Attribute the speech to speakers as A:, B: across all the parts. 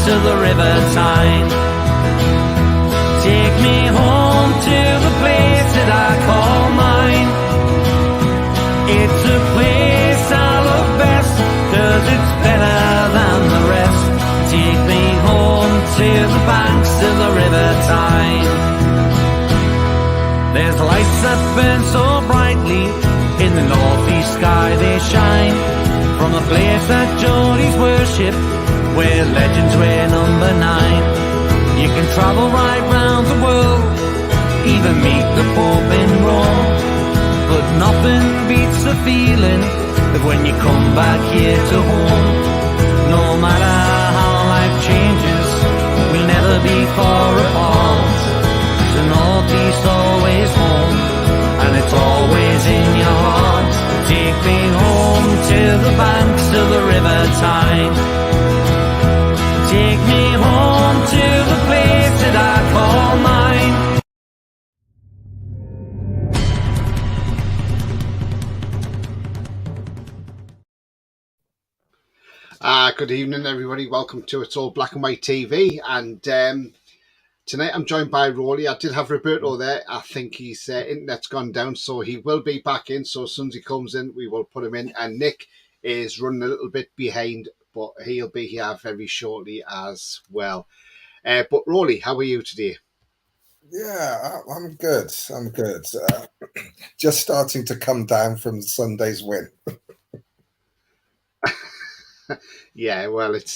A: banks of the River Tyne. Take me home to the place that I call mine. It's a place I love best, 'cause it's better than the rest. Take me home to the banks of the River Tyne. There's lights that burn so brightly, in the northeast sky they shine. From a place that Geordies worship, where legends wear number 9. You can travel right round the world, even meet the Pope in Rome. But nothing beats the feeling of when you come back here to home. No matter how life changes, we'll never be far apart. The northeast always home, and it's always in your heart. Take me home to the banks of the River Tyne. Take me home to the place that I call mine.
B: Good evening, everybody. Welcome to It's All Black and White TV. And tonight I'm joined by Roly. I did have Roberto there. I think his internet's gone down, so he will be back in. So as soon as he comes in, we will put him in. And Nick is running a little bit behind, but he'll be here very shortly as well. But Roly, how are you today?
C: Yeah, I'm good. I'm good. Just starting to come down from Sunday's win.
B: Yeah, well, it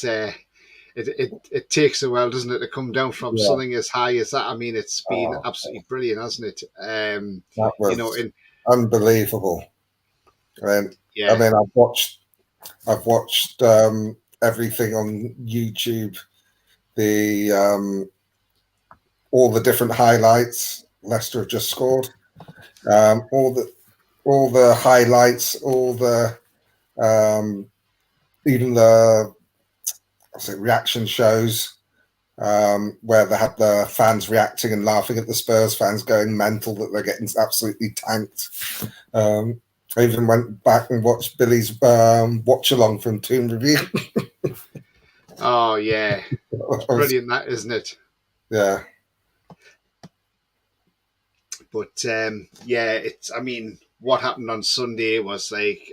B: takes a while, doesn't it, to come down from something as high as that. I mean, it's been absolutely brilliant, hasn't it?
C: That was unbelievable. I mean, I've watched everything on YouTube, all the different highlights. Leicester have just scored. All the highlights, even the reaction shows where they had the fans reacting and laughing at the Spurs fans going mental that they're getting absolutely tanked. I even went back and watched Billy's watch along from Tomb Review.
B: Oh yeah, brilliant, that, isn't it?
C: Yeah.
B: But it's. I mean, what happened on Sunday was like,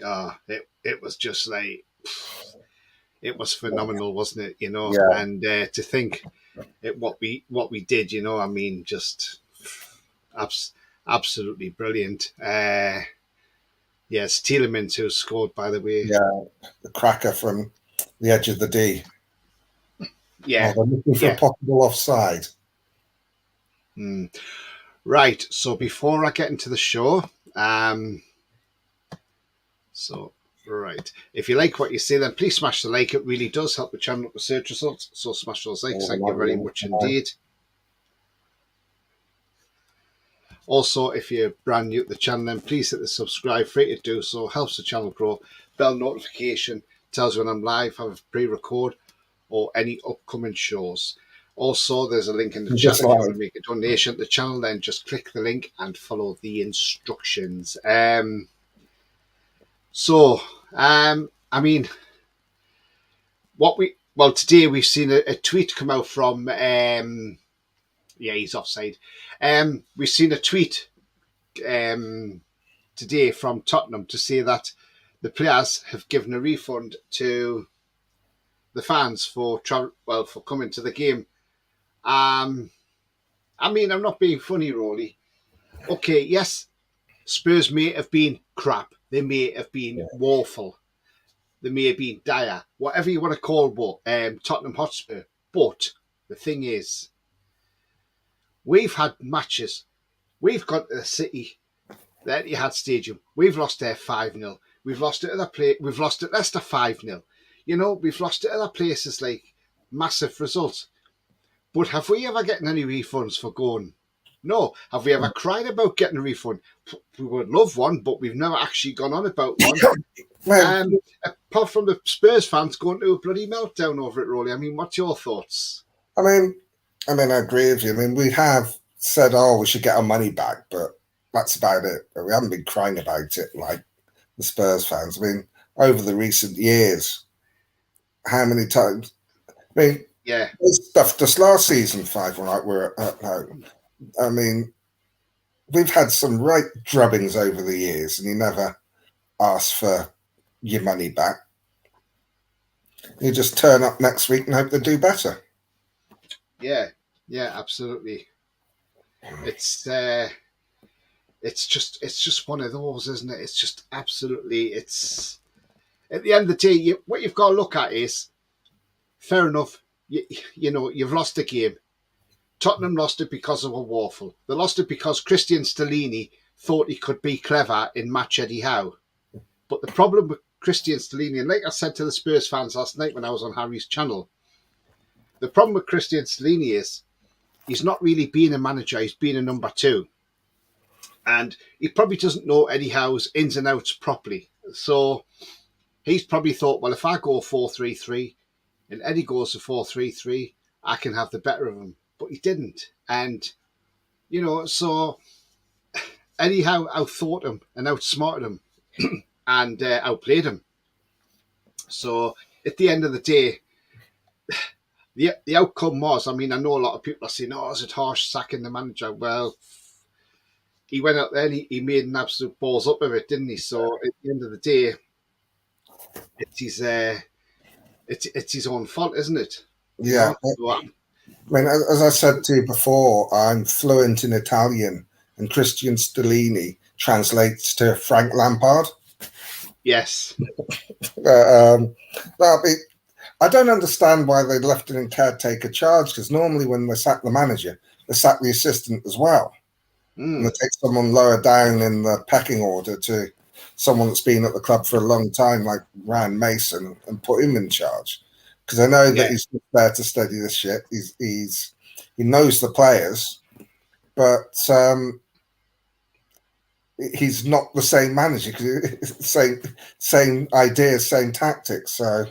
B: it was just like. It was phenomenal, wasn't it? You know, and to think what we did, you know, I mean, just absolutely brilliant. Yes, Tielemans who scored, by the way.
C: Yeah, the cracker from the edge of the D.
B: Yeah,
C: they're looking for a possible offside.
B: Right. So before I get into the show, Right. If you like what you see, then please smash the like. It really does help the channel up the search results. So smash those likes. Thank you very much indeed. Also, if you're brand new to the channel, then please hit the subscribe. Free to do so. Helps the channel grow. Bell notification tells you when I'm live, have a pre-record, or any upcoming shows. Also, there's a link in the chat. If you want to make a donation to the channel, then just click the link and follow the instructions. I mean, today we've seen a tweet come out from, he's offside. We've seen a tweet today from Tottenham to say that the players have given a refund to the fans for coming to the game. I mean, I'm not being funny, Roly. Okay, yes, Spurs may have been crap. They may have been woeful. They may have been dire. Whatever you want to call Tottenham Hotspur. But the thing is, we've had matches. We've gone to the City, the Etihad Stadium. We've lost there 5-0. We've lost it We've lost at Leicester 5-0. You know, we've lost at other places like massive results. But have we ever gotten any refunds for going? No. Have we ever cried about getting a refund? We would love one, but we've never actually gone on about one. Apart from the Spurs fans going to a bloody meltdown over it, Roly. I mean, what's your thoughts?
C: I mean, I agree with you. I mean, we have said, we should get our money back, but that's about it. But we haven't been crying about it like the Spurs fans. I mean, over the recent years, how many times? I mean,
B: Yeah,
C: They stuffed us last season 5 right? We're at home. I mean, we've had some right drubbings over the years, and you never ask for your money back. You just turn up next week and hope they do better.
B: yeah, absolutely. It's just one of those, isn't it? It's just absolutely. It's at the end of the day, what you've got to look at is fair enough. You know, you've lost a game. Tottenham lost it because of a waffle. They lost it because Christian Stellini thought he could be clever in match Eddie Howe. But the problem with Christian Stellini, and like I said to the Spurs fans last night when I was on Harry's channel, the problem with Christian Stellini is he's not really being a manager, he's being a number two. And he probably doesn't know Eddie Howe's ins and outs properly. So he's probably thought, well, if I go 4-3-3 and Eddie goes to 4-3-3, I can have the better of him. But he didn't. And, you know, so Eddie Howe outthought him and outsmarted him and outplayed him. So at the end of the day, the outcome was, I mean, I know a lot of people are saying, oh, is it harsh sacking the manager? Well, he went out there and he made an absolute balls up of it, didn't he? So at the end of the day, it's his own fault, isn't it?
C: Yeah. I mean, as I said to you before, I'm fluent in Italian, and Christian Stellini translates to Frank Lampard.
B: Yes.
C: I don't understand why they left it in caretaker charge, because normally when they sack the manager, they sack the assistant as well. And they take someone lower down in the pecking order to someone that's been at the club for a long time, like Ryan Mason, and put him in charge. Because I know that he's there to steady the ship. He knows the players, but he's not the same manager, because same ideas, same tactics. So,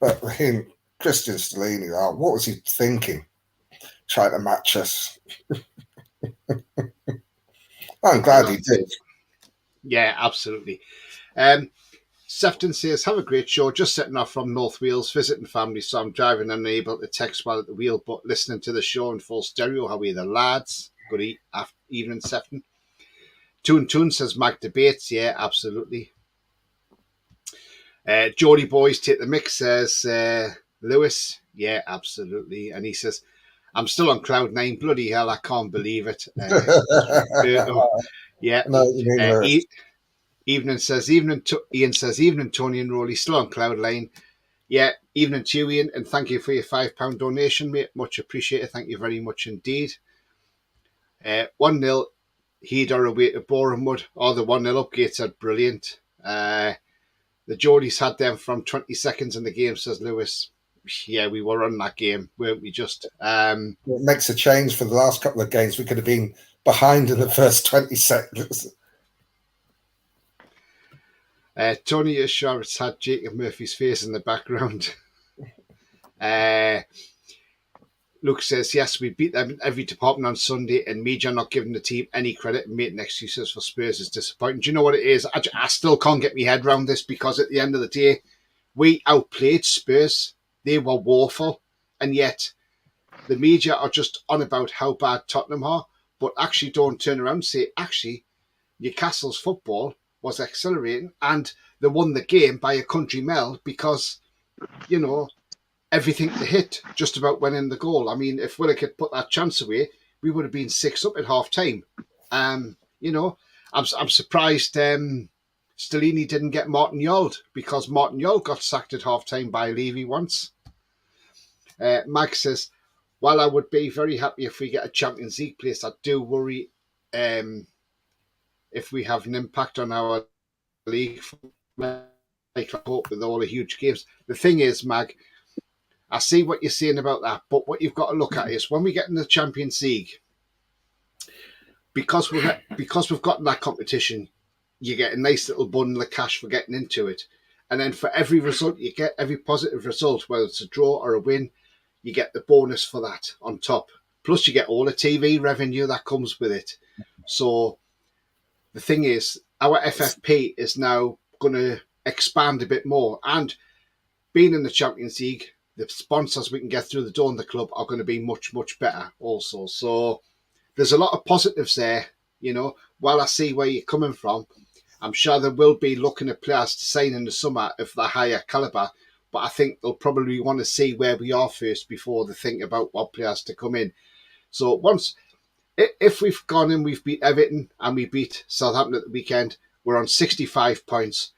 C: but him, Christian Stellini, what was he thinking? Trying to match us. I'm glad he did.
B: Yeah, absolutely. Sefton says, have a great show. Just setting off from North Wales, visiting family, so I'm driving and unable to text while at the wheel, but listening to the show in full stereo. How are you, the lads? Good evening, Sefton. Toon says, Mag debates. Yeah, absolutely. Geordie Boys take the mix, says Lewis. Yeah, absolutely. And he says, I'm still on cloud 9. Bloody hell, I can't believe it. Yeah. No, Ian says, evening, Tony and Roly, still on cloud 9. Yeah, evening to you, Ian, and thank you for your £5 donation, mate. Much appreciated. Thank you very much indeed. 1-0, Header away to Bournemouth. Oh, the 1-0 upgates are brilliant. The Geordies had them from 20 seconds in the game, says Lewis. Yeah, we were on that game, weren't we? Just
C: it makes a change for the last couple of games. We could have been behind in the first 20 seconds.
B: Tony Assurance had Jacob Murphy's face in the background. Luke says, yes, we beat them in every department on Sunday, and media not giving the team any credit and making excuses for Spurs is disappointing. Do you know what it is? I still can't get my head around this, because at the end of the day, we outplayed Spurs. They were woeful, and yet the media are just on about how bad Tottenham are, but actually don't turn around and say, actually, Newcastle's football was accelerating, and they won the game by a country mile because, you know, everything they hit just about went in the goal. I mean, if Willock had put that chance away, we would have been 6 up at half time. You know, I'm surprised Stellini didn't get Martin Yald, because Martin Yald got sacked at half time by Levy once. Mag says, while I would be very happy if we get a Champions League place, I do worry if we have an impact on our league, like I hope with all the huge games. The thing is, Mag, I see what you're saying about that, but what you've got to look at is when we get in the Champions League, because we've got in that competition, you get a nice little bundle of cash for getting into it. And then for every result you get, every positive result, whether it's a draw or a win, you get the bonus for that on top. Plus you get all the TV revenue that comes with it. So the thing is, our FFP is now going to expand a bit more. And being in the Champions League, the sponsors we can get through the door in the club are going to be much, much better also. So there's a lot of positives there, you know. While I see where you're coming from, I'm sure they will be looking at players to sign in the summer of the higher calibre, but I think they'll probably want to see where we are first before they think about what players to come in. So if we've gone and we've beat Everton and we beat Southampton at the weekend, we're on 65 points.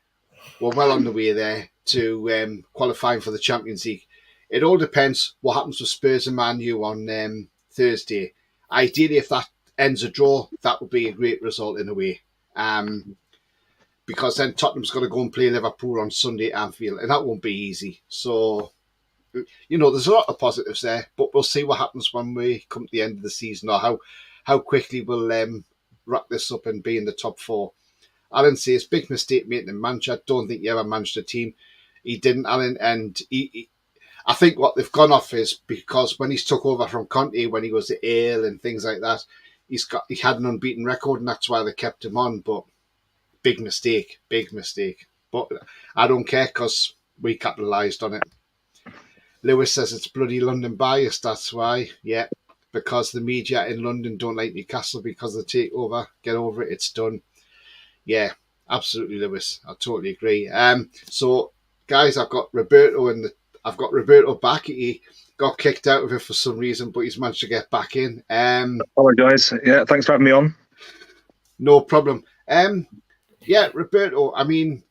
B: We're well on the way there to qualifying for the Champions League. It all depends what happens with Spurs and Man U on Thursday. Ideally, if that ends a draw, that would be a great result in a way. Because then Tottenham's got to go and play Liverpool on Sunday at Anfield, and that won't be easy. So, you know, there's a lot of positives there, but we'll see what happens when we come to the end of the season, or how quickly we'll wrap this up and be in the top four. Alan says, big mistake making in Manchester. I don't think he ever managed a team. He didn't, Alan, and I think what they've gone off is because when he's took over from Conte, when he was ill and things like that, he had an unbeaten record, and that's why they kept him on. But big mistake. But I don't care because we capitalised on it. Lewis says it's bloody London biased, that's why. Yeah, because the media in London don't like Newcastle because of the takeover. Get over it, it's done. Yeah, absolutely, Lewis. I totally agree. So, guys, I've got Roberto back. He got kicked out of it for some reason, but he's managed to get back in.
D: Apologise. Yeah, thanks for having me on.
B: No problem. Yeah, Roberto,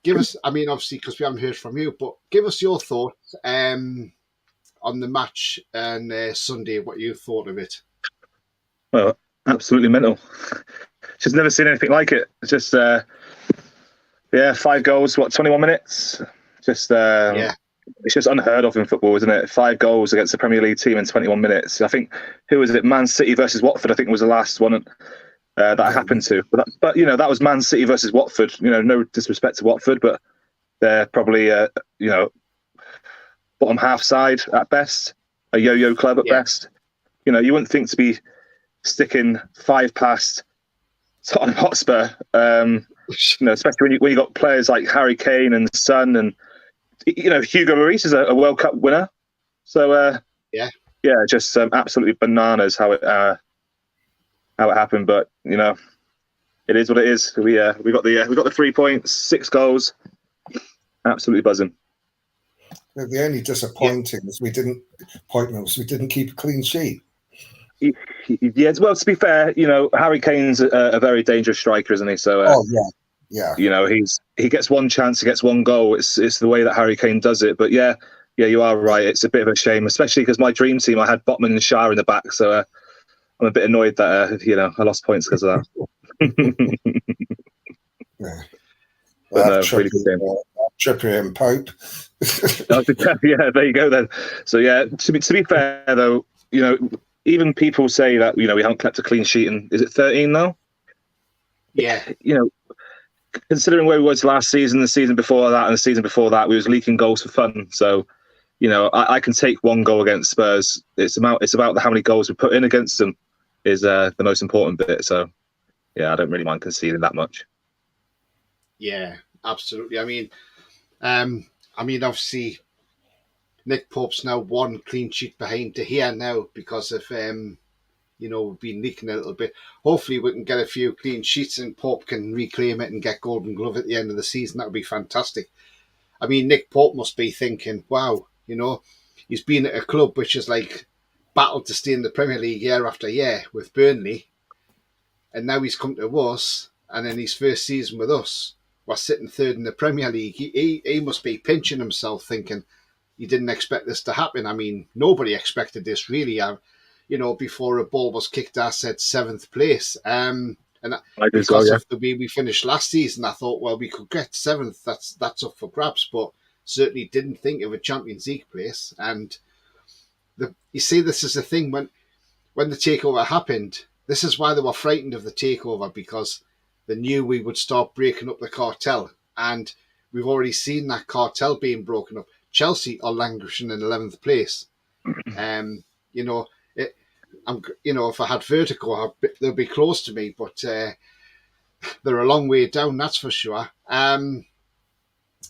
B: give us, obviously, because we haven't heard from you, but give us your thoughts on the match on Sunday, what you thought of it.
D: Well, absolutely mental. Just never seen anything like it. It's just, 5 goals, 21 minutes? Just, It's just unheard of in football, isn't it? 5 goals against a Premier League team in 21 minutes. I think, who was it? Man City versus Watford, I think was the last one that happened to. But you know, that was Man City versus Watford. You know, no disrespect to Watford, but they're probably, bottom half side at best, a yo-yo club at best. You know, you wouldn't think to be sticking 5 past Tottenham Hotspur, especially when you got players like Harry Kane and Son, and Hugo Lloris is a World Cup winner. So just absolutely bananas how it happened. But it is what it is. We got the 3 points, 6 goals, absolutely buzzing.
C: The only disappointing was we didn't keep a clean sheet.
D: Yeah, well, to be fair, Harry Kane's a very dangerous striker, isn't he? So,
C: yeah.
D: He gets one chance, he gets one goal. It's the way that Harry Kane does it. But yeah, you are right. It's a bit of a shame, especially because my dream team, I had Botman and Shah in the back. So I'm a bit annoyed that I lost points because of that.
C: Yeah.
D: But no, really good game.
C: Trippier and Pope.
D: Yeah, there you go then. So yeah, to be fair though, even people say that we haven't kept a clean sheet, and is it 13 now?
B: Yeah.
D: Considering where we was last season, the season before that, and the season before that, we was leaking goals for fun. So, I can take 1 goal against Spurs. It's about how many goals we put in against them is the most important bit. So, yeah, I don't really mind conceding that much.
B: Yeah, absolutely. Obviously, Nick Pope's now 1 clean sheet behind De Gea now because of we've been leaking a little bit. Hopefully we can get a few clean sheets and Pope can reclaim it and get Golden Glove at the end of the season. That would be fantastic. Nick Pope must be thinking, wow, he's been at a club which is like battled to stay in the Premier League year after year with Burnley, and now he's come to us, and in his first season with us, we're sitting 3rd in the Premier League. He must be pinching himself thinking he didn't expect this to happen. Nobody expected this really. Before a ball was kicked, I said 7th place. Because of the way we finished last season, I thought, well, we could get 7th. That's up for grabs, but certainly didn't think of a Champions League place. And you see, this is the thing when the takeover happened. This is why they were frightened of the takeover, because they knew we would start breaking up the cartel, and we've already seen that cartel being broken up. Chelsea are languishing in 11th place. If I had vertigo, they'll be close to me, but they're a long way down, that's for sure.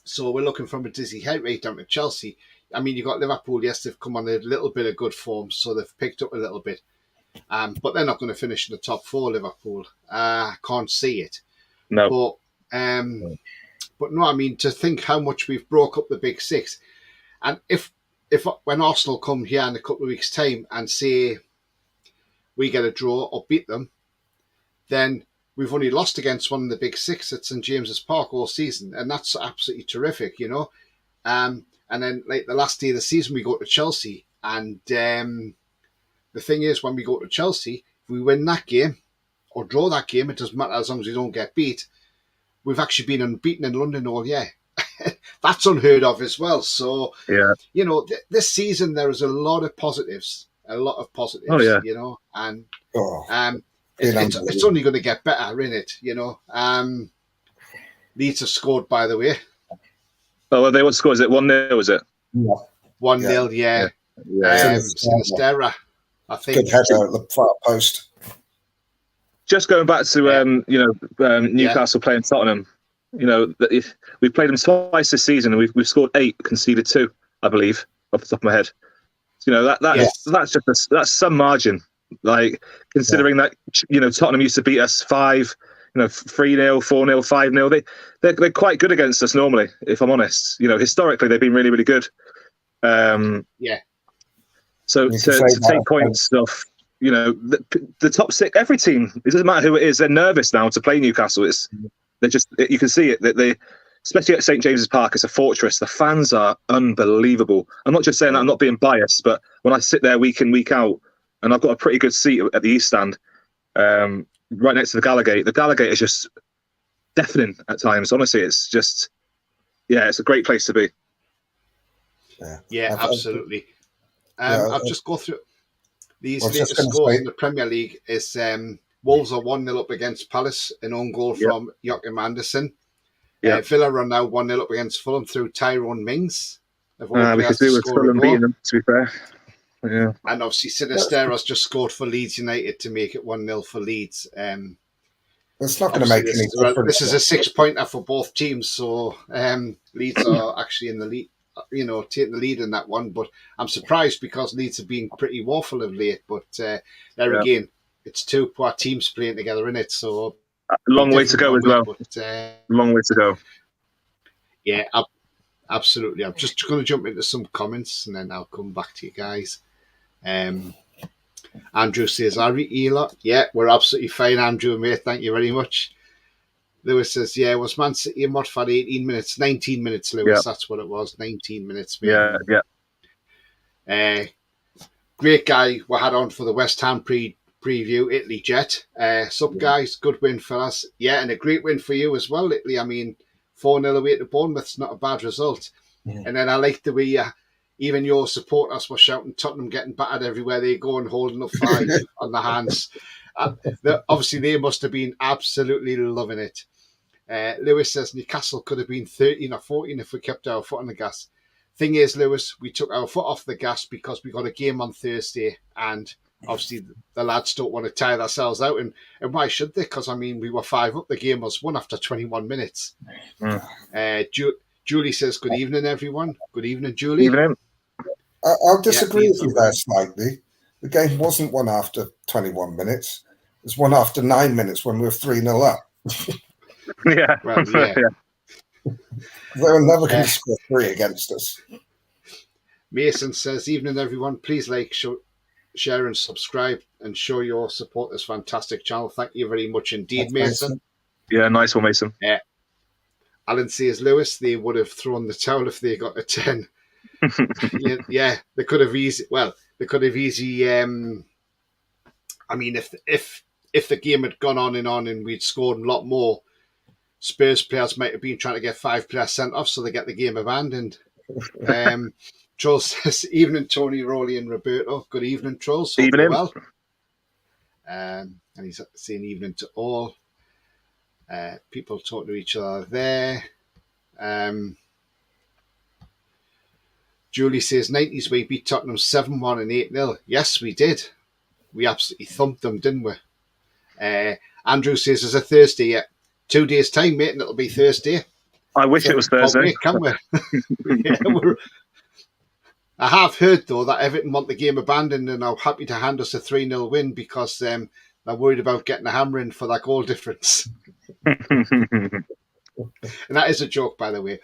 B: So we're looking from a dizzy head right down to Chelsea. I mean, you've got Liverpool, yes, they've come on a little bit of good form, so they've picked up a little bit. But they're not going to finish in the top 4, Liverpool. I can't see it.
D: No.
B: But no, I mean, to think how much we've broke up the Big Six. And if when Arsenal come here in a couple of weeks' time and say we get a draw or beat them, then we've only lost against one of the Big Six at St James's Park all season. And that's absolutely terrific, you know. And then, like, the last day of the season, we go to Chelsea. And the thing is, when we go to Chelsea, if we win that game or draw that game, it doesn't matter as long as we don't get beat. We've actually been unbeaten in London all year. That's unheard of as well. So, you know, this season there is a lot of positives. Oh, yeah. You know, and it's only going to get better, isn't it? You know, Leeds have scored, by the way.
D: Oh, they what score? Is it 1-0? Is it
B: 1-0? Yeah. Sinistera, I think.
C: Good header at the far post.
D: Just going back to Newcastle playing Tottenham, you know, we've played them twice this season, and we've scored 8, conceded 2, I believe, off the top of my head. You know, that's some margin. Like, considering that, you know, Tottenham used to beat us 5, you know, 3-0, 4-0, 5-0. They're quite good against us normally, if I'm honest. You know, historically they've been really, really good. So to take points off, you know, the top 6, every team, it doesn't matter who it is, they're nervous now to play Newcastle. They're just, you can see it, that they, especially at St James's Park, it's a fortress. The fans are unbelievable. I'm not just saying that, I'm not being biased, but when I sit there week in, week out, and I've got a pretty good seat at the East Stand, right next to the Gallagate. The Gallagate is just deafening at times. Honestly, it's just, it's a great place to be.
B: Yeah, absolutely. I'll just go through these latest scores in the Premier League. Is Wolves are 1-0 up against Palace, an own goal from Joachim Andersen. Villa are now 1-0 up against Fulham through Tyrone Mings.
D: Because they were Fulham beating them, to be fair. Yeah.
B: And obviously Sinistera's just scored for Leeds United to make it 1-0 for Leeds.
C: It's not going to make any difference.
B: This is a 6-pointer for both teams, so Leeds are actually in the lead, you know, taking the lead in that one. But I'm surprised because Leeds have been pretty woeful of late. But again, it's 2 poor teams playing together in it, so
D: a long way to go as well. Long way to go.
B: Yeah, absolutely. I'm just going to jump into some comments and then I'll come back to you guys. Andrew says, "Are we lot?" Yeah, we're absolutely fine, Andrew, mate. Thank you very much. Lewis says, "Yeah, was Man City in what for 18 minutes? 19 minutes, Lewis. That's what it was. 19 minutes, mate." Great guy we had on for the West Ham preview, Italy Jet. Sup, guys? Good win for us. Yeah, and a great win for you as well, Italy. I mean, 4-0 away to Bournemouth's not a bad result. Yeah. And then I like the way even your supporters were shouting Tottenham getting battered everywhere they go and holding up 5 on the hands. Obviously, they must have been absolutely loving it. Lewis says Newcastle could have been 13 or 14 if we kept our foot on the gas. Thing is, Lewis, we took our foot off the gas because we got a game on Thursday, and obviously the lads don't want to tire themselves out. And why should they? Because, I mean, we were 5 up. The game was 1 after 21 minutes. Julie says, "Good evening, everyone." Good evening, Julie.
D: Evening.
C: I'll disagree with you there slightly. The game wasn't 1 after 21 minutes. It was 1 after 9 minutes when we were 3-0 up.
D: Yeah.
B: Well, yeah.
C: They were never going to score 3 against us.
B: Mason says, "Evening, everyone. Please like, share and subscribe and show your support this fantastic channel." Thank you very much indeed, Mason.
D: Yeah, nice one, Mason.
B: Alan says, "Lewis, they would have thrown the towel if they got a 10. Yeah, they could have easy. Well, they could have easy. I mean, if the game had gone on and we'd scored a lot more, Spurs players might have been trying to get 5 players sent off so they get the game abandoned." Trolls says, "Evening, Tony, Roly, and Roberto." Good evening, Trolls. Hope
D: Evening.
B: well. And he's saying evening to all. People talk to each other there. Julie says, "90s we beat Tottenham 7-1 and 8-0. Yes, we did. We absolutely thumped them, didn't we? Andrew says, "It's a Thursday yet. 2 days' time, mate, and it'll be Thursday."
D: I wish it was Thursday.
B: Can we? Yeah, I have heard, though, that Everton want the game abandoned and are happy to hand us a 3-0 win because they're worried about getting a hammer in for that goal difference. And that is a joke, by the way.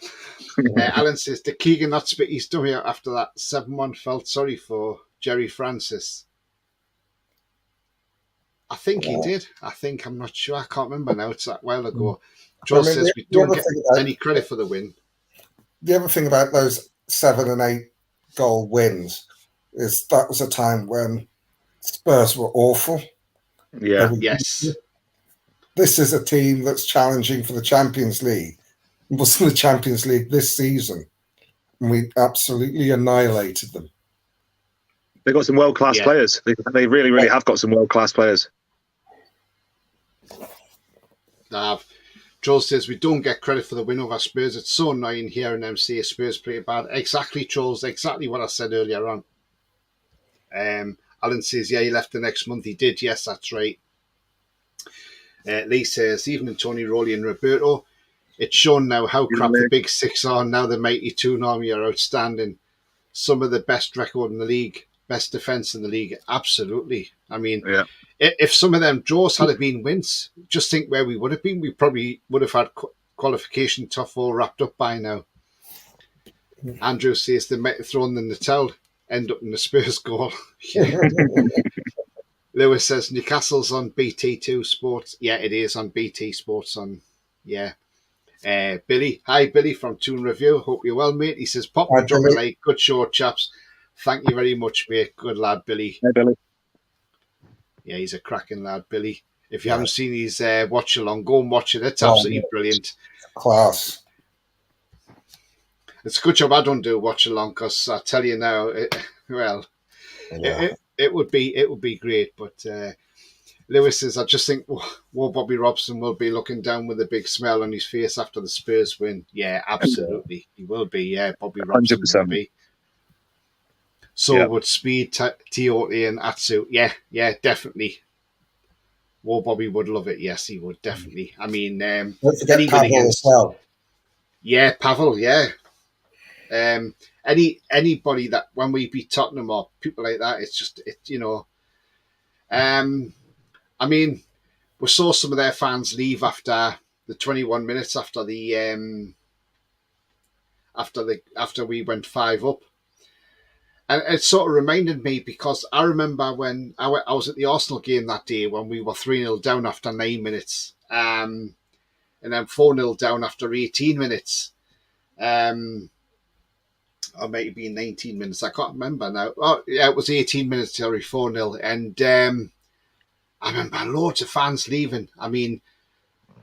B: Alan says, did Keegan not spit his dummy out after that 7-1? Felt sorry for Jerry Francis. I think he did. I'm not sure. I can't remember now. It's that while ago. Joe says we don't get any credit for the win.
C: The other thing about those 7 and 8 goal wins is that was a time when Spurs were awful.
D: Yeah.
B: Yes.
C: This is a team that's challenging for the Champions League. It was in the Champions League this season, and we absolutely annihilated them.
D: They've got some world-class players. They really, really have got some world-class players.
B: Joel says, we don't get credit for the win over Spurs. It's so annoying hearing them say Spurs play bad. Exactly, Trolls. Exactly what I said earlier on. Alan says, yeah, he left the next month. He did. Yes, that's right. Lee says, even Tony, Roly and Roberto, it's shown now how crap the big six are. Now the mighty Toon Army are outstanding. Some of the best record in the league, best defence in the league. Absolutely. I mean, if some of them draws had been wins, just think where we would have been. We probably would have had qualification tough all wrapped up by now. Andrew says they might have thrown in the towel, end up in the Spurs goal. Lewis says Newcastle's on BT2 Sports. Yeah, it is on BT Sports on, Billy. Hi, Billy from Toon Review. Hope you're well, mate. He says, pop and drop a like. Good show, chaps. Thank you very much, mate. Good lad, Billy.
D: Hey, Billy.
B: Yeah, he's a cracking lad, Billy. If you haven't seen his watch along, go and watch it. It's absolutely brilliant.
C: Class.
B: It's a good job I don't do watch along because I tell you now, it would be great. But Lewis says, I just think Bobby Robson will be looking down with a big smile on his face after the Spurs win. Yeah, absolutely. He will be. Yeah, Bobby Robson
D: 100%.
B: will be. So would Speed, Tiote and Atsu. Yeah, definitely. Bobby would love it. Yes, he would, definitely. I mean,
C: don't forget Pavel as well.
B: Yeah, Pavel, yeah. Anybody that when we beat Tottenham or people like that, it's just I mean, we saw some of their fans leave after the 21 minutes after we went 5 up. And it sort of reminded me because I remember when I was at the Arsenal game that day when we were 3-0 down after 9 minutes, and then 4-0 down after 18 minutes, or maybe 19 minutes. I can't remember now. Oh, yeah, it was 18 minutes till 4-0, and I remember loads of fans leaving. I mean,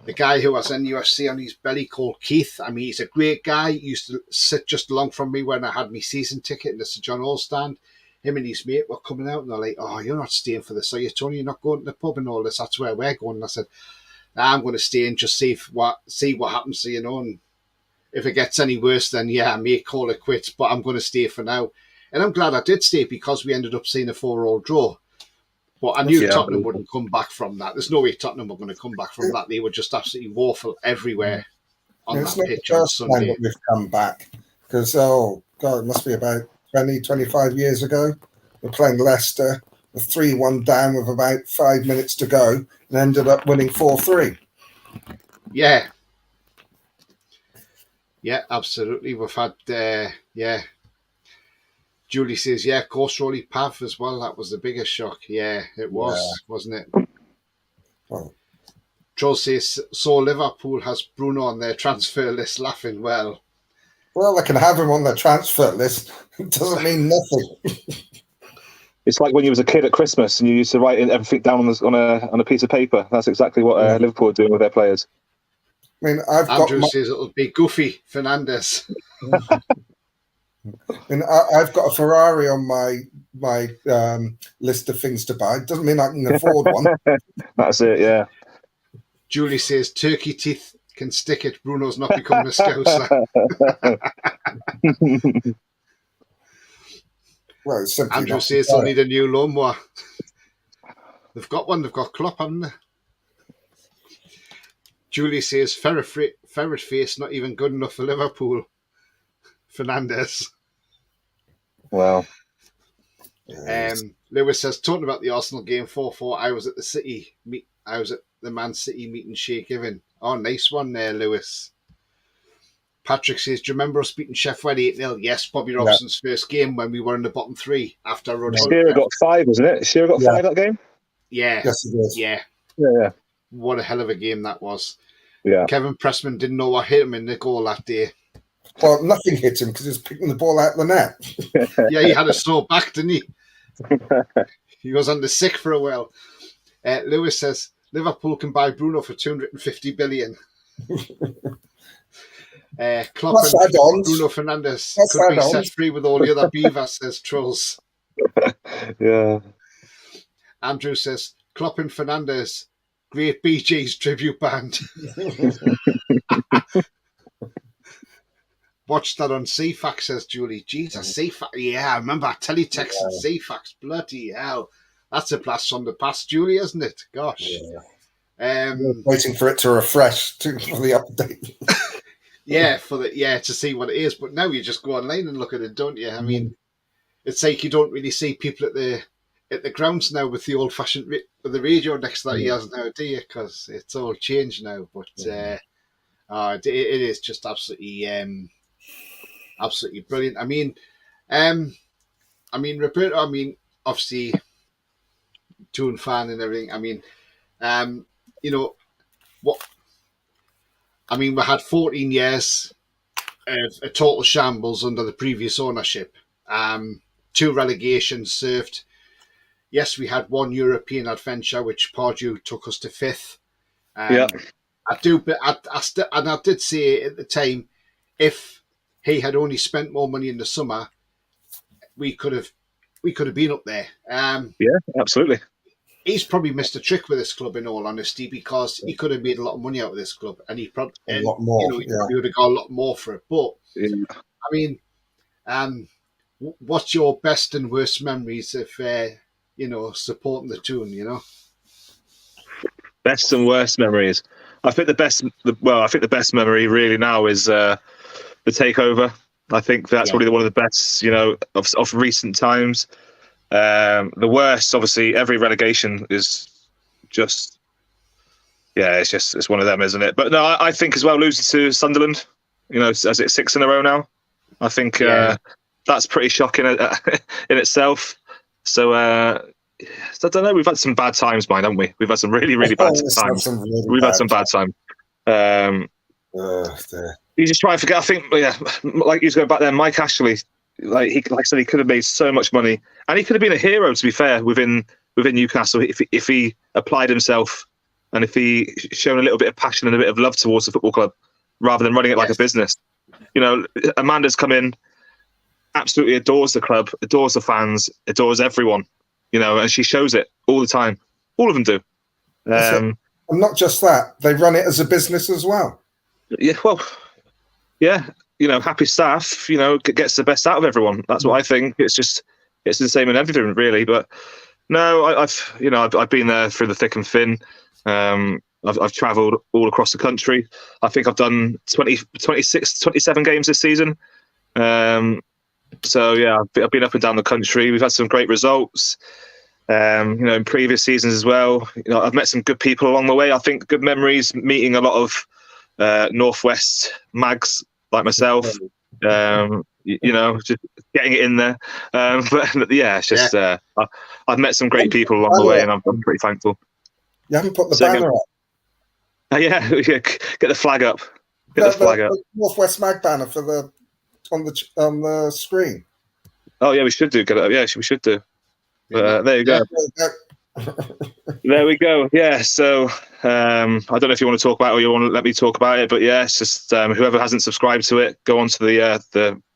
B: the guy who was in UFC on his belly called Keith. I mean, he's a great guy. He used to sit just along from me when I had my season ticket in the Sir John Hall stand. Him and his mate were coming out and they're like, oh, you're not staying for this, are you, Tony? You're not going to the pub and all this. That's where we're going. And I said, nah, I'm going to stay and just see what happens, and if it gets any worse, then I may call it quits, but I'm going to stay for now. And I'm glad I did stay because we ended up seeing a 4-4 draw. But I knew Tottenham wouldn't come back from that. There's no way Tottenham were going to come back from that. They were just absolutely woeful everywhere on that pitch on Sunday.
C: That we've come back because, it must be about 20, 25 years ago. We're playing Leicester, with 3-1 down with about 5 minutes to go and ended up winning 4-3.
B: Yeah. Yeah, absolutely. We've had, Julie says, of course, Roly Pav as well. That was the biggest shock. Yeah, it was, wasn't it?
C: Well,
B: Joel says, so Liverpool has Bruno on their transfer list, laughing. Well,
C: they can have him on their transfer list. It doesn't mean nothing.
D: It's like when you was a kid at Christmas and you used to write everything down on a piece of paper. That's exactly what Liverpool are doing with their players.
C: I mean,
B: Andrew says it'll be Goofy Fernandez.
C: I've got a Ferrari on my list of things to buy. It doesn't mean I can afford one.
D: That's it, yeah.
B: Julie says turkey teeth can stick it. Bruno's not becoming a Scouser.
C: Well, it's simply
B: Andrew says they'll need a new lawnmower. They've got one. They've got Klopp, haven't they? Julie says ferret face not even good enough for Liverpool. Fernandez.
D: Wow.
B: Lewis says, talking about the Arsenal game 4-4, I was at the Man City meeting Shea Given. Oh, nice one there, Lewis. Patrick says, do you remember us beating Sheffield 8-0? Yes, Bobby Robson's first game when we were in the bottom three after Rod Hunt.
D: Shearer got 5, wasn't it? Shearer got 5 that game?
B: Yeah.
C: Yes, it is.
B: Yeah. What a hell of a game that was.
D: Yeah.
B: Kevin Pressman didn't know what hit him in the goal that day.
C: Well, nothing hit him because he was picking the ball out of the net.
B: Yeah, he had a sore back, didn't he? He was under sick for a while. Lewis says, Liverpool can buy Bruno for 250 billion. Klopp and Bruno Fernandes could be set free with all the other beavers, says Trolls.
D: Yeah.
B: Andrew says, Klopp and Fernandes, great BG's tribute band. Watch that on CFAX, says Julie. Jesus, CFAX. Yeah, I remember I teletext CFAX. Bloody hell. That's a blast from the past, Julie, isn't it? Gosh. Yeah.
C: Waiting for it to refresh for the update.
B: To see what it is. But now you just go online and look at it, don't you? I mean, it's like you don't really see people at the grounds now with the old-fashioned with the radio next to that years now, do you? Because it's all changed now. But it is just absolutely brilliant. I mean, Roberto. I mean, obviously, Toon fan and everything. I mean, what? I mean, we had 14 years of a total shambles under the previous ownership. 2 relegations served. Yes, we had 1 European adventure, which Pardew took us to 5th. I did say at the time, if he had only spent more money in the summer, we could have been up there.
D: Yeah, absolutely.
B: He's probably missed a trick with this club, in all honesty, because he could have made a lot of money out of this club, and he probably
C: a lot more.
B: He would have got a lot more for it. But I mean, what's your best and worst memories of supporting the Toon?
D: Best and worst memories. I think the best memory really now is the takeover. I think that's probably one of the best, of recent times. The worst, obviously, every relegation is just, it's one of them, isn't it? But no, I think as well, losing to Sunderland, as it's 6 in a row now, I think that's pretty shocking in itself. So, I don't know, we've had some bad times, haven't we? We've had some really, really bad times. We've had some bad times. You just try and forget. I think, like you go back there, Mike Ashley, like I said, he could have made so much money, and he could have been a hero, to be fair, within Newcastle if he applied himself and if he shown a little bit of passion and a bit of love towards the football club rather than running it like a business. Amanda's come in, absolutely adores the club, adores the fans, adores everyone, and she shows it all the time. All of them do.
C: And not just that, they run it as a business as well.
D: Yeah, well, yeah. Happy staff, gets the best out of everyone. That's what I think. It's the same in everything, really. But no, I've been there through the thick and thin. I've travelled all across the country. I think I've done 27 games this season. So yeah, I've been up and down the country. We've had some great results. In previous seasons as well. I've met some good people along the way. I think good memories, meeting a lot of Northwest mags like myself, just getting it in there. But yeah, it's just I've met some great people along the way, and I'm pretty thankful.
C: You haven't put the banner up.
D: Yeah, get the flag up. Get the flag up.
C: Northwest Mag banner on the screen.
D: Oh yeah, we should do. Get it up. Yeah, we should do. There you go. There we go. Yeah. So I don't know if you want to talk about it or you want to let me talk about it, but yeah, it's just whoever hasn't subscribed to it, go onto the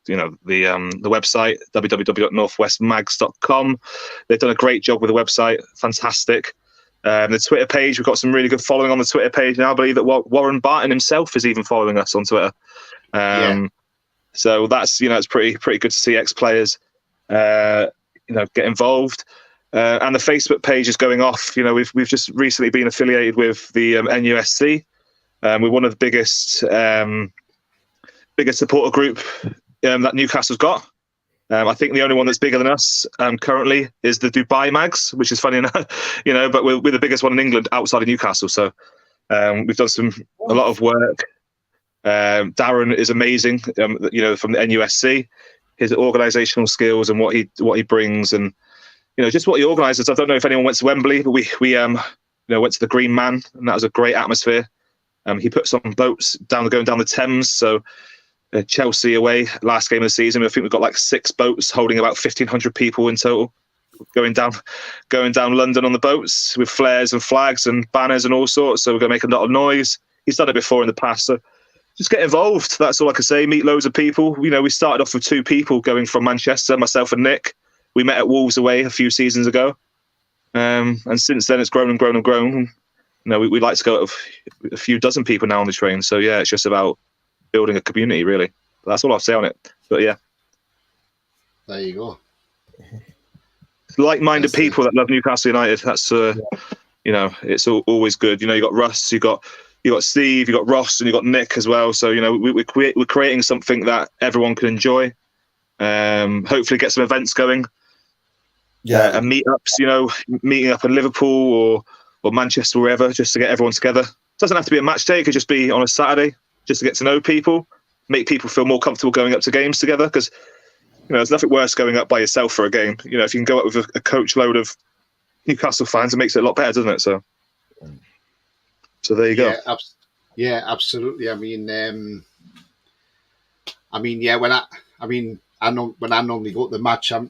D: website www.northwestmags.com. They've done a great job with the website. Fantastic. The Twitter page, we've got some really good following on the Twitter page now. I believe that Warren Barton himself is even following us on Twitter. So that's it's pretty good to see ex-players get involved. And the Facebook page is going off. We've just recently been affiliated with the NUSC. We're one of the biggest supporter group that Newcastle's got. I think the only one that's bigger than us currently is the Dubai Mags, which is funny enough, but we're the biggest one in England outside of Newcastle. So we've done a lot of work. Darren is amazing, from the NUSC, his organisational skills and what he brings, and just what he organises. I don't know if anyone went to Wembley, but we went to the Green Man, and that was a great atmosphere. He puts on boats going down the Thames. So Chelsea away, last game of the season, I think we've got like 6 boats holding about 1,500 people in total, going down London on the boats with flares and flags and banners and all sorts. So we're going to make a lot of noise. He's done it before in the past. So just get involved. That's all I can say. Meet loads of people. We started off with 2 people going from Manchester, myself and Nick. We met at Wolves away a few seasons ago. And since then it's grown and grown and grown. We like to go a few dozen people now on the train. So yeah, it's just about building a community, really. That's all I'll say on it. But yeah,
B: there you go.
D: Like-minded people that love Newcastle United. That's it's always good. You got Russ, you got Steve, you got Ross, and you got Nick as well. So we're creating something that everyone can enjoy. Hopefully get some events going. Yeah, and meetups. Meeting up in Liverpool or Manchester, wherever, just to get everyone together. It doesn't have to be a match day. It could just be on a Saturday, just to get to know people, make people feel more comfortable going up to games together. Because there's nothing worse going up by yourself for a game. If you can go up with a coach load of Newcastle fans, it makes it a lot better, doesn't it? So there you go.
B: Yeah, absolutely. When I normally go to the match, I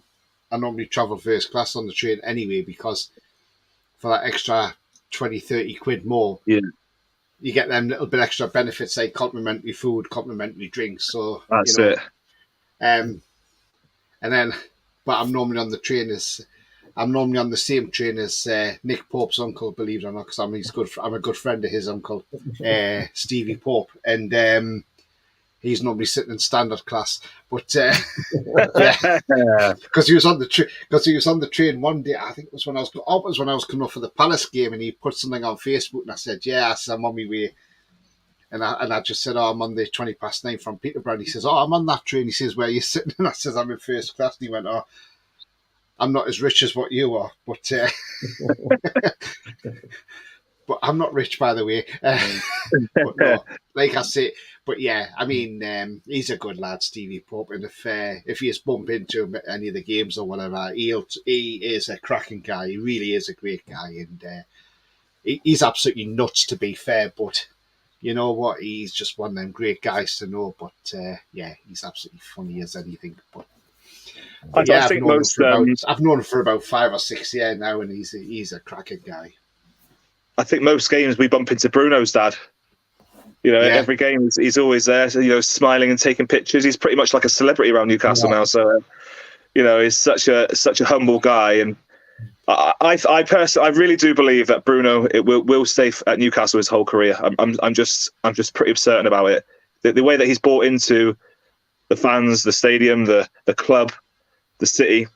B: normally travel first class on the train anyway, because for that extra 20, 30 quid more, you get them little bit extra benefits, like complimentary food, complimentary drinks. So
D: that's it.
B: And then, but I'm normally on the same train as Nick Pope's uncle, believe it or not, because I'm a good friend of his uncle, Stevie Pope, and he's normally sitting in standard class. But because he was on the train one day. I think it was when I was coming off for the Palace game, and he put something on Facebook, and I said, I'm on my way. And I just said, I'm on the 9:20 from Peterborough. And he says, I'm on that train. He says, where are you sitting? And I says, I'm in first class. And he went, I'm not as rich as what you are, but but I'm not rich, by the way. But no, like I say, but yeah, he's a good lad, Stevie Pope, and if you just bump into him at any of the games or whatever, he is a cracking guy. He really is a great guy, and he's absolutely nuts, to be fair, but you know what? He's just one of them great guys to know. But he's absolutely funny as anything. But
D: I think
B: I've known him for about 5 or 6 years now, and he's a cracking guy.
D: I think most games we bump into Bruno's dad. Every game he's always there, smiling and taking pictures. He's pretty much like a celebrity around Newcastle now. So, he's such a humble guy, and I personally, I really do believe that Bruno will stay at Newcastle his whole career. I'm just pretty certain about it. The way that he's bought into the fans, the stadium, the club, the city,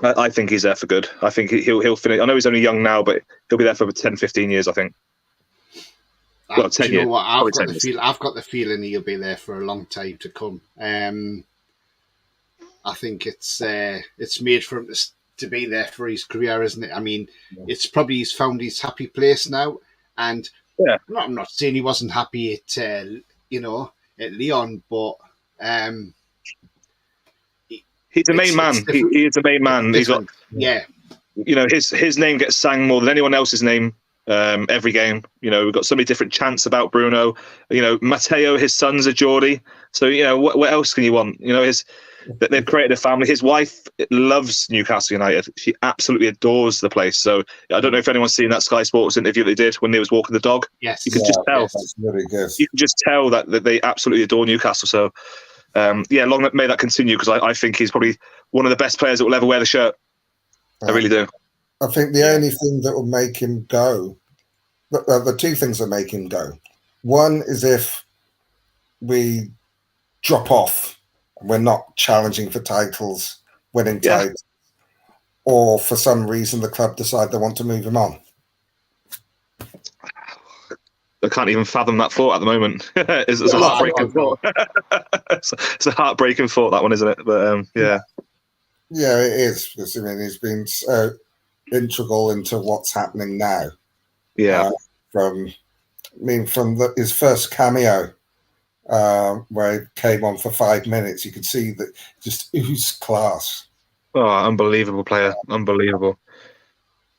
D: I think he's there for good. I think he'll finish. I know he's only young now, but he'll be there for 10, 15 years, I think. Well, 10 years.
B: What? I've got the feeling he'll be there for a long time to come. I think it's made for him to be there for his career, isn't it? It's probably he's found his happy place now. And I'm not saying he wasn't happy at Lyon, but
D: he's a main man. He is a main man. He's got his name gets sang more than anyone else's name every game. We've got so many different chants about Bruno. Matteo, his son's a Geordie. So what else can you want? They've created a family. His wife loves Newcastle United. She absolutely adores the place. So I don't know if anyone's seen that Sky Sports interview they did when they was walking the dog.
B: Yes,
D: you can just tell.
C: That's really good.
D: You can just tell that they absolutely adore Newcastle. So long may that continue, because I think he's probably one of the best players that will ever wear the shirt. I really do.
C: I think the only thing that will make him go, the 2 things that make him go. One is if we drop off and we're not challenging for titles, winning titles, or for some reason the club decide they want to move him on.
D: can't even fathom that thought at the moment. It's a heartbreaking thought. It's a heartbreaking thought, that one, isn't it? But yeah.
C: Yeah, it is, because I mean he's been so integral into what's happening now.
D: Yeah.
C: From his first cameo, where he came on for 5 minutes, you could see that just oozed class.
D: Oh, unbelievable player, unbelievable.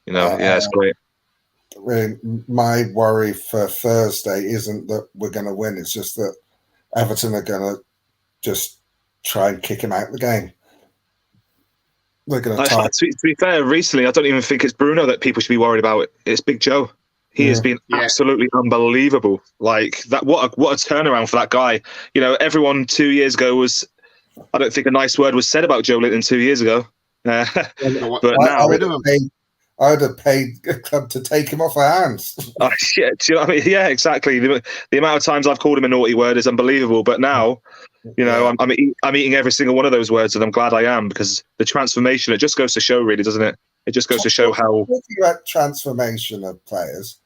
D: It's great.
C: I mean, my worry for Thursday isn't that we're going to win; it's just that Everton are going to just try and kick him out of the game. They're going to try.
D: To be fair, recently I don't even think it's Bruno that people should be worried about. It's Big Joe. He has been absolutely unbelievable. Like that, what a turnaround for that guy. Everyone 2 years ago was. I don't think a nice word was said about Joe Linton 2 years ago. But now
C: I would have paid a club to take him off our hands.
D: Oh, shit. Do you know what I mean? Yeah, exactly. The amount of times I've called him a naughty word is unbelievable. But now, I'm eating every single one of those words, and I'm glad I am, because the transformation, it just goes to show, really, doesn't it? It just goes to show how...
C: Talking about transformation of players,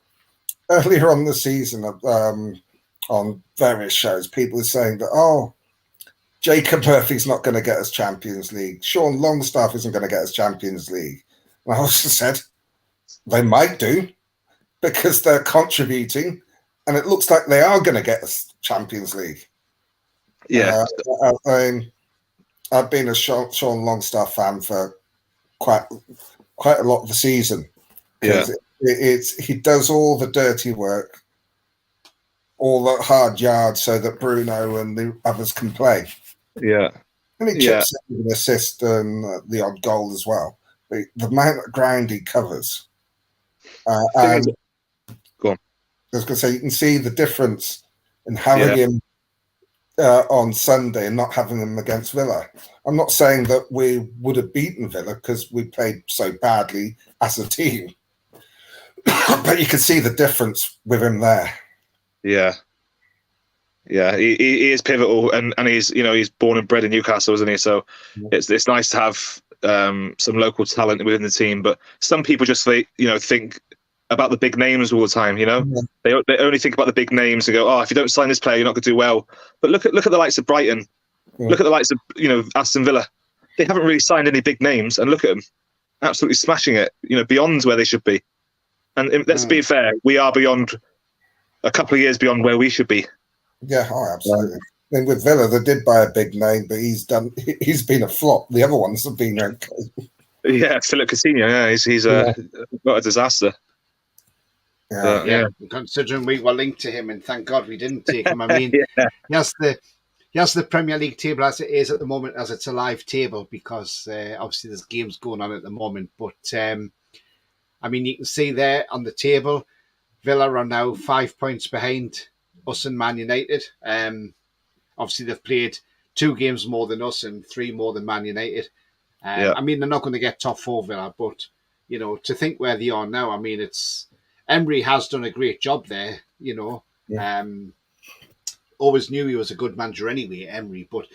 C: earlier on the season, on various shows, people are saying that, Jacob Murphy's not going to get us Champions League. Sean Longstaff isn't going to get us Champions League. And I also said, they might do, because they're contributing, and it looks like they are going to get us Champions League.
D: Yeah.
C: I've been a Sean Longstaff fan for quite a lot of the season.
D: Yeah.
C: He does all the dirty work, all the hard yards, so that Bruno and the others can play.
D: Yeah.
C: And he chips in with an assist and the odd goal as well. But the amount of ground he covers.
D: Go on.
C: I was going to say, you can see the difference in having him on Sunday and not having him against Villa. I'm not saying that we would have beaten Villa because we played so badly as a team. But you can see the difference with him there.
D: Yeah. Yeah, he is pivotal, and he's born and bred in Newcastle, isn't he? So it's nice to have some local talent within the team. But some people just think about the big names all the time. They only think about the big names and go, if you don't sign this player, you're not going to do well. But look at the likes of Brighton. Yeah. Look at the likes of Aston Villa. They haven't really signed any big names, and look at them, absolutely smashing it. Beyond where they should be. And let's be fair, we are beyond a couple of years beyond where we should be.
C: Yeah, absolutely. I mean, with Villa, they did buy a big name, but he's been a flop. The other ones have been okay.
D: Yeah, Philip Coutinho. Yeah, he's got a disaster.
B: Yeah. Considering we were linked to him, and thank God we didn't take him. I mean, he has the Premier League table as it is at the moment, as it's a live table, because obviously there's games going on at the moment. But I mean, you can see there on the table, Villa are now 5 points behind us and Man United. Obviously, they've played 2 games more than us and 3 more than Man United. I mean, they're not going to get top 4 Villa, but to think where they are now, I mean, Emery has done a great job there. Always knew he was a good manager anyway, Emery. But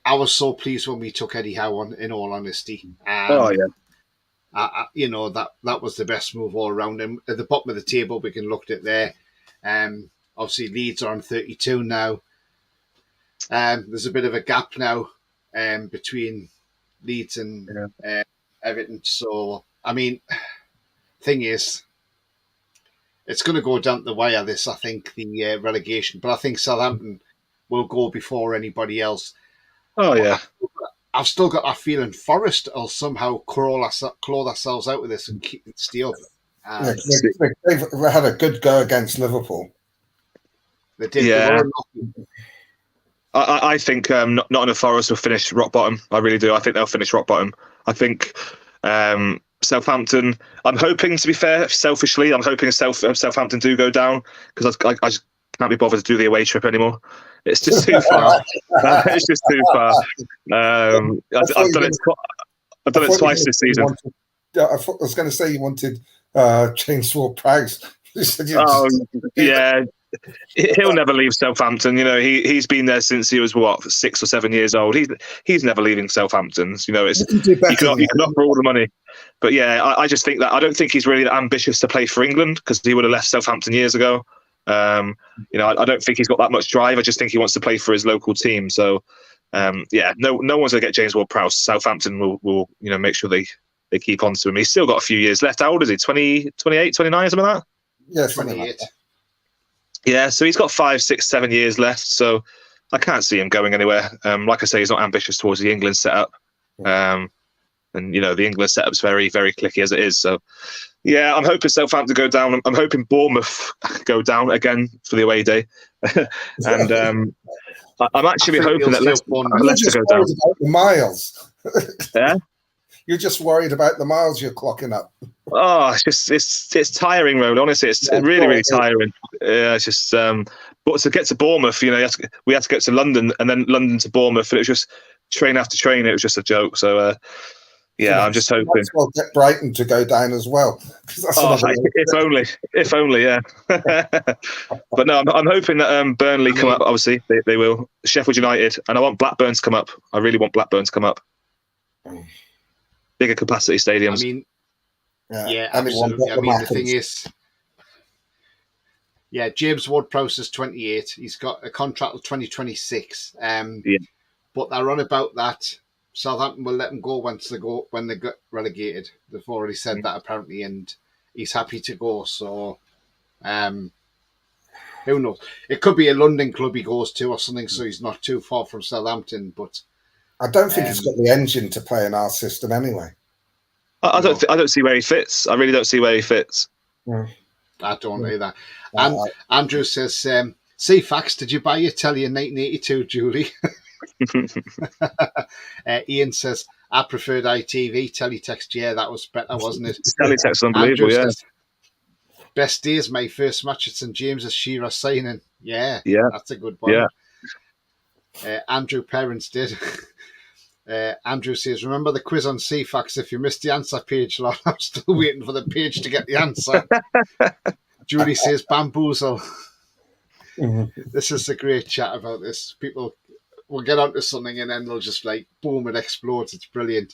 B: I was so pleased when we took Eddie Howe on. In all honesty, that was the best move all around. And at the bottom of the table, we can look at there. Obviously, Leeds are on 32 now. There's a bit of a gap now between Leeds and Everton. So, I mean, thing is, it's going to go down the wire, this, I think, the relegation. But I think Southampton will go before anybody else.
C: Oh,
B: yeah. I've still got that feeling Forest will somehow claw ourselves out with this and stay up.
C: They've had a good go against Liverpool.
B: They did.
D: Yeah. I think Nottingham Forest will finish rock bottom. I really do. I think they'll finish rock bottom. I think Southampton, I'm hoping, to be fair, selfishly, I'm hoping Southampton do go down, because I just can't be bothered to do the away trip anymore. It's just too far. It's just too far. I've done it twice this season.
C: I was going to say you wanted Chainsaw Price.
D: Yeah. he'll never leave Southampton. You know, he's been there since he was 6 or 7 years old. He's never leaving Southampton. You know, it's you can offer all the money, but yeah, I just think that I don't think he's really that ambitious to play for England because he would have left Southampton years ago. You know, I don't think he's got that much drive. I just think he wants to play for his local team. So, yeah, no one's gonna get James Ward-Prowse. Southampton will make sure they keep on to him. He's still got a few years left. How old is he? 20, 28, 29, something like that?
C: Yeah,
B: 28.
D: Yeah, so he's got 5, 6, 7 years left. So I can't see him going anywhere. Like I say, he's not ambitious towards the England setup. And the England setup's very, very clicky as it is. So yeah, I'm hoping Southampton go down. I'm hoping Bournemouth go down again for the away day. And I'm actually hoping that Leicester go down.
C: The miles.
D: Yeah.
C: You're just worried about the miles you're clocking up.
D: Oh, it's tiring, Roland. Honestly, it's really, really tiring. It's just, but to get to Bournemouth, we had to get to London and then London to Bournemouth, and it was just train after train. It was just a joke. So, yeah, I'm just hoping.
C: Might as well get Brighton to go down as well.
D: If only, yeah. But no, I'm hoping that Burnley come up. Obviously, they will. Sheffield United, and I want Blackburn to come up. I really want Blackburn to come up. Bigger capacity stadiums.
B: I mean, yeah, absolutely. I mean, the thing is, yeah, James Ward-Prowse is 28. He's got a contract till 2026. But they're on about that. Southampton will let him go when they get relegated. They've already said that apparently, and he's happy to go. So, who knows? It could be a London club he goes to or something, so he's not too far from Southampton. But
C: I don't think he's got the engine to play in our system anyway.
D: I don't see where he fits. I really don't see where he fits.
B: I don't either. And Andrew says, "CFAX, did you buy your telly in 1982, Julie?" Ian says, "I preferred ITV teletext. Yeah, that was better, wasn't it?"
D: Teletext, unbelievable. Yeah.
B: Says, "Best days, my first match at St James's Shearer signing." Yeah, that's a good one.
D: Yeah.
B: Andrew Parents did. Andrew says, "Remember the quiz on CFAX? If you missed the answer page, lad, I'm still waiting for the page to get the answer." Julie says, "Bamboozle." This is a great chat about this. People will get onto something and then they'll just boom, it explodes. It's brilliant.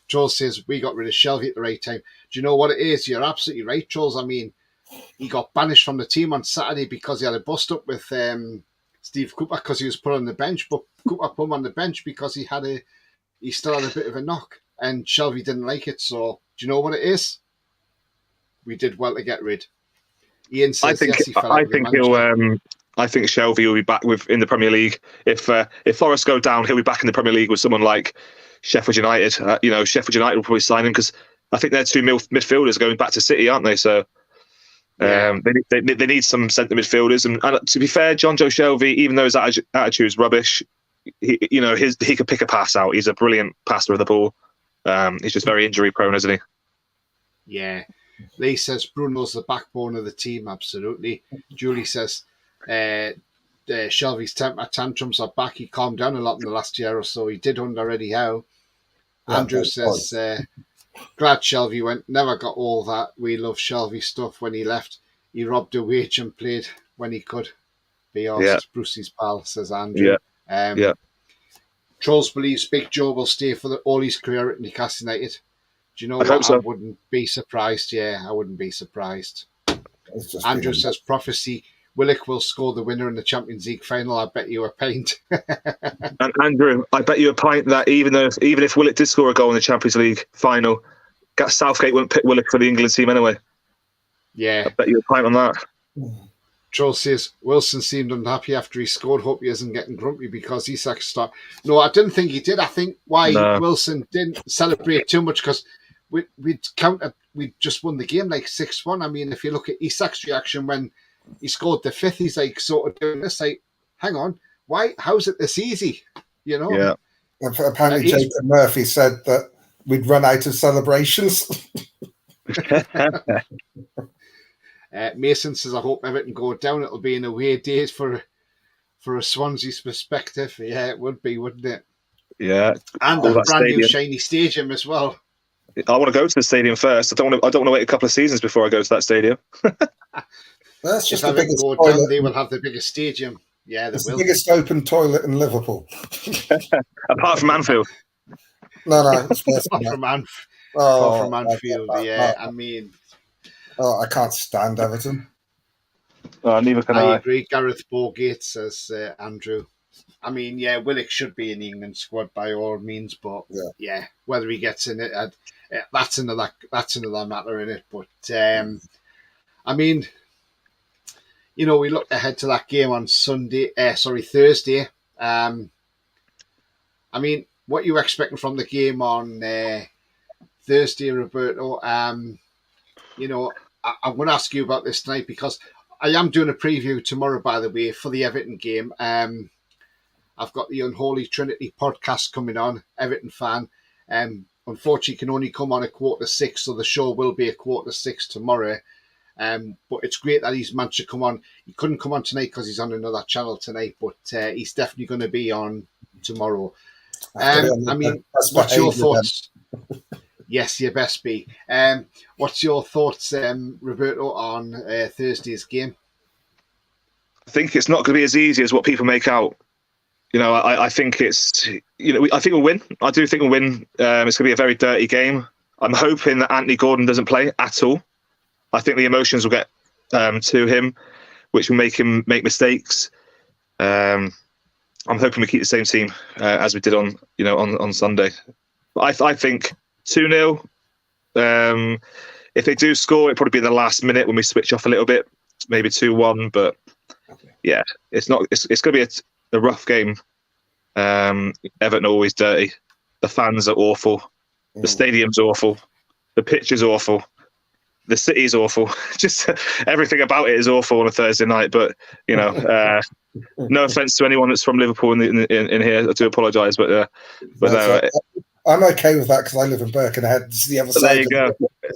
B: Joel says, "We got rid of Shelvey at the right time." Do you know what it is? You're absolutely right, Jules. I mean, he got banished from the team on Saturday because he had a bust up with Steve Cooper because he was put on the bench, but Cooper put him on the bench because he still had a bit of a knock, and Shelvey didn't like it. So, do you know what it is? We did well to get rid. Ian says,
D: I think Shelvey will be back in the Premier League. If Forest go down, he'll be back in the Premier League with someone like Sheffield United. Sheffield United will probably sign him because I think they're two midfielders going back to City, aren't they? So they need some centre midfielders. And to be fair, John Joe Shelvey, even though his attitude is rubbish, he could pick a pass out. He's a brilliant passer of the ball. He's just very injury prone, isn't he?
B: Yeah. Lee says Bruno's the backbone of the team. Absolutely. Julie says Shelvey's temper tantrums are back. He calmed down a lot in the last year or so. He did under Eddie Howe. Andrew says glad Shelvey went. Never got all that we love Shelvey stuff when he left. He robbed a wage and played when he could. Be honest, Brucey's pal, says Andrew. Trolls believes Big Joe will stay for all his career at Newcastle United. Do you know what? So. I wouldn't be surprised. Yeah, I wouldn't be surprised. Andrew says prophecy. Willock will score the winner in the Champions League final. I bet you a pint.
D: And Andrew, I bet you a pint that even if Willock did score a goal in the Champions League final, Southgate wouldn't pick Willock for the England team anyway.
B: Yeah.
D: I bet you a pint on that.
B: Troll says Wilson seemed unhappy after he scored. Hope he isn't getting grumpy because Isak started. No, I didn't think he did. I think Wilson didn't celebrate too much because we just won the game 6-1. I mean, if you look at Isak's reaction when he scored the fifth, he's sort of doing this, hang on, why? How's it this easy?
C: Yeah. Apparently, Jacob Murphy said that we'd run out of celebrations.
B: Mason says, I hope Everton go down. It'll be an away day for a Swansea's perspective. Yeah, it would be, wouldn't it?
D: Yeah.
B: And a brand new shiny stadium as well.
D: I want to go to the stadium first. I don't want to wait a couple of seasons before I go to that stadium.
C: That's just
B: if
C: the
B: Everton
C: biggest
B: go
C: toilet.
B: down, they will have the biggest stadium. Yeah, they
C: It's
B: will.
C: the biggest open toilet in Liverpool.
D: Apart from Anfield.
C: No, it's worse
B: Apart
C: than that.
B: from
C: Oh,
B: Anfield, yeah. I mean,
C: I can't stand Everton.
D: Neither can
B: I
D: I.
B: agree. Gareth Bowgate says Andrew. I mean, yeah, Willock should be in the England squad by all means, but yeah, whether he gets in it, that's another matter in it. But I mean, you know, we look ahead to that game on Thursday. I mean, what are you expecting from the game on Thursday, Roberto? You know, I'm going to ask you about this tonight because I am doing a preview tomorrow, by the way, for the Everton game. I've got the Unholy Trinity podcast coming on, Everton fan. Unfortunately, can only come on at 5:45, so the show will be at 5:45 tomorrow. But it's great that he's managed to come on. He couldn't come on tonight because he's on another channel tonight, but he's definitely going to be on tomorrow. I mean, what's your thoughts? Yes, you best be. What's your thoughts, Roberto, on Thursday's game?
D: I think it's not going to be as easy as what people make out. You know, I think it's, you know, I think we'll win. I do think we'll win. It's going to be a very dirty game. I'm hoping that Anthony Gordon doesn't play at all. I think the emotions will get to him, which will make him make mistakes. I'm hoping we keep the same team as we did on Sunday. But I think 2-0. If they do score, it'll probably be in the last minute when we switch off a little bit, maybe 2-1. But yeah, it's not. It's going to be a rough game. Everton are always dirty. The fans are awful. The stadium's awful. The pitch is awful. The city's awful. Just everything about it is awful on a Thursday night. But you know, no offense to anyone that's from Liverpool in here. I do apologise, but no.
C: I'm okay with that because I live in Birkenhead. It's the other side.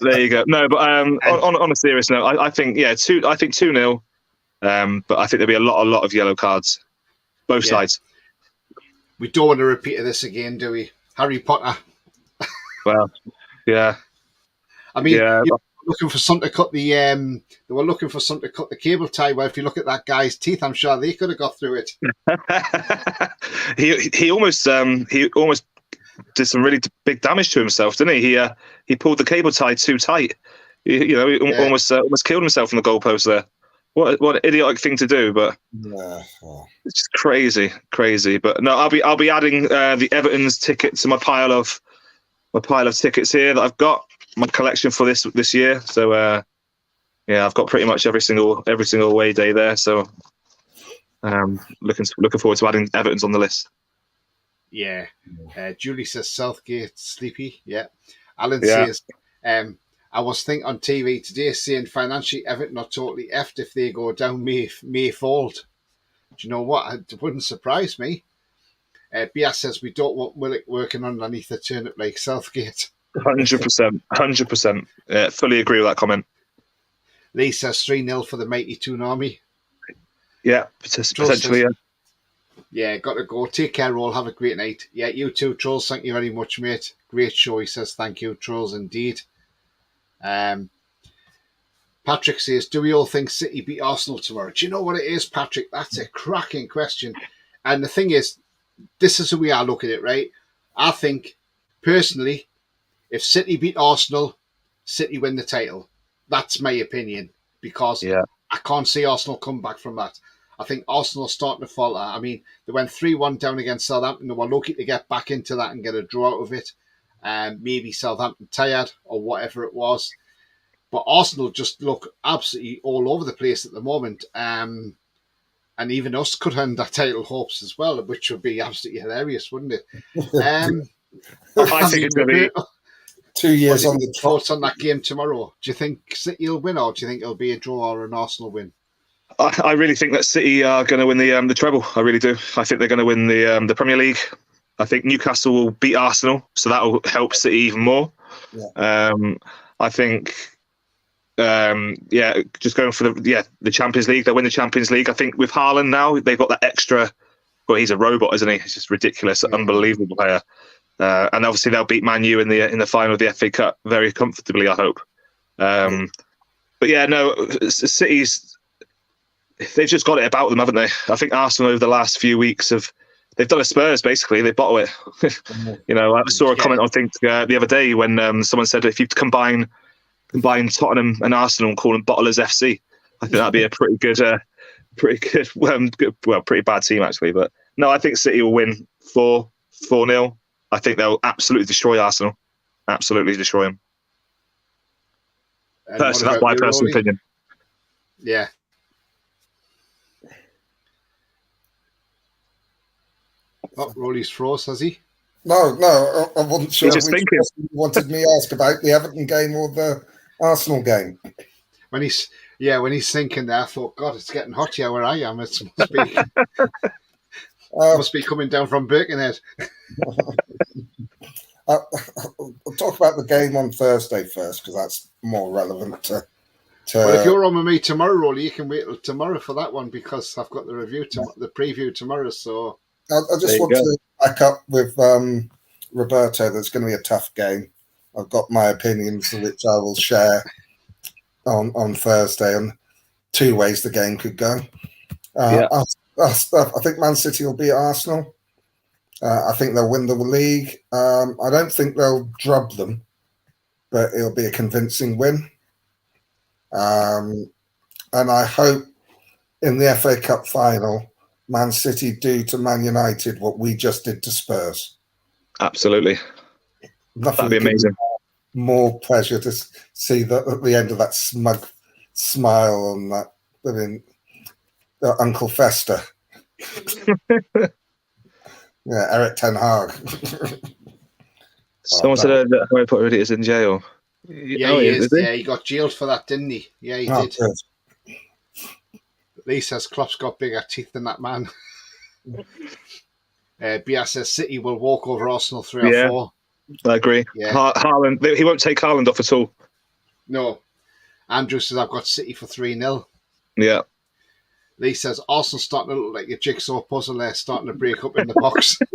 D: There you go. No, but on a serious note, I think 2-0. But I think there'll be a lot of yellow cards, both sides.
B: We don't want to repeat this again, do we? Harry Potter.
D: Well, yeah.
B: I mean, looking for something to cut the. They were looking for something to cut the cable tie. Well, if you look at that guy's teeth, I'm sure they could have got through it.
D: he almost did some really big damage to himself, didn't he? He pulled the cable tie too tight. He almost killed himself on the goalpost there. What an idiotic thing to do, but it's just crazy. But no, I'll be adding the Everton's ticket to my pile of tickets here that I've got, my collection for this year. So I've got pretty much every single away day there. So looking forward to adding Everton's on the list.
B: Yeah. Julie says Southgate sleepy. Yeah. Alan says, I was thinking on TV today saying financially Everton are totally effed if they go down May fold. Do you know what? It wouldn't surprise me. Bias says we don't want Willock working underneath a turnip like Southgate.
D: 100%. Fully agree with that comment.
B: Lee says 3-0 for the mighty Toon Army.
D: Yeah, potentially, yeah.
B: Yeah, got to go. Take care, all. Have a great night. Yeah, you too, Trolls. Thank you very much, mate. Great show, he says. Thank you, Trolls, indeed. Patrick says, do we all think City beat Arsenal tomorrow? Do you know what it is, Patrick? That's a cracking question. And the thing is, this is the way I look at it, right? I think, personally, if City beat Arsenal, City win the title. That's my opinion. Because I can't see Arsenal come back from that. I think Arsenal are starting to falter. I mean, they went 3-1 down against Southampton. They were lucky to get back into that and get a draw out of it. Maybe Southampton tired or whatever it was. But Arsenal just look absolutely all over the place at the moment. And even us could earn their title hopes as well, which would be absolutely hilarious, wouldn't it?
D: I think it's going to be
C: 2 years on the trot.
B: Thoughts on that game tomorrow? Do you think City will win, or do you think it'll be a draw or an Arsenal win?
D: I really think that City are going to win the treble. I really do. I think they're going to win the Premier League. I think Newcastle will beat Arsenal, so that will help City even more. Yeah. I think, just going for the Champions League. They'll win the Champions League. I think with Haaland now, they've got that extra. Well, he's a robot, isn't he? He's just ridiculous, unbelievable player. And obviously they'll beat Man U in the final of the FA Cup very comfortably, I hope. But yeah, no, City's they've just got it about them, haven't they? I think Arsenal over the last few weeks they've done a Spurs basically. They bottle it. I saw a comment I think the other day when someone said if you combine Tottenham and Arsenal and call them Bottlers FC, I think that'd be a pretty good, pretty bad team actually. But no, I think City will win 4-0. I think they'll absolutely destroy Arsenal. Absolutely destroy them. That's my personal opinion.
B: Yeah. Oh, Roly's froze, has he?
C: No, I wasn't sure
D: which
C: you wanted me to ask about the Everton game or the Arsenal game.
B: When he's thinking there, I thought, God, it's getting hot here where I am. It must be coming down from Birkenhead.
C: I'll talk about the game on Thursday first because that's more relevant to.
B: Well, if you're on with me tomorrow, Roly, you can wait till tomorrow for that one because I've got the the preview tomorrow. So
C: I just want to back up with Roberto. That's going to be a tough game. I've got my opinions, which I will share on Thursday, and two ways the game could go. I think Man City will beat Arsenal. I think they'll win the league. I don't think they'll drub them, but it'll be a convincing win. And I hope in the FA Cup final, Man City do to Man United what we just did to Spurs.
D: Absolutely.
C: Nothing
D: That'd be amazing.
C: More pleasure to see that at the end of that smug smile on that Uncle Fester. Yeah, Eric Ten Hag.
D: Someone said that Harry Potter idiot is in jail.
B: Yeah, he is. Yeah, he got jailed for that, didn't he? Yeah, he did.
C: Good.
B: At least says Klopp's got bigger teeth than that man. Bia says City will walk over Arsenal 3-4.
D: I agree.
B: Yeah.
D: Haaland, he won't take Haaland off at all.
B: No. Andrew says I've got City for 3-0.
D: Yeah.
B: Lee says Arsenal starting to look like a jigsaw puzzle there, starting to break up in the box. Do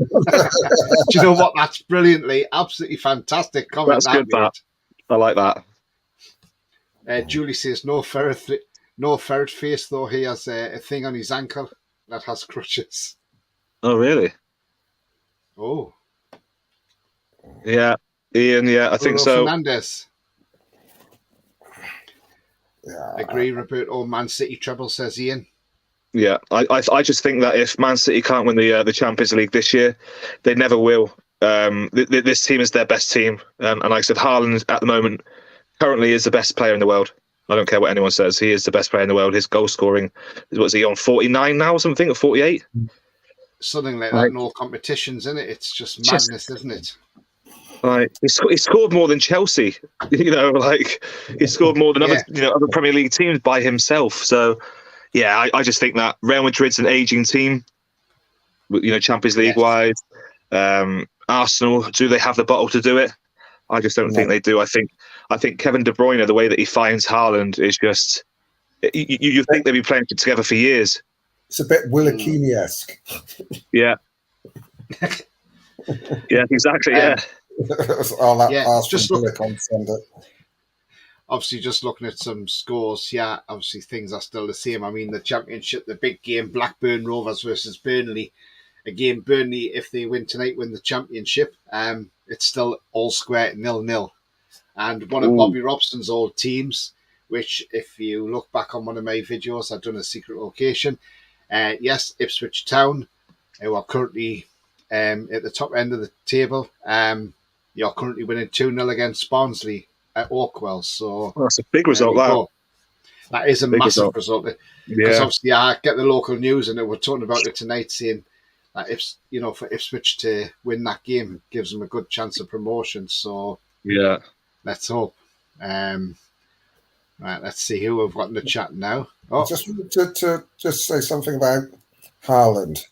B: you know what? That's brilliantly, absolutely fantastic comment.
D: That's good, that. I like that.
B: Julie says no ferret face, though he has a thing on his ankle that has crutches.
D: Oh, really?
B: Oh.
D: Yeah. Ian, I think so.
B: Fernandez.
C: Yeah.
B: Agree, Roberto. Man City treble, says Ian.
D: Yeah, I just think that if Man City can't win the Champions League this year, they never will. This team is their best team, and like I said, Haaland at the moment currently is the best player in the world. I don't care what anyone says; he is the best player in the world. His goal scoring, what's he on 49 now or something, or 48?
B: Something like that in all competitions, isn't it? It's just madness, isn't it?
D: Like he scored more than Chelsea, he scored more than other Premier League teams by himself. So. Yeah, I just think that Real Madrid's an aging team, Champions League wise. Arsenal, do they have the bottle to do it? I just don't think they do. I think Kevin De Bruyne, the way that he finds Haaland is just you think they'd be playing together for years.
C: It's a bit Willoquini-esque.
D: Yeah. Yeah, exactly. Yeah.
C: All that
B: just
C: look on Sunday.
B: Obviously, just looking at some scores, obviously things are still the same. I mean, the Championship, the big game, Blackburn Rovers versus Burnley. Again, Burnley, if they win tonight, win the Championship. It's still all square at 0-0. And one of Bobby Robson's old teams, which if you look back on one of my videos, I've done a secret location. Ipswich Town, who are currently at the top end of the table. You're currently winning 2-0 against Barnsley at Oakwell, so
D: that's a big result.
B: That is a massive result. Because obviously, I get the local news, and we're talking about it tonight, saying that for Ipswich to win that game gives them a good chance of promotion. So let's hope. Right, let's see who we've got in the chat now.
C: I just wanted to just say something about Haaland.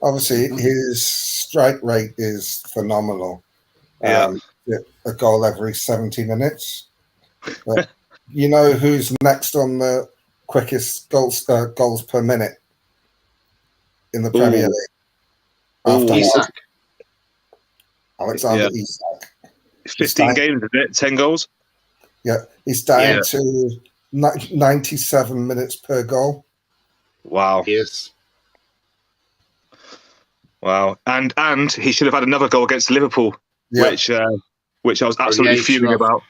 C: Obviously, his strike rate is phenomenal. A goal every 70 minutes. But you know who's next on the quickest goals per minute in the Premier League? After
B: Isak.
C: Alexander Isak.
D: 15 games, isn't it? 10 goals?
C: Yeah, he's down to 97 minutes per goal.
D: Wow.
B: Yes.
D: Wow. And he should have had another goal against Liverpool, which I was absolutely fuming about.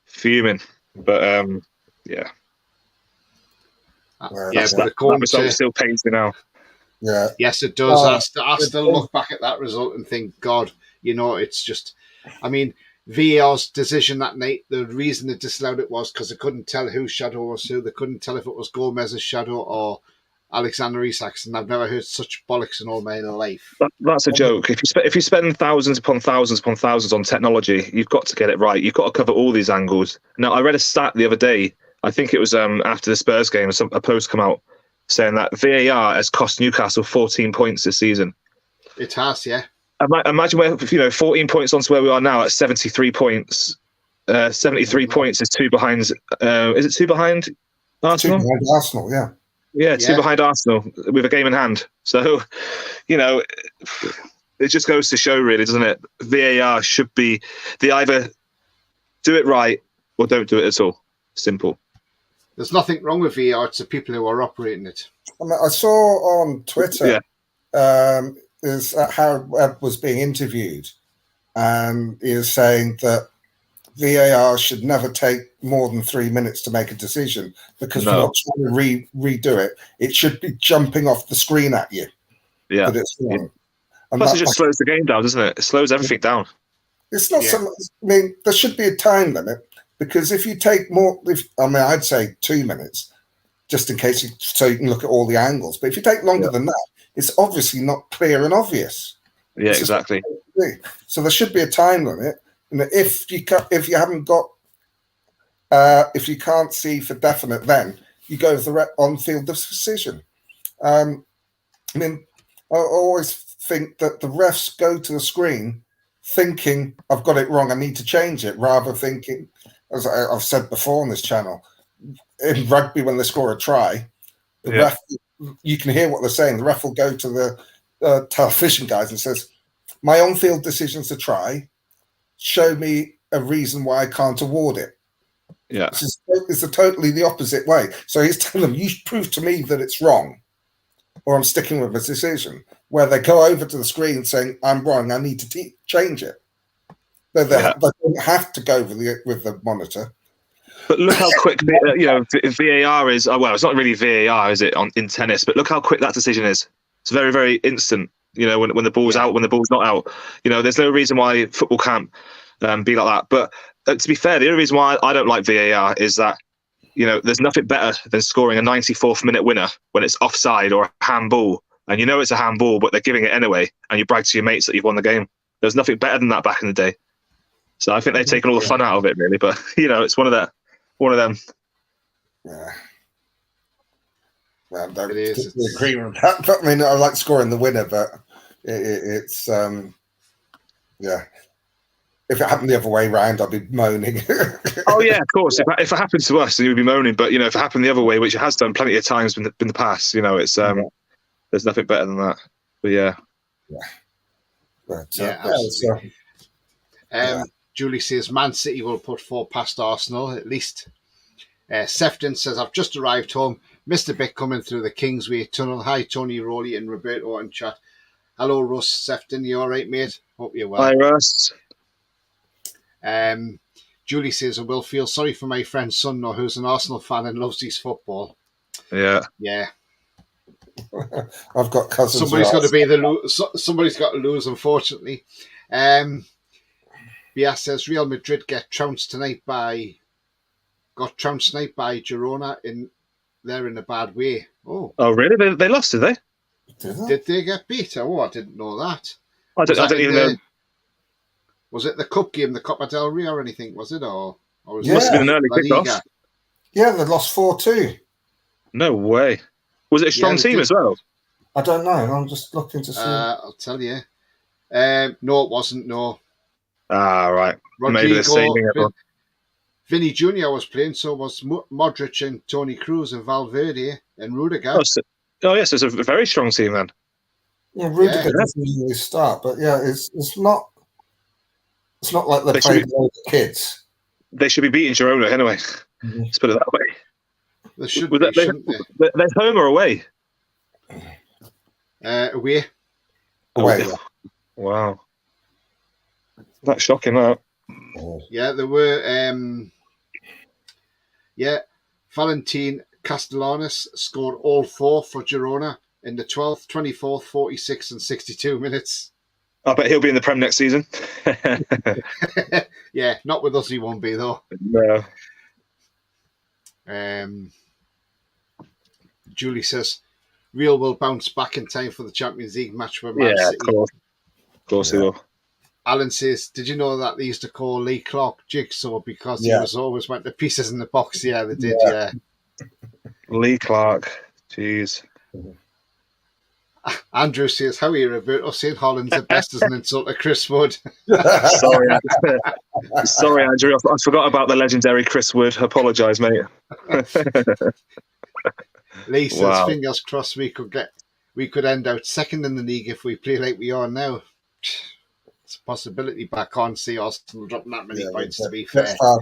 D: Fuming. But yeah.
B: But
D: that result still pains me now.
C: Yeah.
B: Yes, it does. I still look back at that result and think, God, it's just, I mean, VAR's decision that night, the reason they disallowed it was because they couldn't tell whose shadow was who. They couldn't tell if it was Gomez's shadow or Alexander Isak's, and I've never heard such bollocks in all my life.
D: That's a joke. If you spend thousands upon thousands upon thousands on technology, you've got to get it right. You've got to cover all these angles. Now, I read a stat the other day. I think it was after the Spurs game, a post come out saying that VAR has cost Newcastle 14 points this season.
B: It has, yeah.
D: Imagine where 14 points on to where we are now at 73 points. 73 points is two behind. Is it two behind Arsenal?
C: Two behind Arsenal, yeah.
D: Yeah, two behind Arsenal with a game in hand. So, it just goes to show, really, doesn't it? VAR should be, they either do it right or don't do it at all. Simple.
B: There's nothing wrong with VAR. It's the people who are operating it.
C: I saw on Twitter is how Webb was being interviewed, and he is saying that VAR should never take more than 3 minutes to make a decision because we're not trying to redo it. It should be jumping off the screen at you.
D: Yeah.
C: That it's wrong. And
D: plus, it just slows the game down, doesn't it? It slows everything down.
C: It's not so much, I mean, there should be a time limit because if you take more, I'd say 2 minutes just in case so you can look at all the angles. But if you take longer than that, it's obviously not clear and obvious.
D: Yeah, exactly.
C: So there should be a time limit. And if you haven't got, if you can't see for definite, then you go with the on-field decision. I always think that the refs go to the screen thinking, I've got it wrong, I need to change it, rather thinking, as I've said before on this channel, in rugby when they score a try, the ref, you can hear what they're saying. The ref will go to the television guys and says, my on-field decision's a try. Show me a reason why I can't award it.
D: Yeah.
C: It's totally the opposite way. So he's telling them, you prove to me that it's wrong, or I'm sticking with this decision. Where they go over to the screen saying, I'm wrong, I need to change it. They don't have to go with the monitor.
D: But look how quick VAR is. Well, it's not really VAR, is it, in tennis? But look how quick that decision is. It's very, very instant. When the ball's out, when the ball's not out. There's no reason why football can't be like that. But to be fair, the only reason why I don't like VAR is that there's nothing better than scoring a 94th minute winner when it's offside or a handball, and it's a handball, but they're giving it anyway, and you brag to your mates that you've won the game. There's nothing better than that back in the day. So I think they've taken all the fun out of it, really. But it's one of them.
C: Yeah. Well, I don't particularly agree with that. But, I like scoring the winner, but it's if it happened the other way round, I'd be moaning.
D: Oh yeah, of course. If it happened to us, then you would be moaning. But if it happened the other way, which it has done plenty of times in the past, it's there's nothing better than that. But yeah.
C: But,
B: absolutely. Julie says Man City will put 4 past Arsenal at least. Sefton says, I've just arrived home. Missed a bit coming through the Kingsway Tunnel. Hi, Tony, Roly, and Roberto in chat. Hello, Russ Sefton. You all right, mate? Hope you're well.
D: Hi, Russ.
B: Julie says, I will feel sorry for my friend Sunno, who's an Arsenal fan and loves his football.
D: Yeah.
B: Yeah.
C: I've got cousins.
B: Somebody's got to lose, unfortunately. Bias says Real Madrid got trounced tonight by Girona they're in a bad way. Oh
D: really? They lost, did they?
B: Did they get beat? Oh, I didn't know that.
D: I don't even know.
B: Was it the cup game, the Copa del Rey or anything? Was it or was
D: it must have been an early kickoff?
C: Yeah, they lost 4-2.
D: No way. Was it a strong team as well?
C: I don't know. I'm just looking to see.
B: I'll tell you. No, it wasn't. No.
D: Ah, right.
B: Rodrigo,
D: maybe they're saving everyone.
B: Vinny Jr. was playing, so was Modric and Toni Kroos and Valverde and Rudiger.
D: Yes, it's a very strong team then.
C: Yeah, Rudiger doesn't usually start, but it's not like they played with kids.
D: They should be beating Girona anyway. Mm-hmm. Let's put it that way.
B: They should be, shouldn't they?
D: They're home or away?
B: Away.
C: Away.
D: Wow. That's shocking, that.
B: Yeah, there were. Valentin Castellanos scored all 4 for Girona in the 12th, 24th, 46 and 62 minutes.
D: I bet he'll be in the Prem next season.
B: Yeah, not with us he won't be, though.
D: No.
B: Julie says, Real will bounce back in time for the Champions League match with Man City.
D: Of course he will.
B: Alan says, did you know that they used to call Lee Clark Jigsaw because he was always went to pieces in the box? Yeah, they did, yeah.
D: Lee Clark. Jeez.
B: Andrew says, how are you, Roberto? St. Holland's the best as an insult to Chris Wood.
D: Sorry, Andrew. I forgot about the legendary Chris Wood. Apologise, mate.
B: Lee says, fingers crossed we could end out second in the league if we play like we are now. It's a possibility, but I can't see Arsenal dropping that many points, to be fair.
C: Far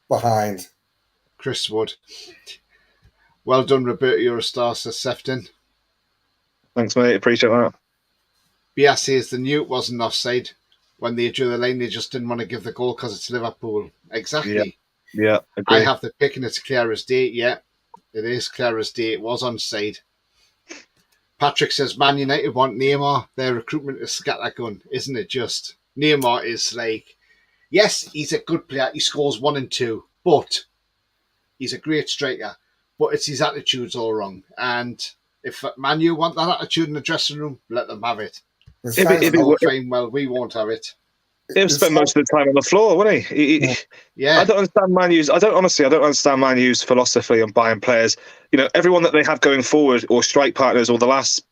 C: behind.
B: Chris Wood. Well done, Roberto. You're a star, says Sefton.
D: Thanks, mate. Appreciate that.
B: Bia says they knew it wasn't offside. When they drew the line, they just didn't want to give the goal because it's Liverpool. Exactly.
D: Yeah, agree.
B: I have the pick and it's clear as day. Yeah, it is clear as day. It was onside. Patrick says, Man United want Neymar. Their recruitment is scattergun, isn't it just? Neymar is like, yes, he's a good player. He scores 1 and 2, but he's a great striker. But it's his attitude's all wrong. And if Man U want that attitude in the dressing room, let them have it. Well, we won't have it.
D: He'll spend most of the time on the floor, won't he?
B: Yeah.
D: I don't understand Man U's. I don't understand Man U's philosophy on buying players. You know, everyone that they have going forward, or strike partners, or the last,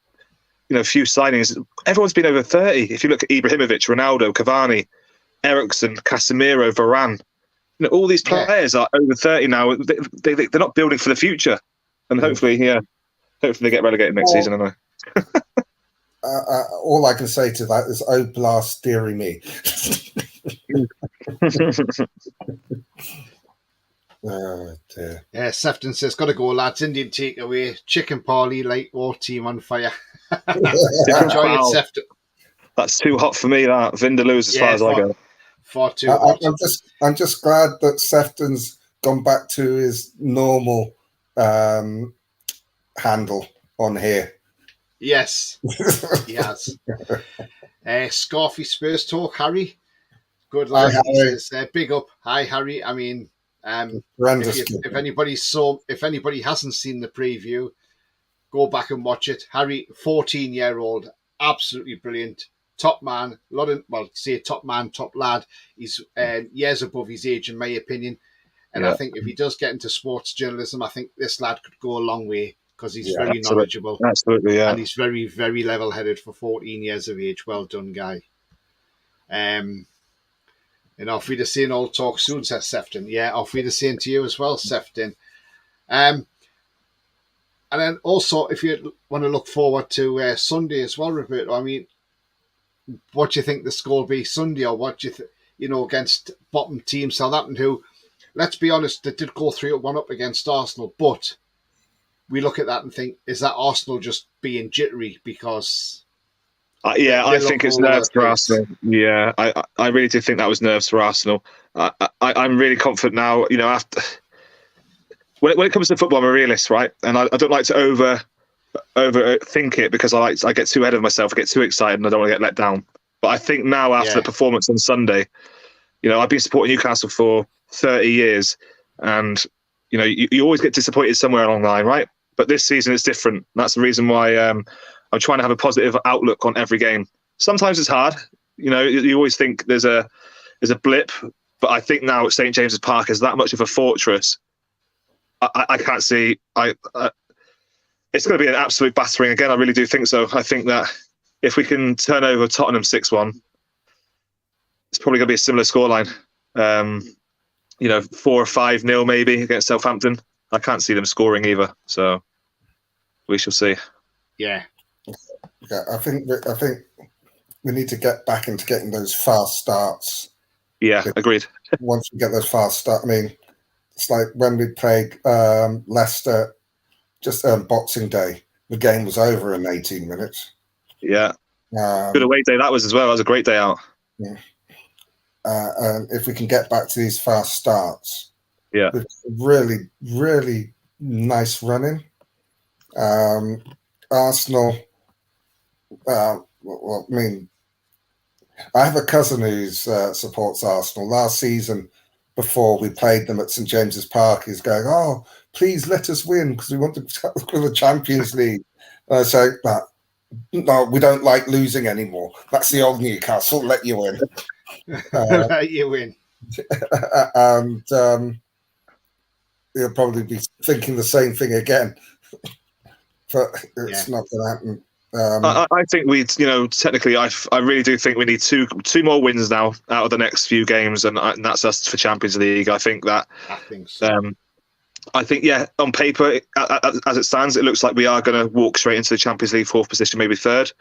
D: few signings, everyone's been over 30. If you look at Ibrahimovic, Ronaldo, Cavani, Eriksen, Casemiro, Varane, all these players are over 30 now. They're not building for the future, and hopefully they get relegated next season. I know.
C: All I can say to that is, oh, blast, dearie me. Oh, dear.
B: Yeah, Sefton says, got to go, lads. Indian takeaway, chicken parley, light war team on fire. Enjoy it, Sefton.
D: That's too hot for me, that. Vindaloo's as far as I go.
B: Far too hot.
C: I'm just glad that Sefton's gone back to his normal handle on here.
B: Yes, he has. Scarfy Spurs talk, Harry. Good lad. He says, big up. Hi, Harry. I mean, if anybody hasn't seen the preview, go back and watch it. Harry, 14-year-old, absolutely brilliant. Top man, top man, top lad. He's years above his age, in my opinion. And I think if he does get into sports journalism, I think this lad could go a long way, because he's very knowledgeable.
D: Absolutely, yeah.
B: And he's very, very level-headed for 14 years of age. Well done, guy. Auf Wiedersehen, all talk soon, says Sefton. Yeah, auf Wiedersehen to you as well, Sefton. And then also, if you want to look forward to Sunday as well, Roberto, I mean, what do you think the score will be Sunday, or what do you think, against bottom team Southampton, who, let's be honest, they did go 3-1 up against Arsenal, but we look at that and think, is that Arsenal just being jittery because...
D: I think it's nerves for Arsenal. Yeah, I really do think that was nerves for Arsenal. I'm really confident now. After when it comes to football, I'm a realist, right? And I don't like to overthink it, because I get too ahead of myself, I get too excited, and I don't want to get let down. But I think now, after the performance on Sunday, I've been supporting Newcastle for 30 years, and you always get disappointed somewhere along the line, right? But this season it's different. That's the reason why I'm trying to have a positive outlook on every game. Sometimes it's hard. You always think there's a blip, but I think now St James's Park is that much of a fortress. I can't see. It's going to be an absolute battering again. I really do think so. I think that if we can turn over Tottenham 6-1, it's probably going to be a similar scoreline. 4 or 5-0 maybe against Southampton. I can't see them scoring either, so we shall see.
B: Yeah,
C: I think we need to get back into getting those fast starts.
D: Yeah, agreed.
C: Once we get those fast starts, I mean, it's like when we played Leicester just Boxing Day. The game was over in 18 minutes.
D: Yeah. Good away day that was as well. That was a great day out.
C: Yeah. And if we can get back to these fast starts, with really, really nice running. Arsenal, I mean, I have a cousin who supports Arsenal. Last season, before we played them at St James's Park, he's going, "Oh, please let us win because we want to go to the Champions League." And I say, "No, we don't like losing anymore. That's the old Newcastle. Let you win."
B: Let you win.
C: And he'll probably be thinking the same thing again. But it's not going to happen.
D: I think technically, I really do think we need two more wins now out of the next few games, and that's us for Champions League. I think so. I think, on paper, as it stands, it looks like we are going to walk straight into the Champions League 4th position, maybe 3rd.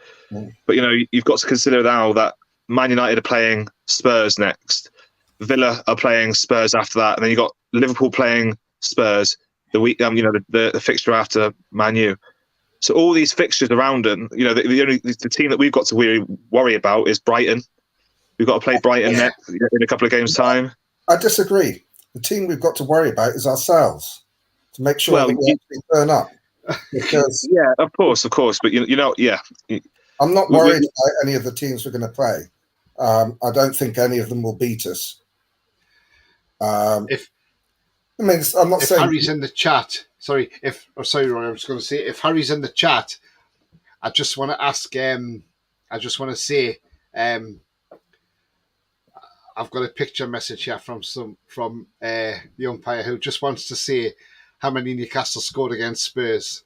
D: But, you've got to consider now that Man United are playing Spurs next. Villa are playing Spurs after that. And then you've got Liverpool playing Spurs the week, the fixture after Man U. So all these fixtures around them, the team that we've got to worry about is Brighton. We've got to play Brighton next in a couple of games' time.
C: I disagree. The team we've got to worry about is ourselves, to make sure that we actually turn up. Because
D: of course. But
C: I'm not worried about any of the teams we're going to play. I don't think any of them will beat us. I'm not saying
B: Harry's in the chat. Roy, I was going to say, if Harry's in the chat, I just want to ask. I just want to say, I've got a picture message here from the umpire who just wants to say how many Newcastle scored against Spurs.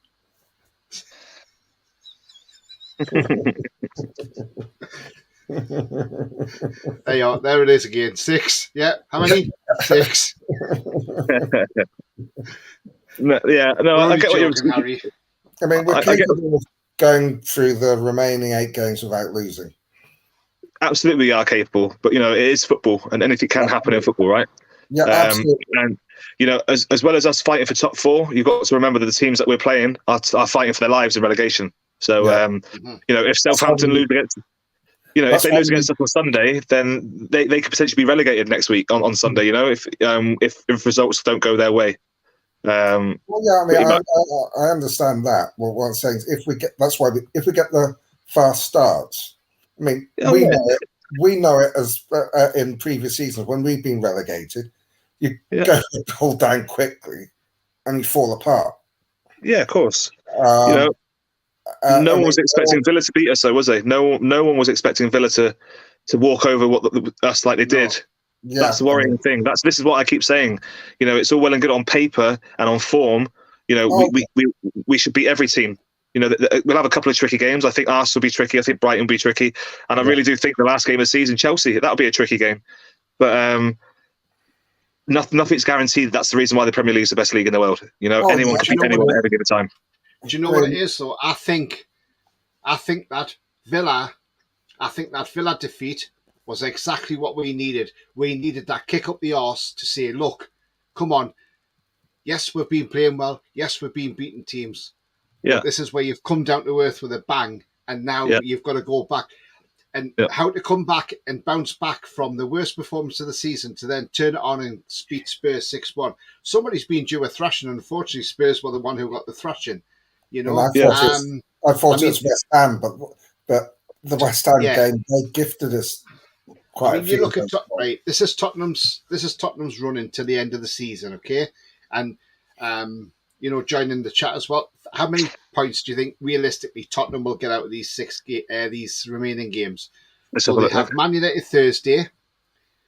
B: There it is again. 6. Yeah. How many? 6.
D: I get what you're saying,
B: Harry.
C: I mean, we're capable of going through the remaining 8 games without losing.
D: Absolutely, we are capable. But, it is football, and anything can happen in football, right?
C: Yeah, absolutely.
D: And, as well as us fighting for top 4, you've got to remember that the teams that we're playing are fighting for their lives in relegation. So, if Southampton lose against... if they lose against us on Sunday, then they could potentially be relegated next week on Sunday. If results don't go their way.
C: I understand that. Well, what I'm saying is, if we get the fast starts, we know it as in previous seasons when we've been relegated. You go down quickly, and you fall apart. Yeah,
D: of course. No one was expecting Villa to beat us, though, was they? No one was expecting Villa to walk over us like they did. Yeah, that's the worrying thing. This is what I keep saying. It's all well and good on paper and on form. We should beat every team. We'll have a couple of tricky games. I think Arsenal will be tricky. I think Brighton will be tricky, and I really do think the last game of the season, Chelsea, that'll be a tricky game. But nothing's guaranteed. That's the reason why the Premier League is the best league in the world. Anyone can beat anyone at every given time.
B: Do you know what it is, though? I think that Villa defeat was exactly what we needed. We needed that kick up the arse to say, look, come on. Yes, we've been playing well. Yes, we've been beating teams. Yeah. But this is where you've come down to earth with a bang, and now you've got to go back. And how to come back and bounce back from the worst performance of the season to then turn it on and beat Spurs 6-1. Somebody's been due a thrashing. Unfortunately, Spurs were the one who got the thrashing. I thought it was West Ham, but the West Ham game, they gifted us quite a few. You look at this is Tottenham's run into the end of the season, okay? And joining the chat as well. How many points do you think realistically Tottenham will get out of these these remaining games? So they have Man United Thursday,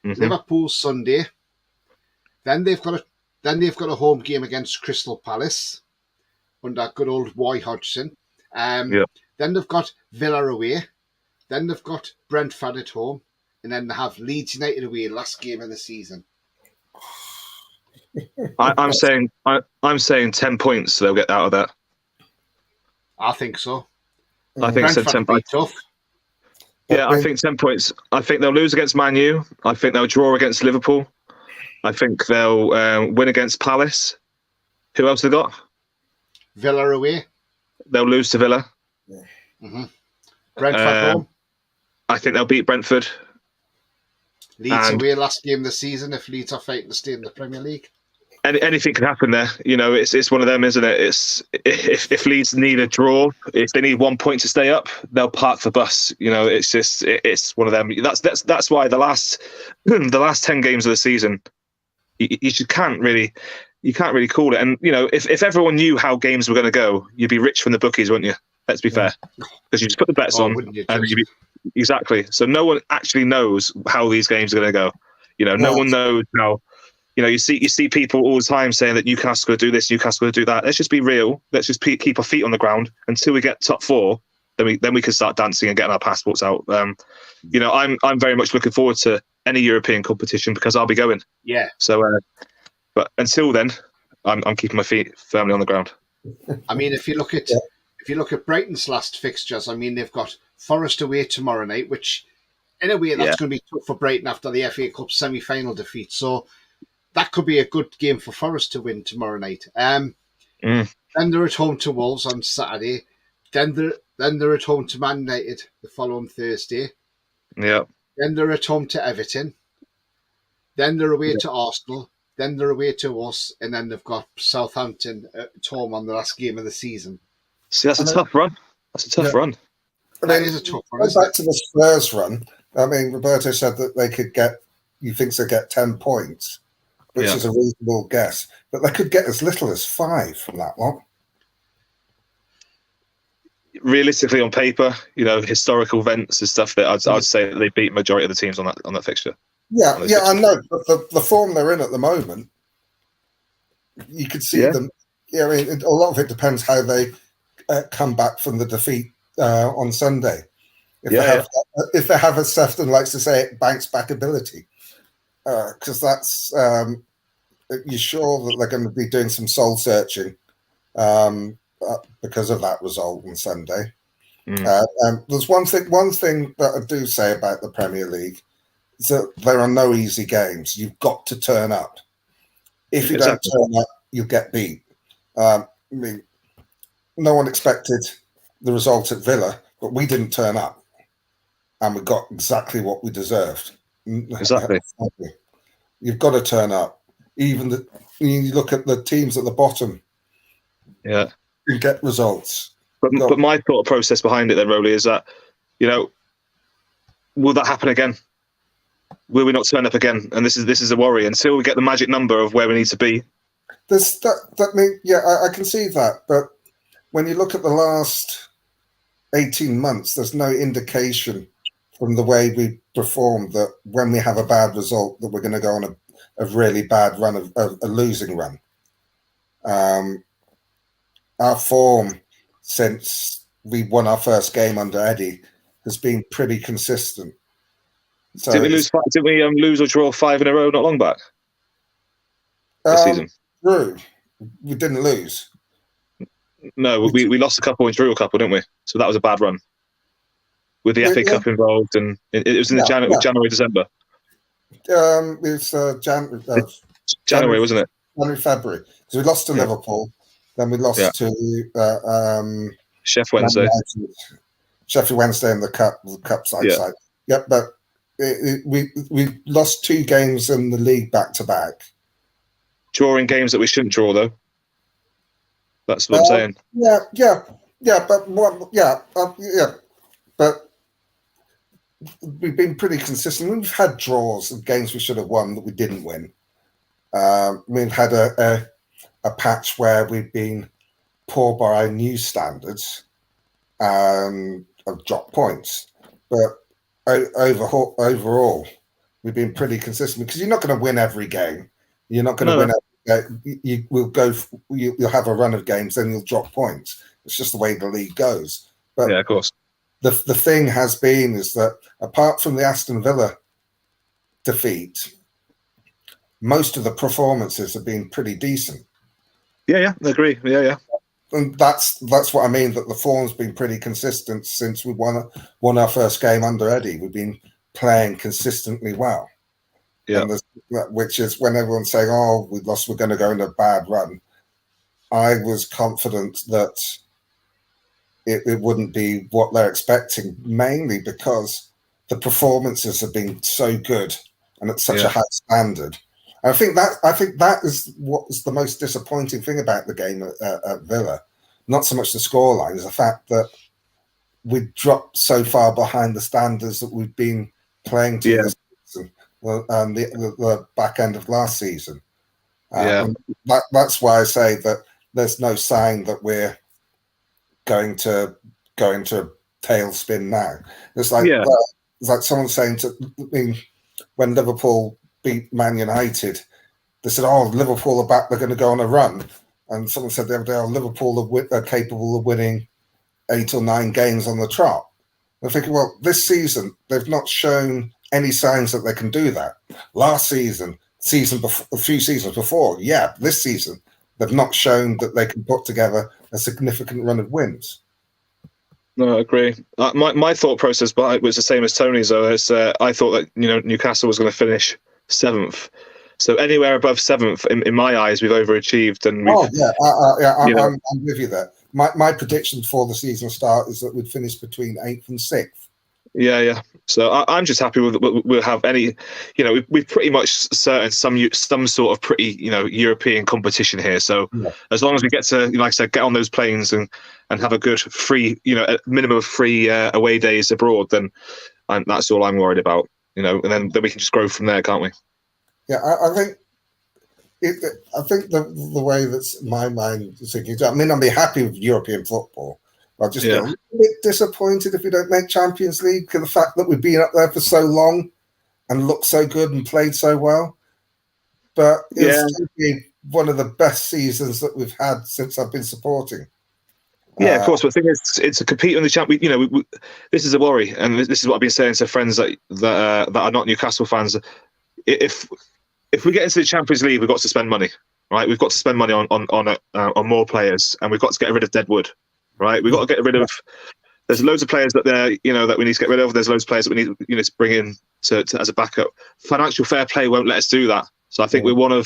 B: Liverpool Sunday, then they've got a home game against Crystal Palace under good old Roy Hodgson. Then they've got Villa away, then they've got Brentford at home, and then they have Leeds United away, last game of the season.
D: I'm saying 10 points they'll get out of that.
B: I think so.
D: I think so. 10 points. Tough. Yeah, I think 10 points. I think they'll lose against Man U. I think they'll draw against Liverpool. I think they'll win against Palace. Who else have they got?
B: Villa away.
D: They'll lose to Villa.
B: Mm-hmm. Brentford home.
D: I think they'll beat Brentford.
B: Leeds away last game of the season if Leeds are fighting to stay in the Premier League.
D: Anything can happen there. You know, it's one of them, isn't it? It's if Leeds need a draw, if they need 1 point to stay up, they'll park the bus. You know, it's just it's one of them. That's why the last 10 games of the season, you can't really call it. And you know, if everyone knew how games were going to go, you'd be rich from the bookies, wouldn't you? Let's be fair, because you just put the bets on, and you'd be exactly. So no one actually knows how these games are going to go. You know, no one knows how. You know, you see people all the time saying that Newcastle going to do this, Newcastle going to do that. Let's just be real. Let's just keep our feet on the ground until we get top 4. Then we can start dancing and getting our passports out. You know, I'm very much looking forward to any European competition because I'll be going.
B: Yeah.
D: So, but until then, I'm keeping my feet firmly on the ground.
B: I mean, if you look at Brighton's last fixtures, I mean, they've got Forest away tomorrow night, which in a way that's going to be tough for Brighton after the FA Cup semi-final defeat. So. That could be a good game for Forest to win tomorrow night. Then they're at home to Wolves on Saturday. Then they're at home to Man United the following Thursday.
D: Yeah.
B: Then they're at home to Everton. Then they're away to Arsenal. Then they're away to us. And then they've got Southampton at home on the last game of the season.
D: See, that's a tough run. That's a tough run.
B: That is a tough run.
C: Going back to the Spurs run, I mean, Roberto said that they could he thinks they'll get 10 points. Which is a reasonable guess, but they could get as little as 5 from that one.
D: Realistically, on paper, you know, historical events and stuff that I'd say that they beat majority of the teams on that fixture.
C: Yeah, I know, but the form they're in at the moment, you could see them. Yeah, I mean, a lot of it depends how they come back from the defeat on Sunday. If they have, as Sefton likes to say, it bounce back ability. Because that's you're sure that they're going to be doing some soul searching because of that result on Sunday. There's one thing that I do say about the Premier League is that there are no easy games. You've got to turn up. If you don't turn up, you'll get beat. I mean, no one expected the result at Villa, but we didn't turn up, and we got exactly what we deserved.
D: Exactly.
C: You've got to turn up. Even you look at the teams at the bottom.
D: Yeah.
C: You get results.
D: But my thought process behind it then, Roly, is that, you know, will that happen again? Will we not turn up again? And this is a worry until we get the magic number of where we need to be.
C: I can see that. But when you look at the last 18 months, there's no indication from the way we performed that when we have a bad result that we're going to go on a really bad run, a losing run. Our form since we won our first game under Eddie has been pretty consistent. So
D: did we lose or draw 5 in a row not long back this season?
C: True. We didn't lose.
D: No, we lost a couple and drew a couple, didn't we? So that was a bad run. With the FA Cup involved, and it was in January, December.
C: It was
D: January, wasn't it?
C: January, February. So we lost to Liverpool, then we lost to
D: Sheffield Wednesday.
C: Sheffield Wednesday in the cup side. Yep, but we lost 2 games in the league back to back.
D: Drawing games that we shouldn't draw, though. That's what I'm saying.
C: But we've been pretty consistent. We've had draws of games we should have won that we didn't win. We've had a patch where we've been poor by our new standards and have dropped points. But overall, we've been pretty consistent because you're not going to win every game. You're not going to win every game. You'll have a run of games, then you'll drop points. It's just the way the league goes. But
D: of course.
C: The thing has been is that apart from the Aston Villa defeat, most of the performances have been pretty decent.
D: I agree.
C: And that's what I mean, that the form's been pretty consistent since we won our first game under Eddie. We've been playing consistently well. And which is when everyone's saying, "Oh, we lost, we're going to go in a bad run." I was confident that it wouldn't be what they're expecting, mainly because the performances have been so good and at such a high standard. I think that is what was the most disappointing thing about the game at Villa. Not so much the scoreline, is the fact that we dropped so far behind the standards that we've been playing to this season, and the back end of last season. And that's why I say that there's no sign that we're going to go into a tailspin now. It's like someone saying when Liverpool beat Man United, they said, "Oh, Liverpool are back; they're going to go on a run." And someone said the other day, "Oh, Liverpool are capable of winning 8 or 9 games on the trot." I'm thinking, well, this season they've not shown any signs that they can do that. Last season, a few seasons before, this season they've not shown that they can put together a significant run of wins.
D: No, I agree. My thought process was the same as Tony's. Though, I thought that Newcastle was going to finish 7th. So anywhere above 7th, in my eyes, we've overachieved. And
C: I'm with you there. My prediction for the season start is that we'd finish between 8th and 6th.
D: Yeah. So I'm just happy with we'll have any, we've pretty much certain some sort of pretty European competition here. So as long as we get to, like I said, get on those planes and have a good free, a minimum of 3 away days abroad, then that's all I'm worried about. And then we can just grow from there, can't we?
C: Yeah, I think the way that's my mind is thinking. I mean, I'll be happy with European football. I'll just be a little bit disappointed if we don't make Champions League, because the fact that we've been up there for so long and looked so good and played so well. But it's be one of the best seasons that we've had since I've been supporting.
D: Yeah, of course. But the thing is, it's a compete on the champ. This is a worry, and this is what I've been saying to friends that are not Newcastle fans. If we get into the Champions League, we've got to spend money, right? We've got to spend money on more players, and we've got to get rid of deadwood. Right, we've got to get rid of. There's loads of players that that we need to get rid of. There's loads of players that we need to bring in to as a backup. Financial fair play won't let us do that. So I think we're one or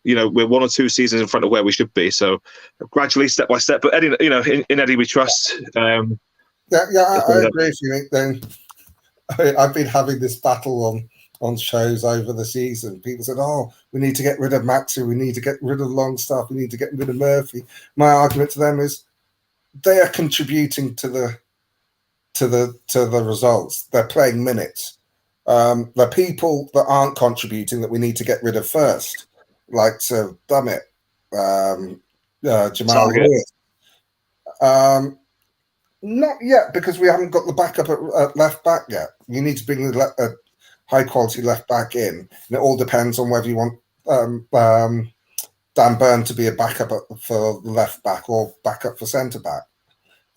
D: 2 seasons in front of where we should be. So gradually, step by step. But Eddie, in Eddie we trust.
C: I agree with you. Then I've been having this battle on shows over the season. People said, "Oh, we need to get rid of Maxi. We need to get rid of Longstaff. We need to get rid of Murphy." My argument to them is, they are contributing to the results. They're playing minutes. The people that aren't contributing that we need to get rid of first, like Jamal Lewis. Not yet, because we haven't got the backup at left back yet. You need to bring a high quality left back in, and it all depends on whether you want Dan Burn to be a backup for left back or backup for centre back.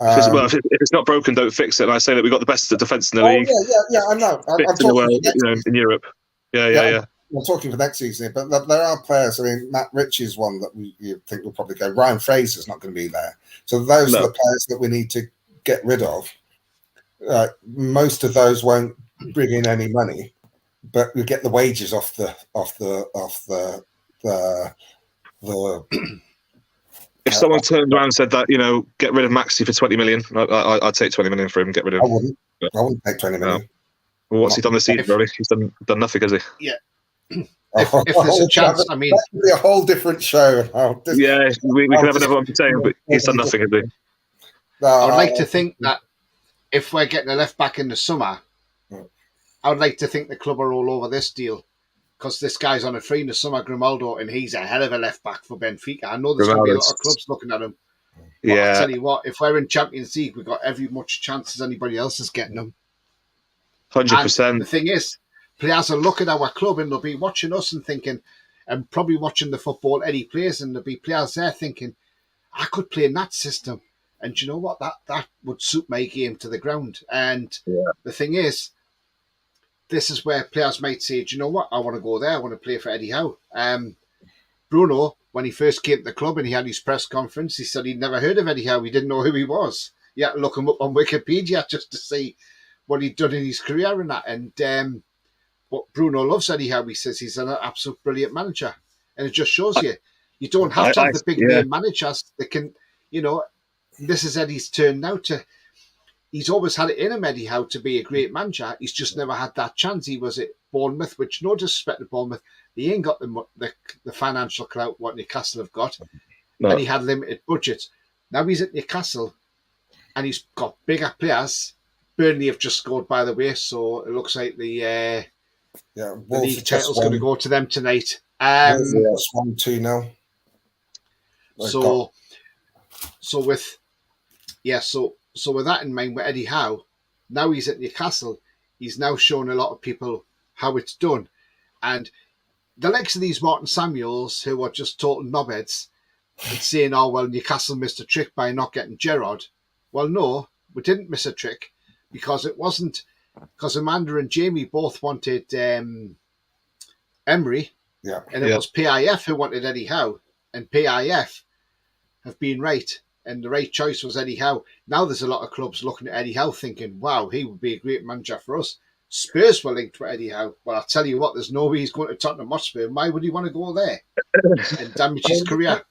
D: If it's not broken, don't fix it. And I say that we've got the best defence in the league.
C: Yeah, I know. I'm
D: in the world, in Europe. Yeah.
C: I'm talking for next season, but there are players. I mean, Matt Rich is one that you think will probably go. Ryan Fraser's not going to be there. So those are the players that we need to get rid of. Most of those won't bring in any money, but we get the wages off the If
D: someone turned around and said that, get rid of Maxi for 20 million, I'd take 20 million for him. Get rid of him.
C: I wouldn't take 20 million.
D: No. Well, what's he done this season, really? He's done nothing, has he?
B: Yeah. If there's a chance, I mean,
C: that would be a whole different show.
D: We can have another one saying, but he's done nothing, has he?
B: I would like to think that if we're getting a left back in the summer, I would like to think the club are all over this deal, because this guy's on a free in the summer, Grimaldo, and he's a hell of a left back for Benfica. I know there's going to be a lot of clubs looking at him. But I'll tell you what, if we're in Champions League, we've got every much chance as anybody else is getting them.
D: 100%.
B: And the thing is, players are looking at our club and they'll be watching us and thinking, and probably watching the football Eddie plays, and there'll be players there thinking, I could play in that system. And you know what? That would suit my game to the ground. And the thing is, this is where players might say, do you know what? I want to go there. I want to play for Eddie Howe. Bruno, when he first came to the club and he had his press conference, he said he'd never heard of Eddie Howe. He didn't know who he was. You had to look him up on Wikipedia just to see what he'd done in his career and that. And But Bruno loves Eddie Howe. He says he's an absolute brilliant manager. And it just shows you don't have to have the big name managers that can, this is Eddie's turn now he's always had it in him, Eddie Howe, to be a great manager. He's just never had that chance. He was at Bournemouth, which, no disrespect to Bournemouth, he ain't got the financial clout what Newcastle have got. No. And he had limited budgets. Now he's at Newcastle and he's got bigger players. Burnley have just scored, by the way, so it looks like the league title's going to go to them tonight.
C: It's 1-2 now.
B: So with that in mind, with Eddie Howe, now he's at Newcastle. He's now shown a lot of people how it's done, and the likes of these Martin Samuels, who are just total knobheads, and saying, "Oh well, Newcastle missed a trick by not getting Gerrard." Well, no, we didn't miss a trick because it wasn't because Amanda and Jamie both wanted Emery.
C: Yeah.
B: And it was PIF who wanted Eddie Howe, and PIF have been right, and the right choice was Eddie Howe. Now there's a lot of clubs looking at Eddie Howe thinking, wow, he would be a great manager for us. Spurs were linked with Eddie Howe. Well, I'll tell you what, there's no way he's going to Tottenham Hotspur. Why would he want to go there and damage his career?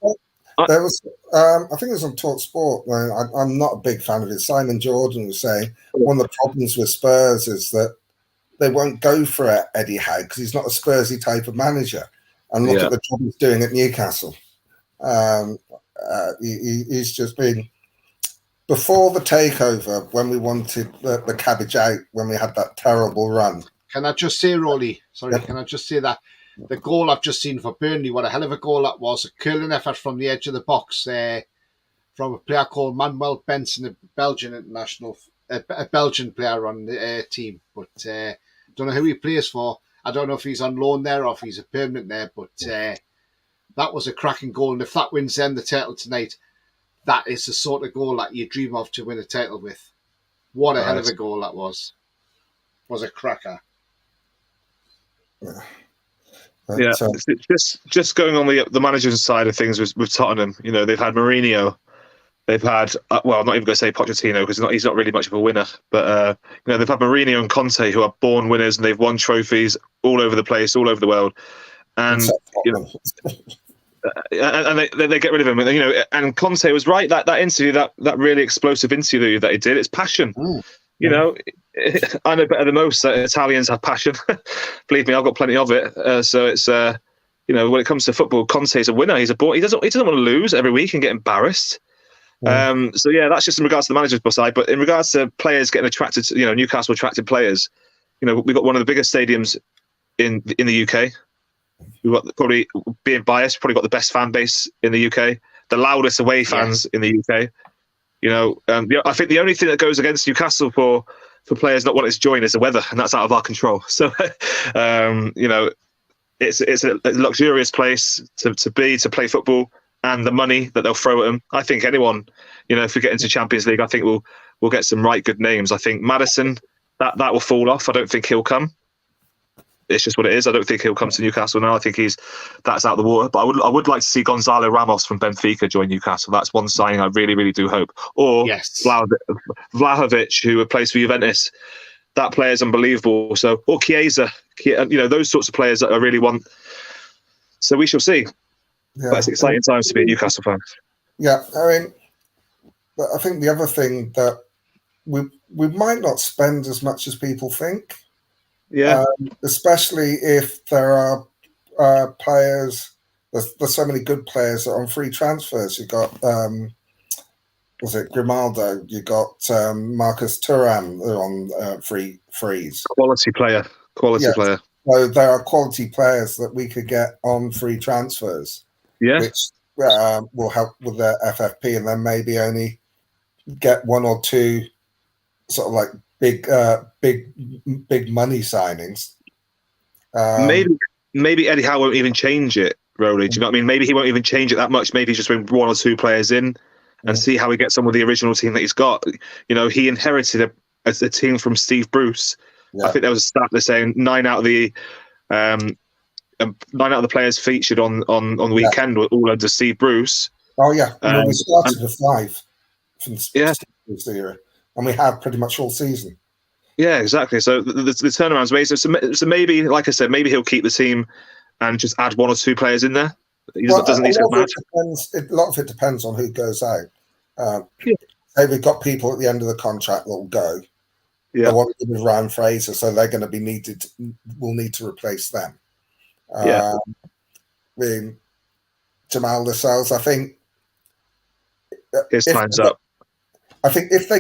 C: There was, I think it was on Talk Sport. I'm not a big fan of it. Simon Jordan was saying one of the problems with Spurs is that they won't go for Eddie Howe because he's not a Spursy type of manager. And look at the job he's doing at Newcastle. He's just been, before the takeover, when we wanted the cabbage out, when we had that terrible run.
B: Can I just say, Roly? Sorry, can I just say that the goal I've just seen for Burnley, what a hell of a goal that was. A curling effort from the edge of the box from a player called Manuel Benson, a Belgian international, a Belgian player on the team. But don't know who he plays for. I don't know if he's on loan there or if he's a permanent there. But that was a cracking goal. And if that wins them the title tonight, that is the sort of goal that you dream of to win a title with. What a hell of a goal that was. Was a cracker.
D: Just going on the managers' side of things with Tottenham, they've had Mourinho, they've had I'm not even going to say Pochettino because he's not really much of a winner, but they've had Mourinho and Conte, who are born winners, and they've won trophies all over the place, all over the world, and and they get rid of him, and Conte was right, that interview, that really explosive interview that he did, it's passion. I know better than most that Italians have passion. Believe me, I've got plenty of it. So it's when it comes to football, Conte's a winner. He doesn't want to lose every week and get embarrassed. So that's just in regards to the manager's side. But in regards to players getting attracted to, Newcastle attracted players, we've got one of the biggest stadiums in the UK. We've got, probably being biased, probably got the best fan base in the UK, the loudest away fans in the UK. I think the only thing that goes against Newcastle for players not wanting to join is the weather, and that's out of our control. So, it's a luxurious place to play football, and the money that they'll throw at them. I think anyone, if we get into Champions League, I think we'll get some right good names. I think Maddison, that will fall off. I don't think he'll come. It's just what it is. I don't think he'll come to Newcastle now. I think that's out of the water. But I would like to see Gonzalo Ramos from Benfica join Newcastle. That's one signing I really, really do hope. Or Vlahovic, who plays for Juventus. That player is unbelievable. So, or Chiesa, those sorts of players that I really want. So we shall see. Yeah. But it's exciting times to be a Newcastle fan.
C: Yeah, I think the other thing that we might not spend as much as people think.
D: Yeah,
C: especially if there are players. There's so many good players that are on free transfers. You got Grimaldo? You got Marcus Thuram on frees.
D: Quality player.
C: So there are quality players that we could get on free transfers.
D: Yeah,
C: which will help with their FFP, and then maybe only get one or two sort of like big money signings.
D: Maybe Eddie Howe won't even change it, Roly. Do you know what I mean? Maybe he won't even change it that much. Maybe just bring one or two players in and see how he gets on with the original team that he's got. He inherited a team from Steve Bruce. Yeah. I think there was a stat there saying 9 out of the players featured on the weekend were all under Steve Bruce.
C: Oh yeah, we started with 5 from Steve Bruce era. And we have pretty much all season.
D: Yeah, exactly. So the turnaround's amazing. So maybe, like I said, maybe he'll keep the team and just add 1 or 2 players in there. He doesn't need to go mad.
C: A lot of it depends on who goes out.
D: Yeah.
C: Say we've got people at the end of the contract that will go.
D: Yeah.
C: They want to give Ryan Fraser, so they're going to be we'll need to replace them.
D: Yeah.
C: I mean, Jamal Lascelles, I think
D: his time's up.
C: I think if they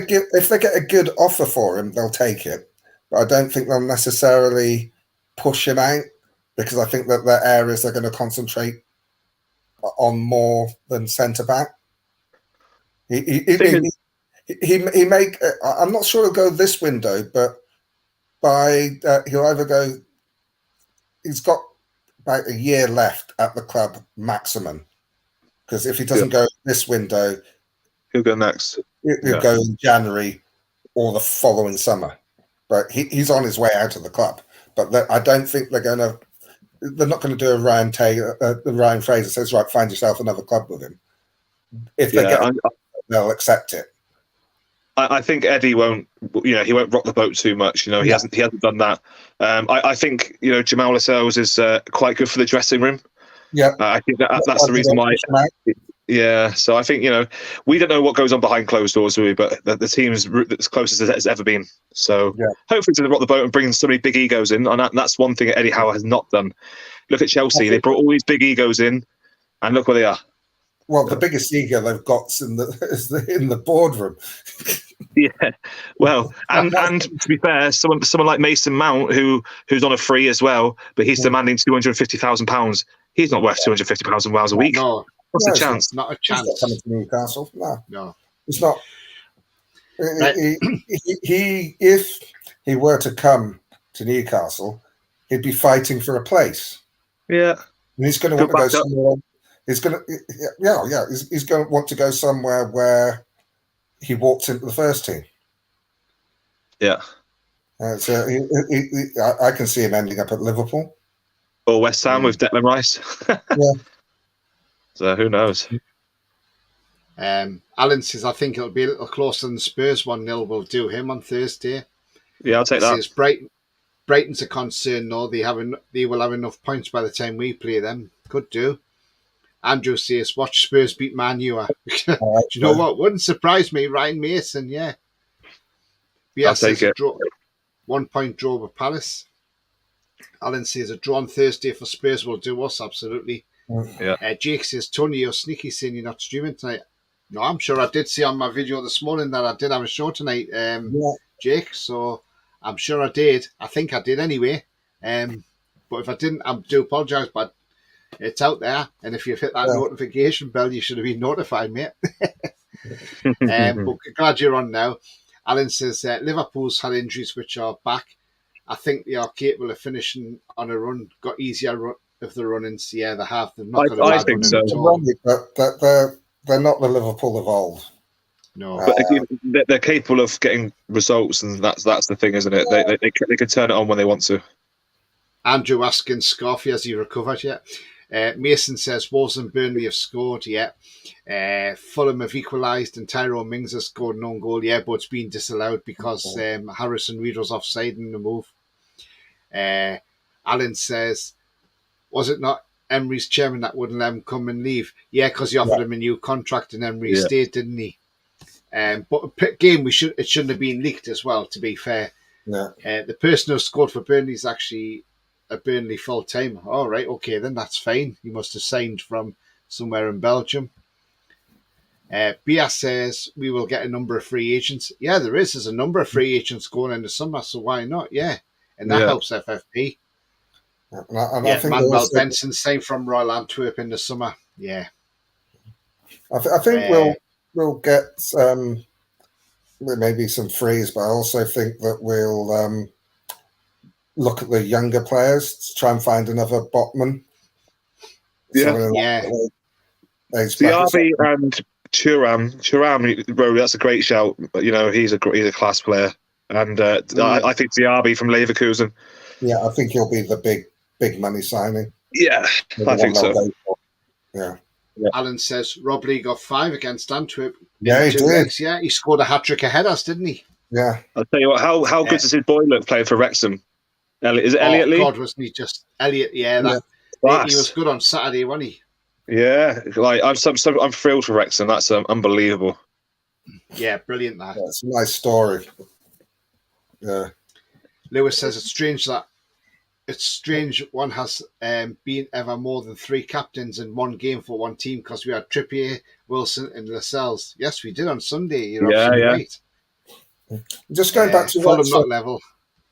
C: get a good offer for him, they'll take it. But I don't think they'll necessarily push him out, because I think that their areas they're going to concentrate on more than centre back. He may. I'm not sure he'll go this window, but he'll either go. He's got about a year left at the club maximum, because if he doesn't go this window,
D: he'll go next.
C: He'll go in January or the following summer. But he's on his way out of the club. But I don't think they're not going to do a Ryan Fraser says, right, find yourself another club with him. If they they'll accept it.
D: I think Eddie won't. He won't rock the boat too much. He hasn't done that. I think Jamal Lascelles is quite good for the dressing room.
C: Yeah,
D: I think that's the reason why. Yeah, so I think we don't know what goes on behind closed doors, do we? But the team's as close as it's ever been. So hopefully to rock the boat and bring so many big egos in, and that's one thing Eddie Howe has not done. Look at Chelsea; they brought all these big egos in, and look where they are.
C: Well, the biggest ego they've got is in the boardroom.
D: Yeah, well, and to be fair, someone like Mason Mount, who's on a free as well, but he's demanding £250,000. He's not worth £250,000 a week.
B: No,
D: what's the chance?
B: Not a chance.
C: He's not coming to Newcastle.
B: No,
C: it's not. If he were to come to Newcastle, he'd be fighting for a place.
D: Yeah,
C: and he's going to want to go somewhere. He's going to, he's going to want to go somewhere where he walked into the first team.
D: Yeah.
C: So I can see him ending up at Liverpool
D: or West Ham with Declan Rice.
C: Yeah.
D: So who knows?
B: Alan says, I think it'll be a little closer than Spurs 1-0 will do him on Thursday.
D: Yeah, I'll take that.
B: Says Brighton's a concern, though. They will have enough points by the time we play them. Could do. Andrew says, watch Spurs beat Man U. Do you know what? Wouldn't surprise me. Ryan Mason, yeah.
D: I'll take it.
B: 1 point draw with Palace. Alan says, a draw on Thursday for Spurs will do us, absolutely.
D: Yeah.
B: Jake says, Tony, you're sneaky saying you're not streaming tonight. No, I'm sure I did see on my video this morning that I did have a show tonight, Jake. So I'm sure I did. I think I did anyway. But if I didn't, I do apologise, but it's out there. And if you've hit that notification bell, you should have been notified, mate. But glad you're on now. Alan says, Liverpool's had injuries which are back. I think they are capable of finishing on a run. Got easier if they're running. So yeah, they have. They've not got a bad
D: think
B: run
D: so.
B: at all.
C: But they're not the Liverpool of old.
B: No,
D: but they're capable of getting results, and that's the thing, isn't it? They can turn it on when they want to.
B: Andrew asking Scarfy, has he recovered yet? Mason says Wolves and Burnley have scored yet. Fulham have equalised and Tyrone Mings has scored an own goal, but it's been disallowed because Harrison Reed was offside in the move. Alan says, was it not Emery's chairman that wouldn't let him come and leave? Yeah, because he offered him a new contract and Emery stayed, didn't he? But game, it shouldn't have been leaked as well, to be fair.
C: Yeah.
B: The person who scored for Burnley is actually a Burnley full-time. All right, okay, then that's fine. He must have signed from somewhere in Belgium. Bia says we will get a number of free agents. Yeah, there is. There's a number of free agents going in the summer, so why not? Yeah, and that helps FFP.
C: And I think
B: Manuel Benson signed from Royal Antwerp in the summer. Yeah,
C: I think we'll get maybe some frees, but I also think that we'll look at the younger players to try and find another Botman.
D: Diaby and Thuram, that's a great shout. He's a class player, and I think Diaby from Leverkusen.
C: Yeah, I think he'll be the big money signing.
D: Yeah, I think so.
C: Yeah.
B: Alan says Rob Lee got 5 against Antwerp.
C: Yeah, he did.
B: Yeah, he scored a hat-trick of headers, didn't he?
C: Yeah.
D: I'll tell you what. How good does his boy look playing for Wrexham? Is it Elliot Lee?
B: God, wasn't he just Elliot? Yeah, he was good on Saturday, wasn't he?
D: Yeah, like I'm thrilled for Wrexham. That's unbelievable.
B: Yeah, brilliant. That.
C: Yeah, it's a nice story. Yeah.
B: Lewis says it's strange one has been ever more than 3 captains in one game for one team, because we had Trippier, Wilson, and Lascelles. Yes, we did on Sunday. You're absolutely right.
C: Just going back to
B: Fulham
C: Wrexham,
B: not level.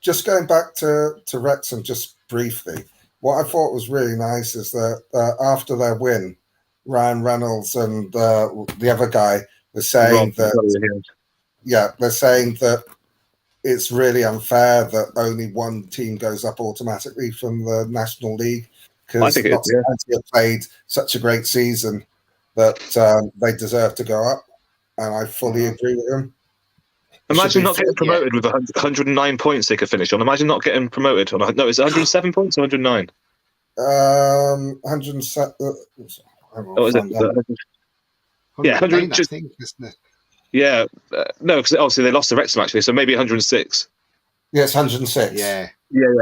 C: Just going back to Wrexham, just briefly. What I thought was really nice is that after their win, Ryan Reynolds and the other guy were saying they're saying that it's really unfair that only one team goes up automatically from the National League, because Nottingham have played such a great season that they deserve to go up, and I fully agree with them.
D: Imagine not getting promoted with 109 points they could finish on. Imagine not getting promoted on. No, it's 107 points or 109?
C: 107.
B: Yeah, 109, I think, isn't it?
D: Yeah, no, because obviously they lost to Wrexham actually, so maybe 106.
C: Yes, 106.
B: Yeah.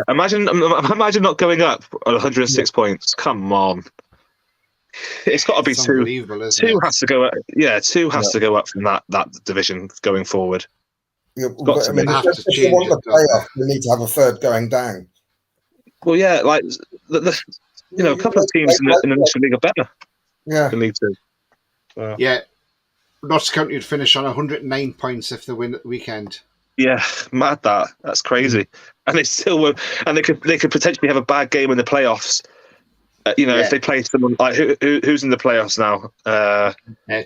D: Imagine not going up at 106 points. Come on, it's got to be two. Two has to go up. Yeah, two has to go up from that division going forward.
C: Yeah, but, I mean, if you want the playoff, you need to have a third going down.
D: Well, yeah, like a couple of teams in the National League are better.
C: Yeah,
D: than League Two. So.
B: Yeah. Notts County would finish on 109 points if they win at the weekend.
D: Yeah, mad that's crazy. And they still will, and they could potentially have a bad game in the playoffs. If they play someone like who's in the playoffs now?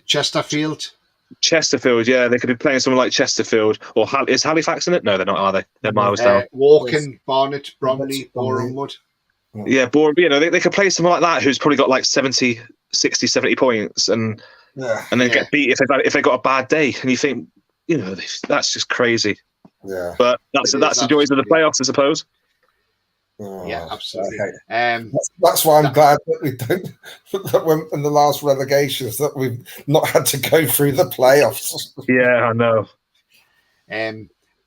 B: Chesterfield.
D: Chesterfield, yeah, they could be playing someone like Chesterfield or is Halifax in it? No, they're not, are they? They're miles down.
B: Woking, Barnet, Bromley, Boreham Wood.
D: Yeah, Boreham. They could play someone like that who's probably got like 60, 70 points and then get beat if they got a bad day. And you think, that's just crazy.
C: Yeah,
D: but that's the joys of the playoffs, I suppose.
C: Oh,
B: yeah, absolutely.
C: That's why I'm glad that we don't. That when in the last relegations that we've not had to go through the playoffs.
D: Yeah, I know.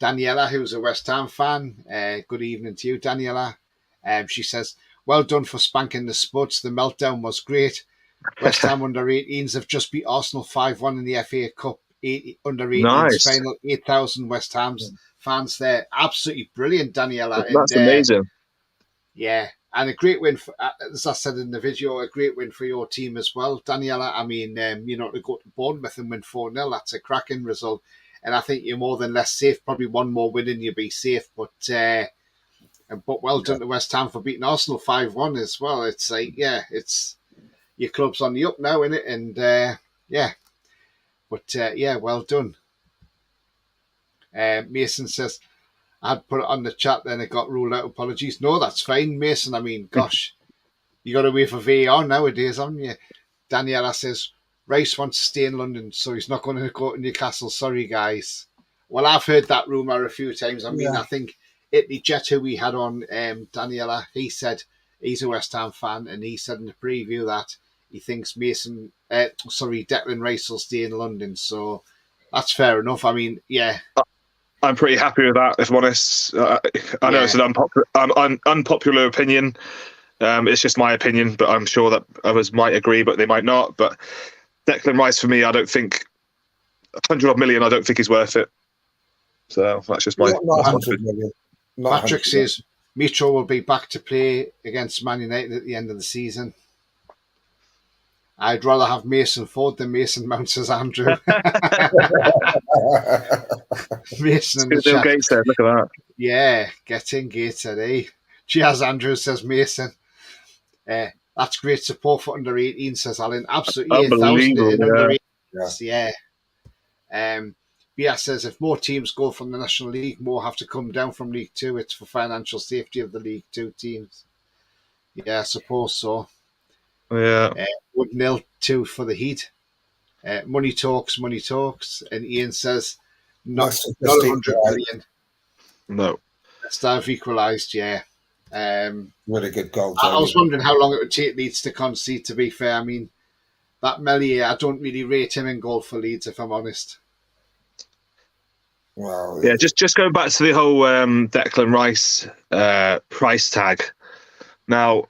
B: Daniela, who's a West Ham fan, good evening to you, Daniela. She says, "Well done for spanking the Spuds. The meltdown was great. West Ham under-18s have just beat Arsenal 5-1 in the FA Cup. Under-18s final. 8,000 West Ham's fans there. Absolutely brilliant, Daniela.
D: That's amazing.
B: Yeah, and a great win, as I said in the video, a great win for your team as well, Daniela. I mean, to go to Bournemouth and win 4-0, that's a cracking result. And I think you're more than less safe. Probably one more win and you'll be safe. But well done to West Ham for beating Arsenal 5-1 as well. It's like, it's your club's on the up now, isn't it? And well done. Mason says, I'd put it on the chat, then it got ruled out. Apologies. No, that's fine, Mason. I mean, gosh, you got to wait for VAR nowadays, haven't you? Daniela says, Rice wants to stay in London, so he's not going to go to Newcastle. Sorry, guys. Well, I've heard that rumour a few times. I mean, I think Italy Jet, who we had on, Daniela, he said he's a West Ham fan, and he said in the preview that he thinks Declan Rice will stay in London. So that's fair enough. I mean, yeah.
D: I'm pretty happy with that, if I'm honest. I know it's an unpopular opinion. It's just my opinion, but I'm sure that others might agree, but they might not. But Declan Rice, for me, I don't think 100 million. I don't think he's worth it. So that's just my.
C: Not 100 million.
B: Patrick says Mitro will be back to play against Man United at the end of the season. I'd rather have Mason Ford than Mason Mount, says Andrew. Mason in the chat.
D: Gateshead, look at that.
B: Yeah, getting Gateshead, eh? Cheers, Andrew, says Mason. That's great support for under 18, says Alan. Absolutely, 8,000 in under 18. Yeah. Bia says if more teams go from the National League, more have to come down from League Two. It's for financial safety of the League Two teams. Yeah, I suppose so.
D: Yeah.
B: 1-0 for the Heat. Money talks. And Ian says, not 100 million.
D: No.
B: Staff equalised, yeah.
C: Really good goal.
B: I was wondering how long it would take Leeds to concede, to be fair. I mean, that Meslier, I don't really rate him in goal for Leeds, if I'm honest.
C: Well,
D: Yeah, just going back to the whole Declan Rice price tag. Now,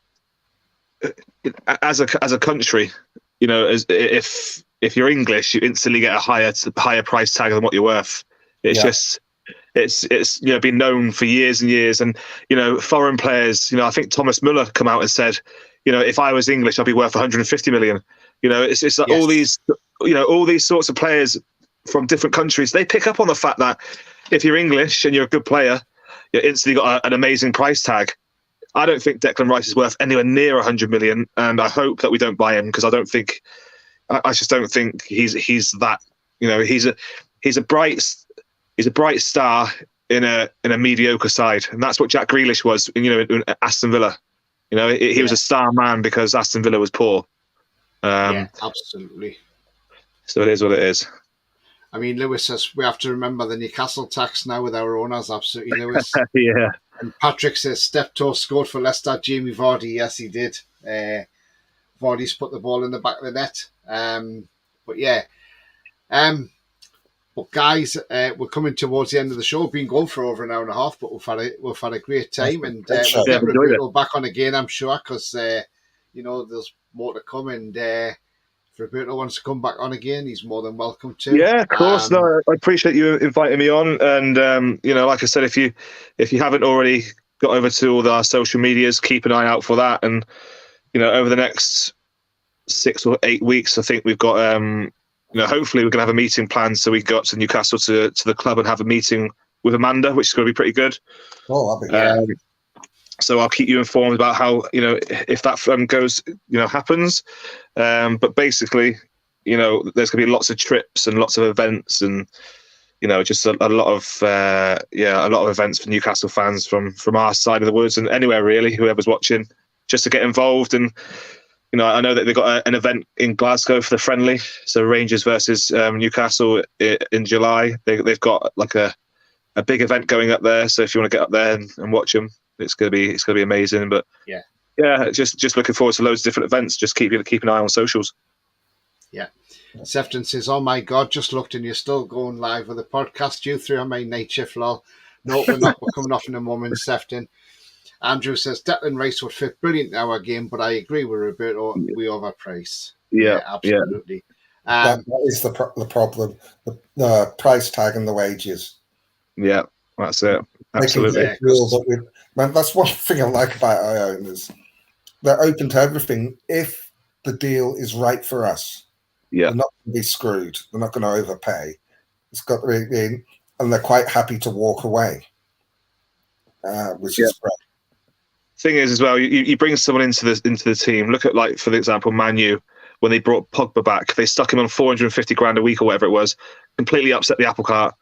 D: as a country, if you're English, you instantly get a higher price tag than what you're worth. It's been known for years and years, and foreign players. I think Thomas Muller come out and said, if I was English, I'd be worth 150 million. It's like all these sorts of players from different countries. They pick up on the fact that if you're English and you're a good player, you instantly got an amazing price tag. I don't think Declan Rice is worth anywhere near 100 million, and I hope that we don't buy him because I just don't think he's that. He's a bright star in a mediocre side, and that's what Jack Grealish was. In Aston Villa, he was a star man because Aston Villa was poor.
B: Yeah, absolutely.
D: So it is what it is.
B: I mean, Lewis says we have to remember the Newcastle tax now with our owners. Absolutely, Lewis.
D: Yeah.
B: And Patrick says Steptoe scored for Leicester. Jamie Vardy, yes, he did. Vardy's put the ball in the back of the net. But yeah. But guys, we're coming towards the end of the show. We've been going for over an hour and a half, but we've had a great time, and we'll get Roberto back on again, I'm sure, because there's more to come. And if Roberto wants to come back on again, he's more than welcome to.
D: Yeah, of course. No, I appreciate you inviting me on. And like I said, if you haven't already got over to all our social medias, keep an eye out for that. And over the next 6 or 8 weeks, I think we've got hopefully we're going to have a meeting planned so we can go up to Newcastle to the club and have a meeting with Amanda, which is going to be pretty good.
C: Oh, that'd be good.
D: So I'll keep you informed about how, if that goes, happens. But basically, there's going to be lots of trips and lots of events and, just a lot of events for Newcastle fans from our side of the woods and anywhere really, whoever's watching, just to get involved. And, I know that they've got an event in Glasgow for the friendly. So Rangers versus Newcastle in July. They've got like a big event going up there. So if you want to get up there and watch them, it's gonna be amazing. But yeah, just looking forward to loads of different events. Just keep an eye on socials.
B: Yeah. Sefton says, "Oh my God, just looked and you're still going live with the podcast. You three on my night shift, lol." No, we're not. We're coming off in a moment, Sefton. Andrew says Declan Rice would fit brilliant in our game, but I agree with Roberto. We overprice.
D: Yeah,
B: absolutely.
C: That is the problem: the price tag and the wages.
D: Yeah, that's it. Absolutely.
C: That's one thing I like about our owners. They're open to everything if the deal is right for us.
D: Yeah.
C: They're not going to be screwed. They're not going to overpay. It's got to be, and they're quite happy to walk away, which is great.
D: Thing is, as well, you bring someone into the team. Look at, like, for example, Man U, when they brought Pogba back, they stuck him on 450 grand a week or whatever it was, completely upset the apple cart.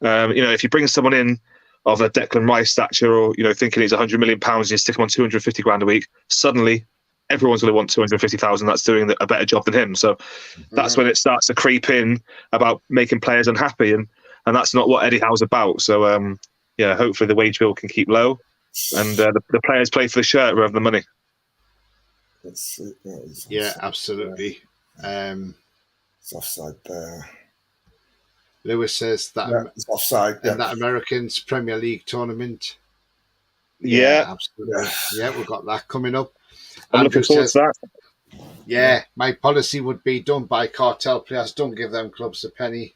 D: If you bring someone in of a Declan Rice stature, or thinking he's 100 million pounds, and you stick him on 250 grand a week, suddenly everyone's going to want 250,000. That's doing a better job than him. So that's when it starts to creep in about making players unhappy, and that's not what Eddie Howe's about. So hopefully the wage bill can keep low, and the players play for the shirt rather than the money.
B: Yeah, absolutely.
C: It's offside there.
B: Lewis says that
C: it's offside.
B: And that Americans Premier League tournament.
D: Yeah,
B: absolutely. Yeah, we've got that coming up.
D: I'm looking forward to that.
B: Yeah, my policy would be don't buy cartel players, don't give them clubs a penny.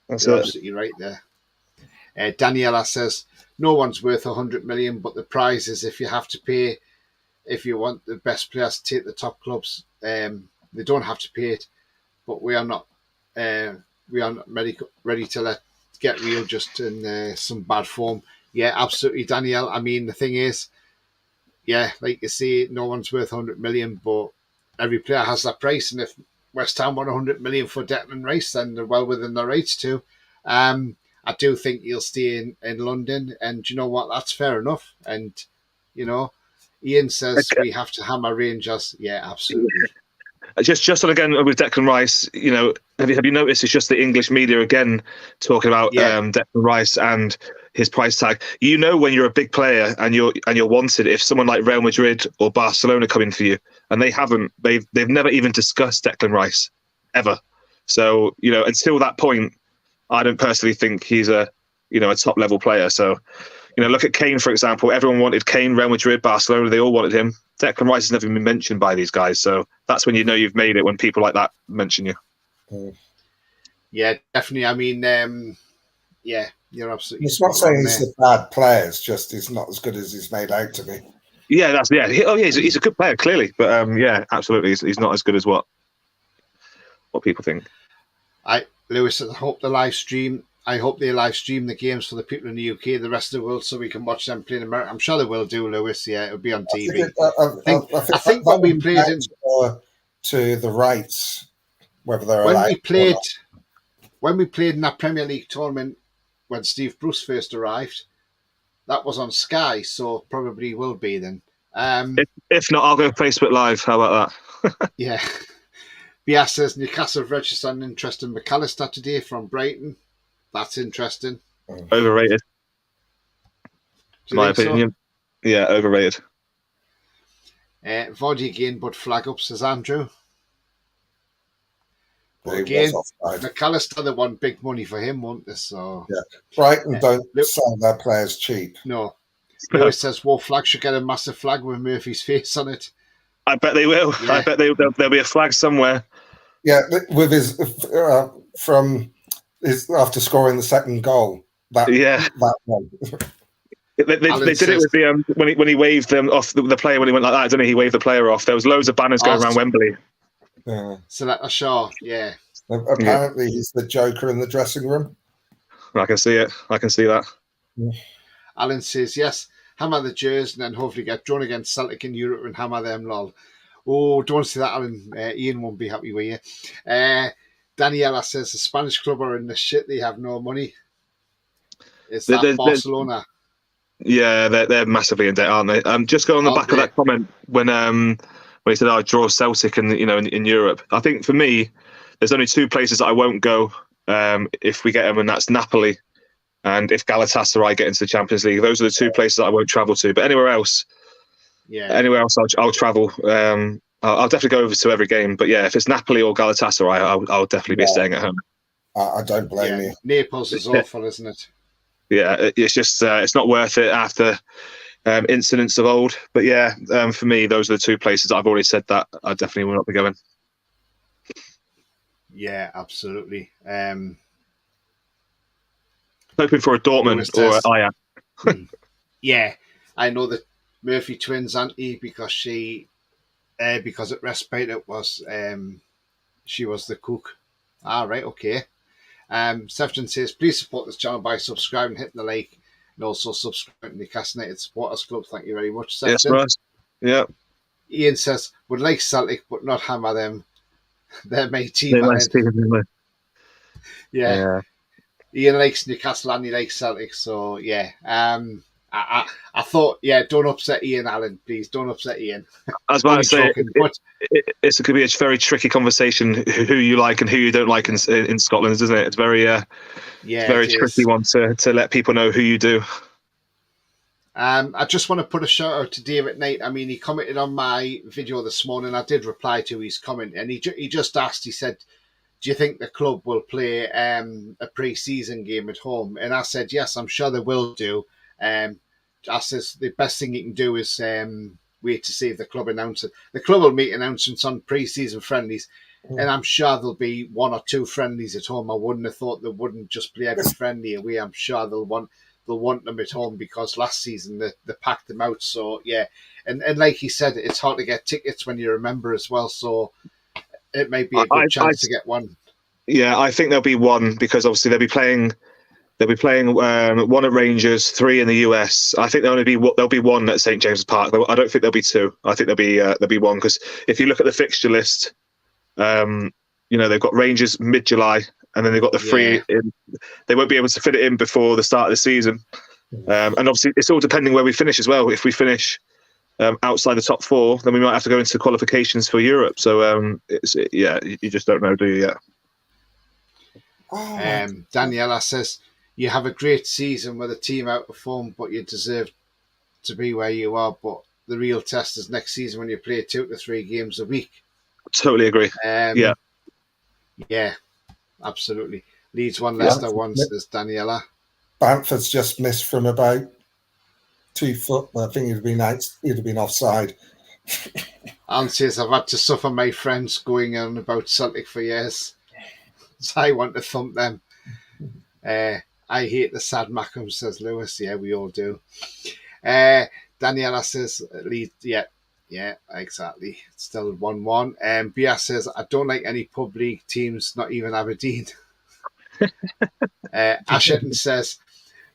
D: You're
B: absolutely right there. Daniela says no one's worth 100 million, but the prize is if you have to pay, if you want the best players to take the top clubs, they don't have to pay it, but we are not ready to get real just in some bad form. Yeah, absolutely, Danielle. I mean, the thing is, yeah, like you say, no one's worth 100 million, but every player has that price. And if West Ham want 100 million for Declan Rice, then they're well within their rights to. I do think he'll stay in London, and you know what? That's fair enough. And Ian says we have to hammer Rangers. Yeah, absolutely.
D: Just on again with Declan Rice, have you noticed it's just the English media again talking about Declan Rice and his price tag? When you're a big player and you're wanted, if someone like Real Madrid or Barcelona come in for you, and they've never even discussed Declan Rice, ever. So, until that point, I don't personally think he's a a top level player. So, look at Kane, for example. Everyone wanted Kane, Real Madrid, Barcelona. They all wanted him. Declan Rice has never been mentioned by these guys. So that's when you know you've made it, when people like that mention you.
B: Yeah, definitely. I mean, yeah, you're absolutely.
C: It's not saying he's a bad player. It's just he's not as good as he's made out to be.
D: Yeah, he's a good player, clearly. But yeah, absolutely. He's not as good as what people think.
B: Lewis, I hope they live stream the games for the people in the UK, the rest of the world, so we can watch them play in America. I'm sure they will do, Lewis. Yeah, it'll be on TV. I think when we played
C: to the rights, whether they're
B: when we played in that Premier League tournament when Steve Bruce first arrived, that was on Sky, so probably will be then.
D: If not, I'll go Facebook Live. How about that?
B: Yeah. Bias says Newcastle have registered an interest in McAllister today from Brighton. That's interesting.
D: Overrated. My opinion. So? Yeah, overrated.
B: Vardy again, but flag up, says Andrew. But again, McAllister, they want big money for him, won't they? So
C: yeah. Brighton don't sell their players cheap.
B: No. Lewis says, "Well, flag should get a massive flag with Murphy's face on it."
D: I bet they will. Yeah. I bet there'll be a flag somewhere.
C: Yeah, with his from his after scoring the second goal. That one.
D: They did it with the when he waved them off the player when he went like that, didn't he? He waved the player off. There was loads of banners going around Wembley.
C: Yeah.
B: So that Shaw, yeah.
C: Apparently, he's the Joker in the dressing room.
D: I can see it. I can see that.
C: Yeah.
B: Alan says yes. Hammer the Jers and then hopefully get drawn against Celtic in Europe and hammer them, lol. Oh, don't want to see that, Alan. Ian won't be happy with you. Daniela says the Spanish club are in the shit. They have no money. Is that Barcelona?
D: Yeah, they're massively in debt, aren't they? Just go on the back of that comment when he said, "I draw Celtic in Europe." I think for me, there's only two places that I won't go if we get them, and that's Napoli. And if Galatasaray get into the Champions League, those are the two places that I won't travel to. But anywhere else, I'll travel. I'll definitely go over to every game. But yeah, if it's Napoli or Galatasaray, I'll definitely be staying at home.
C: I don't blame you.
B: Naples is awful, isn't it?
D: Yeah, it's just it's not worth it after incidents of old. But yeah, for me, those are the two places that I've already said that I definitely will not be going.
B: Yeah, absolutely.
D: Hoping for a Dortmund or Ajax.
B: Yeah, I know the Murphy twins auntie because at Respite it was she was the cook. Right, okay. Sefton says, please support this channel by subscribing, hitting the like, and also subscribing to the Newcastle United Supporters Club. Thank you very much, Sefton.
D: Yes, Ross. Yeah.
B: Ian says, would like Celtic, but not hammer them. They're my team. Yeah. Ian likes Newcastle and he likes Celtic, so yeah. I thought, don't upset Ian, Alan, please. Don't upset Ian.
D: I was about to say, it could be a very tricky conversation who you like and who you don't like in Scotland, isn't it? It's very, tricky one to let people know who you do.
B: I just want to put a shout out to David Knight. I mean, he commented on my video this morning. I did reply to his comment, and he just asked, he said, do you think the club will play a pre-season game at home? And I said, yes, I'm sure they will do. I says the best thing you can do is wait to see if the club announce it. The club will make announcements on pre-season friendlies, and I'm sure there'll be one or two friendlies at home. I wouldn't have thought they wouldn't just play every friendly away. I'm sure they'll want them at home because last season they packed them out. So yeah, and like he said, it's hard to get tickets when you're a member as well. So it may be a good chance to get one.
D: Yeah, I think there'll be one because obviously they'll be playing one at Rangers, 3 in the US. I think there'll be one at St James's Park. I don't think there'll be 2. I think there'll be one because if you look at the fixture list, they've got Rangers mid-July and then they've got the 3 in. They won't be able to fit it in before the start of the season. And obviously it's all depending where we finish as well. If we finish outside the top 4, then we might have to go into qualifications for Europe. So you just don't know, do you? Yet?
B: Daniela says, you have a great season with a team outperformed, but you deserve to be where you are. But the real test is next season when you play 2 to 3 games a week.
D: Totally agree.
B: Yeah, absolutely. Leeds 1, Leicester 1, says Daniela.
C: Bamford's just missed from about 2 foot. I think he'd have been offside.
B: Alan says, I've had to suffer my friends going on about Celtic for years. So I want to thump them. I hate the sad Mackham, says Lewis. Yeah, we all do. Daniela says, yeah, exactly. It's still 1-1. Bia says, I don't like any pub league teams, not even Aberdeen. Ashton says,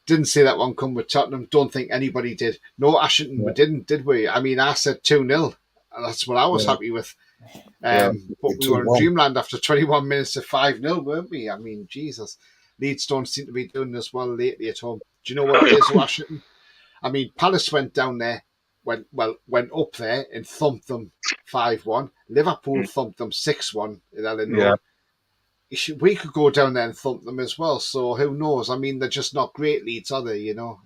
B: didn't see that one come with Tottenham. Don't think anybody did. No, Ashton, we didn't, did we? I mean, I said 2-0. That's what I was happy with. But we were in dreamland after 21 minutes to 5-0, weren't we? I mean, Jesus. Leeds don't seem to be doing as well lately at home. Do you know what it is, Washington? I mean, Palace went down there, went up there and thumped them 5-1. Liverpool thumped them 6-1 in Ellen Road. We could go down there and thump them as well. So who knows? I mean, they're just not great Leeds, are they? You know,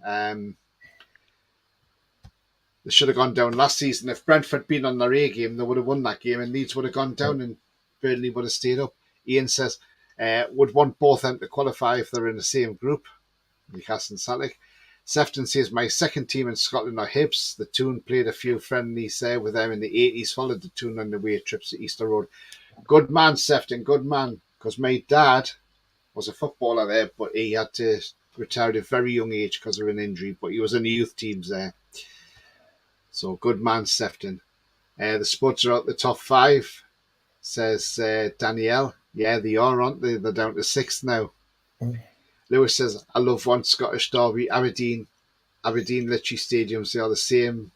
B: they should have gone down last season. If Brentford had been on their A game, they would have won that game, and Leeds would have gone down, and Burnley would have stayed up. Ian says, would want both them to qualify if they're in the same group. Newcastle and Celtic. Sefton says, my second team in Scotland are Hibs. The Toon played a few friendlies with them in the 80s, followed the Toon on the away trips to Easter Road. Good man, Sefton, good man. Because my dad was a footballer there, but he had to retire at a very young age because of an injury, but he was in the youth teams there. So good man, Sefton. The Spuds are out the top 5, says Danielle. Yeah, they are, aren't they? They're down to 6th now. Lewis says, I love one Scottish derby. Aberdeen Litchi Stadiums, they are the same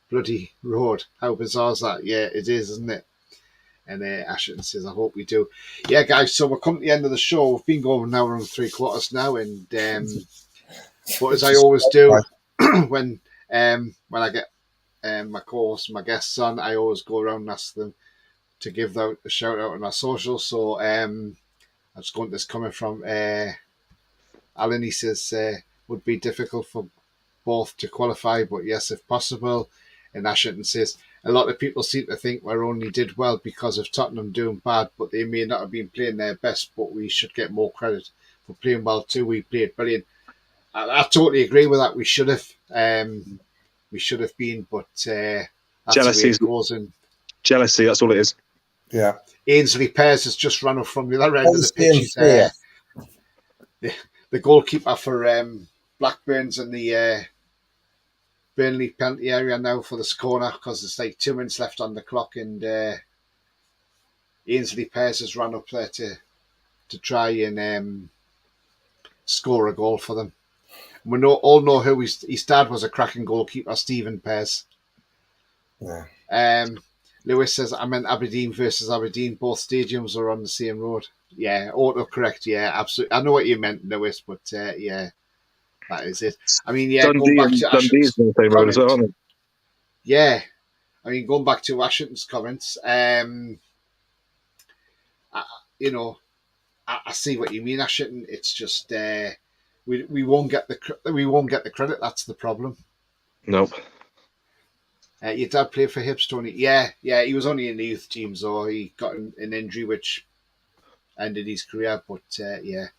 B: bloody road. How bizarre is that? Yeah, it is, isn't it? And Ashton says, I hope we do. Yeah, guys, so we're coming to the end of the show. We've been going now around 3/4 now. And but as I always do, when I get my co-hosts, my guests on, I always go around and ask them to give out a shout out on our socials. So I'm just going to this coming from Alan. He says would be difficult for both to qualify, but yes, if possible. And Ashton says, a lot of people seem to think we only did well because of Tottenham doing bad, but they may not have been playing their best, but we should get more credit for playing well too. We played brilliant. I totally agree with that. We should have been, but that's
D: jealousy. Jealousy, that's all it is.
C: Yeah.
B: Ainsley Pears has just run off from the other end of the pitch. The goalkeeper for Blackburn's in the Burnley penalty area now for the corner because there's like 2 minutes left on the clock, and Ainsley Pears has run up there to try and score a goal for them. We all know who his dad was, a cracking goalkeeper, Stephen Pears.
C: Yeah.
B: Lewis says, I meant Aberdeen versus Aberdeen. Both stadiums are on the same road. Yeah, autocorrect. Yeah, absolutely. I know what you meant, Lewis, but yeah, that is it. I mean, yeah,
D: Dundee,
B: going back to
D: Dundee's on the same road as well, aren't they?
B: Yeah, I mean, going back to Washington's comments, you know, I see what you mean, Ashton. It's just we won't get the credit. That's the problem.
D: Nope.
B: Your dad played for Hibs, Tony. Yeah, he was only in the youth team, so he got an injury which ended his career. But yeah,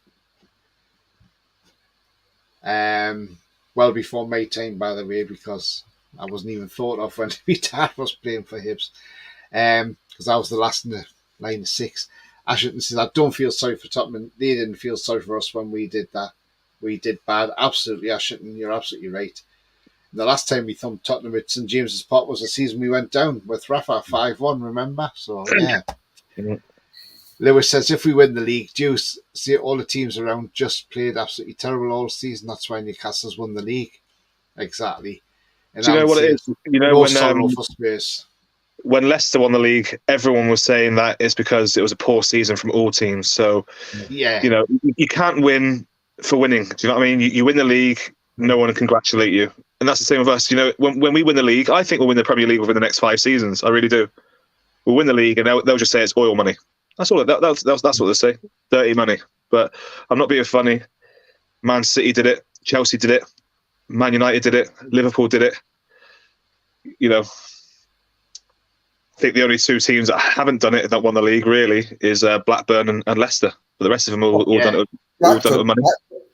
B: well before my time, by the way, because I wasn't even thought of when my dad was playing for Hibs, because I was the last in the line of 6. Ashton says, I don't feel sorry for Tottenham. They didn't feel sorry for us when we did that. We did bad. Absolutely, Ashton, you're absolutely right. The last time we thumped Tottenham at St James's Park was the season we went down with Rafa 5-1, remember? So, yeah. Lewis says, if we win the league, do you see all the teams around just played absolutely terrible all season? That's why Newcastle's won the league. Exactly. And
D: do you know what it is? You know, when Leicester won the league, everyone was saying that it's because it was a poor season from all teams. So,
B: yeah,
D: you know, you can't win for winning. Do you know what I mean? You win the league, no one will congratulate you. And that's the same with us. You know, when we win the league, I think we'll win the Premier League within the next 5 seasons. I really do. We'll win the league, and they'll just say it's oil money. That's all. That's what they say. Dirty money. But I'm not being funny. Man City did it. Chelsea did it. Man United did it. Liverpool did it. You know, I think the only 2 teams that haven't done it that won the league really is Blackburn and Leicester. But the rest of them all done it with money.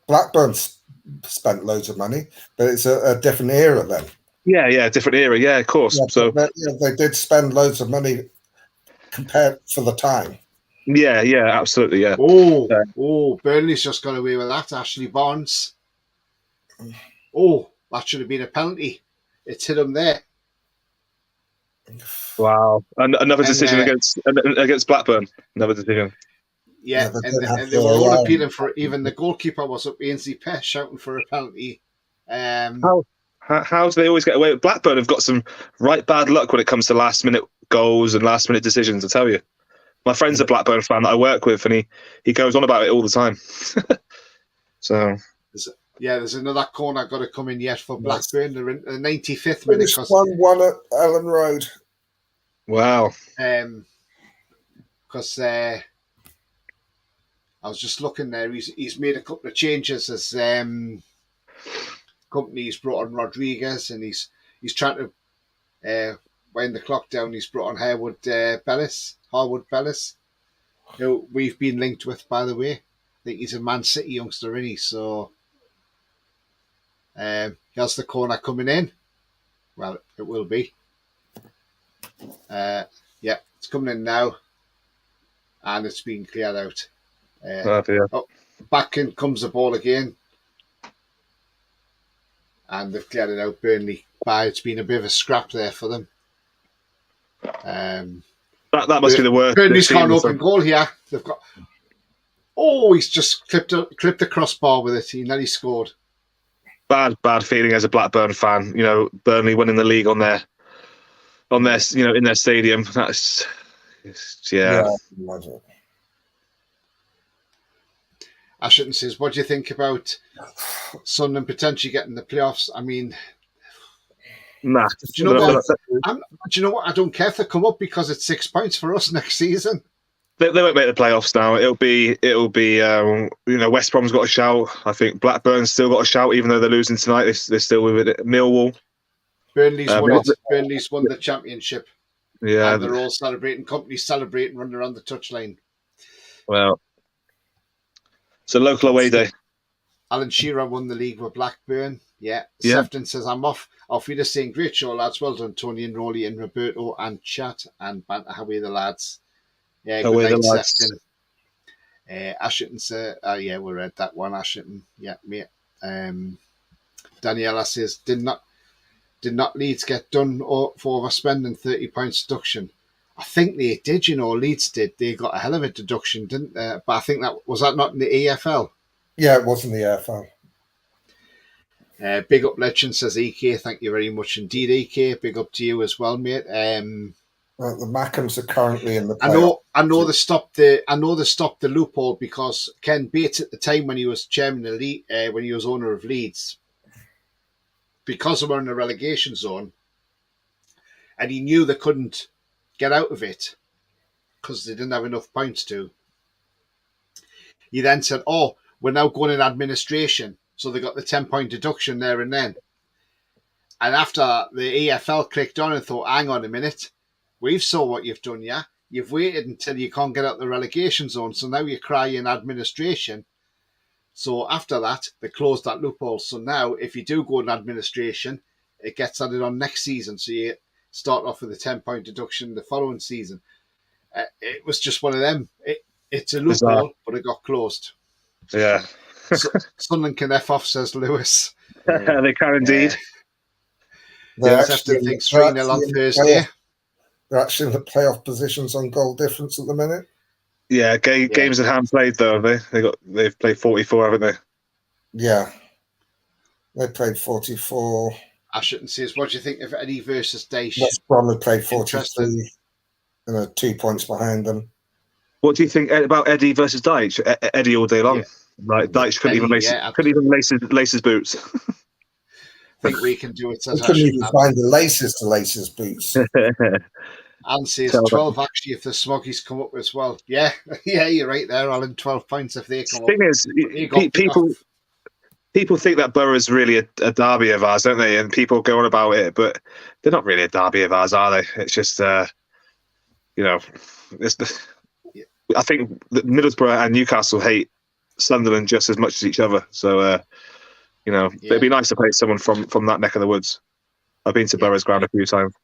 C: Blackburn's spent loads of money, but it's a different era then.
D: Yeah, different era. Yeah, of course.
C: Yeah,
D: so
C: they did spend loads of money compared for the time.
D: yeah, absolutely. Yeah.
B: Burnley's just got away with that. Ashley Barnes. Oh, that should have been a penalty. It's hit him there.
D: Wow. And another decision against Blackburn. Another decision.
B: Yeah, and they were all appealing for it. Even the goalkeeper was up Ainsley Pesh shouting for a penalty.
D: How do they always get away with Blackburn? Have got some right bad luck when it comes to last minute goals and last minute decisions, I tell you. My friend's a Blackburn fan that I work with, and he goes on about it all the time. So
B: there's another corner got to come in yet for Blackburn. They're in the 95th minute.
C: 1-1 at Ellen Road.
D: Wow.
B: Because I was just looking there. He's made a couple of changes as company's brought on Rodriguez, and he's trying to wind the clock down. He's brought on Harwood Bellis, who we've been linked with, by the way. I think he's a Man City youngster, isn't he? So here's the corner coming in. Well, it will be. It's coming in now, and it's been cleared out. Back in comes the ball again, and they've cleared it out. Burnley. It's been a bit of a scrap there for them.
D: That must be the worst.
B: Burnley's got an open goal here. They've got. Oh, he's just clipped the crossbar with it. He nearly scored.
D: Bad feeling as a Blackburn fan. You know, Burnley winning the league on their in their stadium. Yeah.
B: Ashton says, "What do you think about Sunderland potentially getting the playoffs?" I mean,
D: nah.
B: Do you know what? Do you know what? I don't care if they come up because it's 6 points for us next season.
D: They won't make the playoffs now. It'll be. West Brom's got a shout. I think Blackburn's still got a shout, even though they're losing tonight. They're still with it. Millwall.
B: Burnley's won it. Burnley's won the championship.
D: Yeah,
B: and they're all celebrating. Companies celebrating, running around the touchline.
D: Well, it's a local away day.
B: Alan Shearer won the league with Blackburn. Yeah. Sefton says, "I'm off you to saying great show, lads. Well done, Tony and Roly and Roberto and chat and banter. How are the lads?" Yeah, good night, Sefton. Ashton says, we read that one, Ashton. Yeah, mate. Daniela says, did not Leeds get done for overspending 30 points deduction? I think they did, Leeds did. They got a hell of a deduction, didn't they? But I think was that not in the EFL?
C: Yeah, it was in the EFL.
B: Big up Legend, says EK. Thank you very much indeed, EK. Big up to you as well, mate.
C: The Mackhams are currently in the playoff.
B: I know they stopped the loophole because Ken Bates at the time when he was chairman of when he was owner of Leeds, because they were in the relegation zone, and he knew they couldn't get out of it because they didn't have enough points to. He then said, "Oh, we're now going in administration," so they got the 10-point deduction there and then. And after the EFL clicked on and thought, "Hang on a minute. We've saw what you've done, yeah? You've waited until you can't get out the relegation zone, so now you cry in administration." So after that, they closed that loophole. So now, if you do go in administration, it gets added on next season. So you start off with a 10-point deduction the following season. It was just one of them. It's a loophole, but it got closed.
D: Yeah.
B: Sunderland can F off, says Lewis.
D: They can indeed.
B: Sefton thinks 3-0 on Thursday.
C: They're actually in the playoff positions on goal difference at the minute.
D: Yeah, games at hand played though. They've played 44, haven't they? Yeah,
C: they played 44.
B: Ashton says, "What do you think of Eddie versus Daesh?"
C: West Brom have played 43, and are 2 points behind them.
D: What do you think about Eddie versus Deitch? Eddie all day long. Yeah. Like Deitch couldn't even lace his boots.
B: I think we can do it.
C: He couldn't even find the laces to lace his boots.
B: Anne says 12 actually if the Smoggies come up as well. Yeah, you're right there, Alan. 12 points if they come up.
D: The thing is, people think that Borough's really a derby of ours, don't they? And people go on about it, but they're not really a derby of ours, are they? It's just, I think that Middlesbrough and Newcastle hate Sunderland just as much as each other. So it'd be nice to play someone from that neck of the woods. I've been to Borough's ground a few times.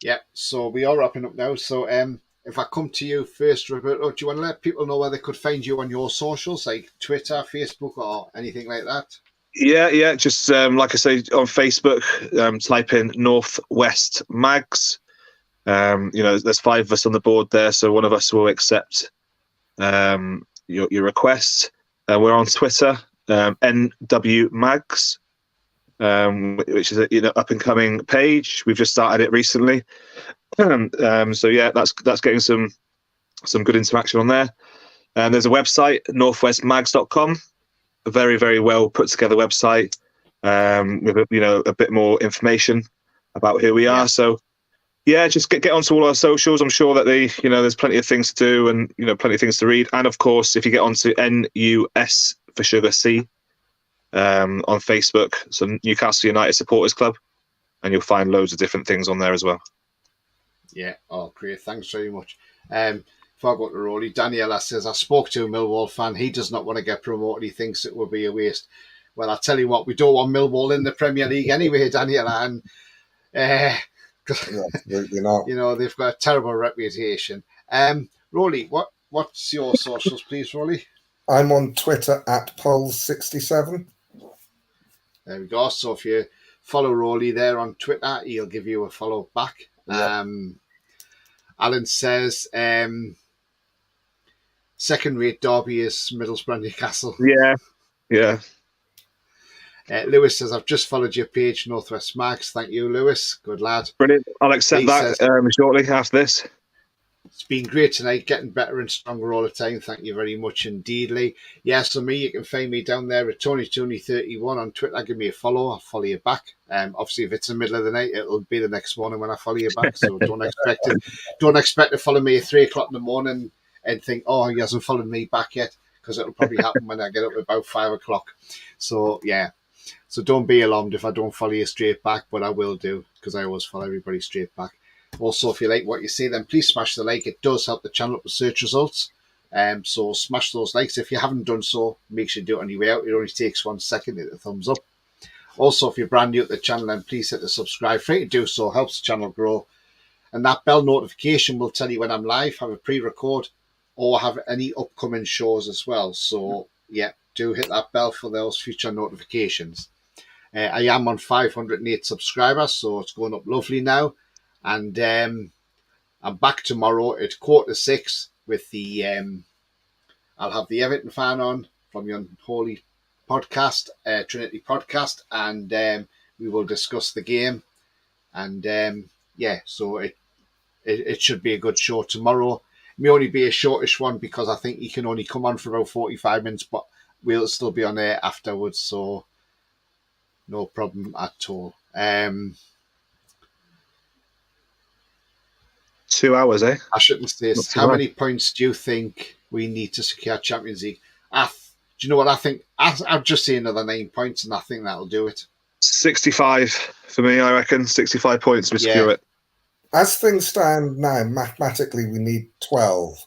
B: Yeah, so we are wrapping up now. So if I come to you first, Roberto, do you want to let people know where they could find you on your socials, like Twitter, Facebook, or anything like that?
D: Yeah. Just like I say, on Facebook, type in Northwest Mags. There's 5 of us on the board there, so one of us will accept your request. We're on Twitter, NW Mags, which is a up and coming page. We've just started it recently. So yeah, that's getting some good interaction on there. There's a website, northwestmags.com, a very, very well put together website with a bit more information about who we are. So yeah, just get onto all our socials. I'm sure that there's plenty of things to do and plenty of things to read. And of course, if you get onto NUS for Sugar C on Facebook, so Newcastle United Supporters Club, and you'll find loads of different things on there as well.
B: Yeah, great. Thanks very much. Before I go to Roly, Daniela says, I spoke to a Millwall fan. He does not want to get promoted. He thinks it will be a waste. Well, I tell you what, we don't want Millwall in the Premier League anyway, Daniela. And
C: absolutely not.
B: They've got a terrible reputation. Roly, what's your socials, please, Roly?
C: I'm on Twitter at Pols67.
B: There we go. So if you follow Roly there on Twitter, he'll give you a follow back. Yep. Alan says second-rate derby is Middlesbrough Newcastle.
D: Yeah.
B: Lewis says, I've just followed your page, Northwest Mags. Thank you, Lewis. Good lad.
D: Brilliant. I'll accept that shortly after this.
B: It's been great tonight, getting better and stronger all the time. Thank you very much indeed, Lee. Yes, for me, you can find me down there at TonyTony31 on Twitter. Give me a follow. I'll follow you back. Obviously, if it's the middle of the night, it'll be the next morning when I follow you back. So don't expect to follow me at 3 o'clock in the morning and think, oh, he hasn't followed me back yet, because it'll probably happen when I get up about 5 o'clock. So, yeah. So don't be alarmed if I don't follow you straight back, but I will do, because I always follow everybody straight back. Also, if you like what you see, then please smash the like. It does help the channel up with search results. So smash those likes. If you haven't done so, make sure you do it on your way out. It only takes 1 second. Hit the thumbs up. Also, if you're brand new at the channel, then please hit the subscribe. Free to do so. Helps the channel grow. And that bell notification will tell you when I'm live, have a pre-record, or have any upcoming shows as well. So, yeah, do hit that bell for those future notifications. I am on 508 subscribers, so it's going up lovely now. And I'm back tomorrow at 5:45 with the I'll have the Everton fan on from your Holy podcast, Trinity podcast, and we will discuss the game. And so it should be a good show tomorrow. It may only be a shortish one because I think you can only come on for about 45 minutes, but we'll still be on air afterwards, so no problem at all.
D: 2 hours, eh?
B: I shouldn't say this. How many points do you think we need to secure Champions League? Do you know what I think? I'll just say another 9 points, and I think that'll do it. 65 for me, I reckon. 65 points to secure it.
C: As things stand now, mathematically, we need 12.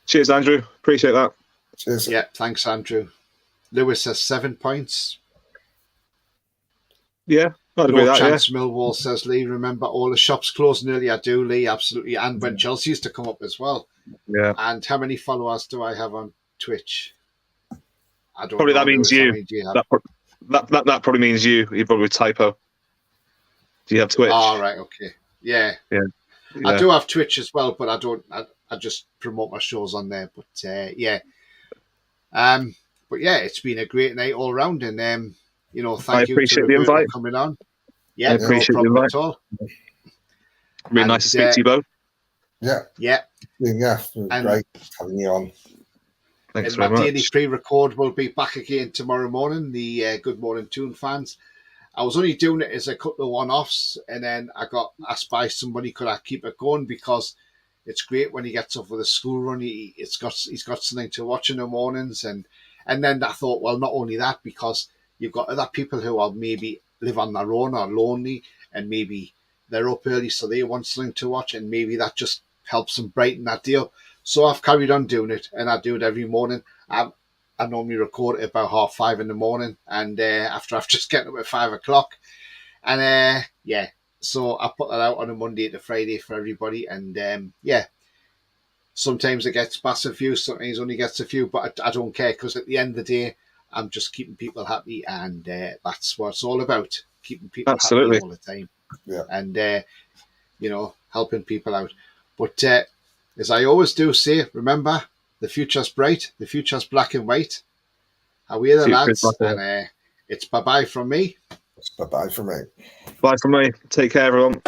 D: Cheers, Andrew. Appreciate that.
C: Cheers.
B: Yeah, thanks, Andrew. Lewis has 7 points.
D: Yeah.
B: No chance, Millwall, says Lee. Remember, all the shops closing early. I do, Lee, absolutely. And when Chelsea used to come up as well.
D: Yeah.
B: And how many followers do I have on Twitch? I don't
D: probably
B: know.
D: That means you. That probably means you. You probably typo. Do you have Twitch?
B: Oh, right, okay. Yeah. I do have Twitch as well, but I don't. I just promote my shows on there. But yeah. But yeah, it's been a great night all round, and thank you to the invite for coming on. Yeah, I appreciate no problem at all.
D: Really nice to speak to you both.
C: Yeah. It was great having you on.
B: Thanks very much. My daily pre-record will be back again tomorrow morning. The Good Morning Tune fans. I was only doing it as a couple of one-offs, and then I got asked by somebody, could I keep it going, because it's great when he gets up for the school run. He's got something to watch in the mornings, and then I thought, well, not only that, because you've got other people who are maybe live on their own or lonely, and maybe they're up early, so they want something to watch, and maybe that just helps them brighten that day up. So I've carried on doing it, and I do it every morning. I normally record it about 5:30 in the morning, and after I've just getting up at 5 o'clock. And yeah, so I put that out on a Monday to Friday for everybody, and yeah, sometimes it gets massive views, sometimes it only gets a few, but I don't care, because at the end of the day, I'm just keeping people happy, and that's what it's all about, keeping people
D: Absolutely.
B: happy all the time.
C: Yeah.
B: And you know, helping people out. But as I always do say, remember, the future's bright, the future's black and white. How are the
D: Future is
B: lads?
D: black and
B: And it's bye-bye from me.
C: Bye-bye from me.
D: Bye from me. Take care, everyone.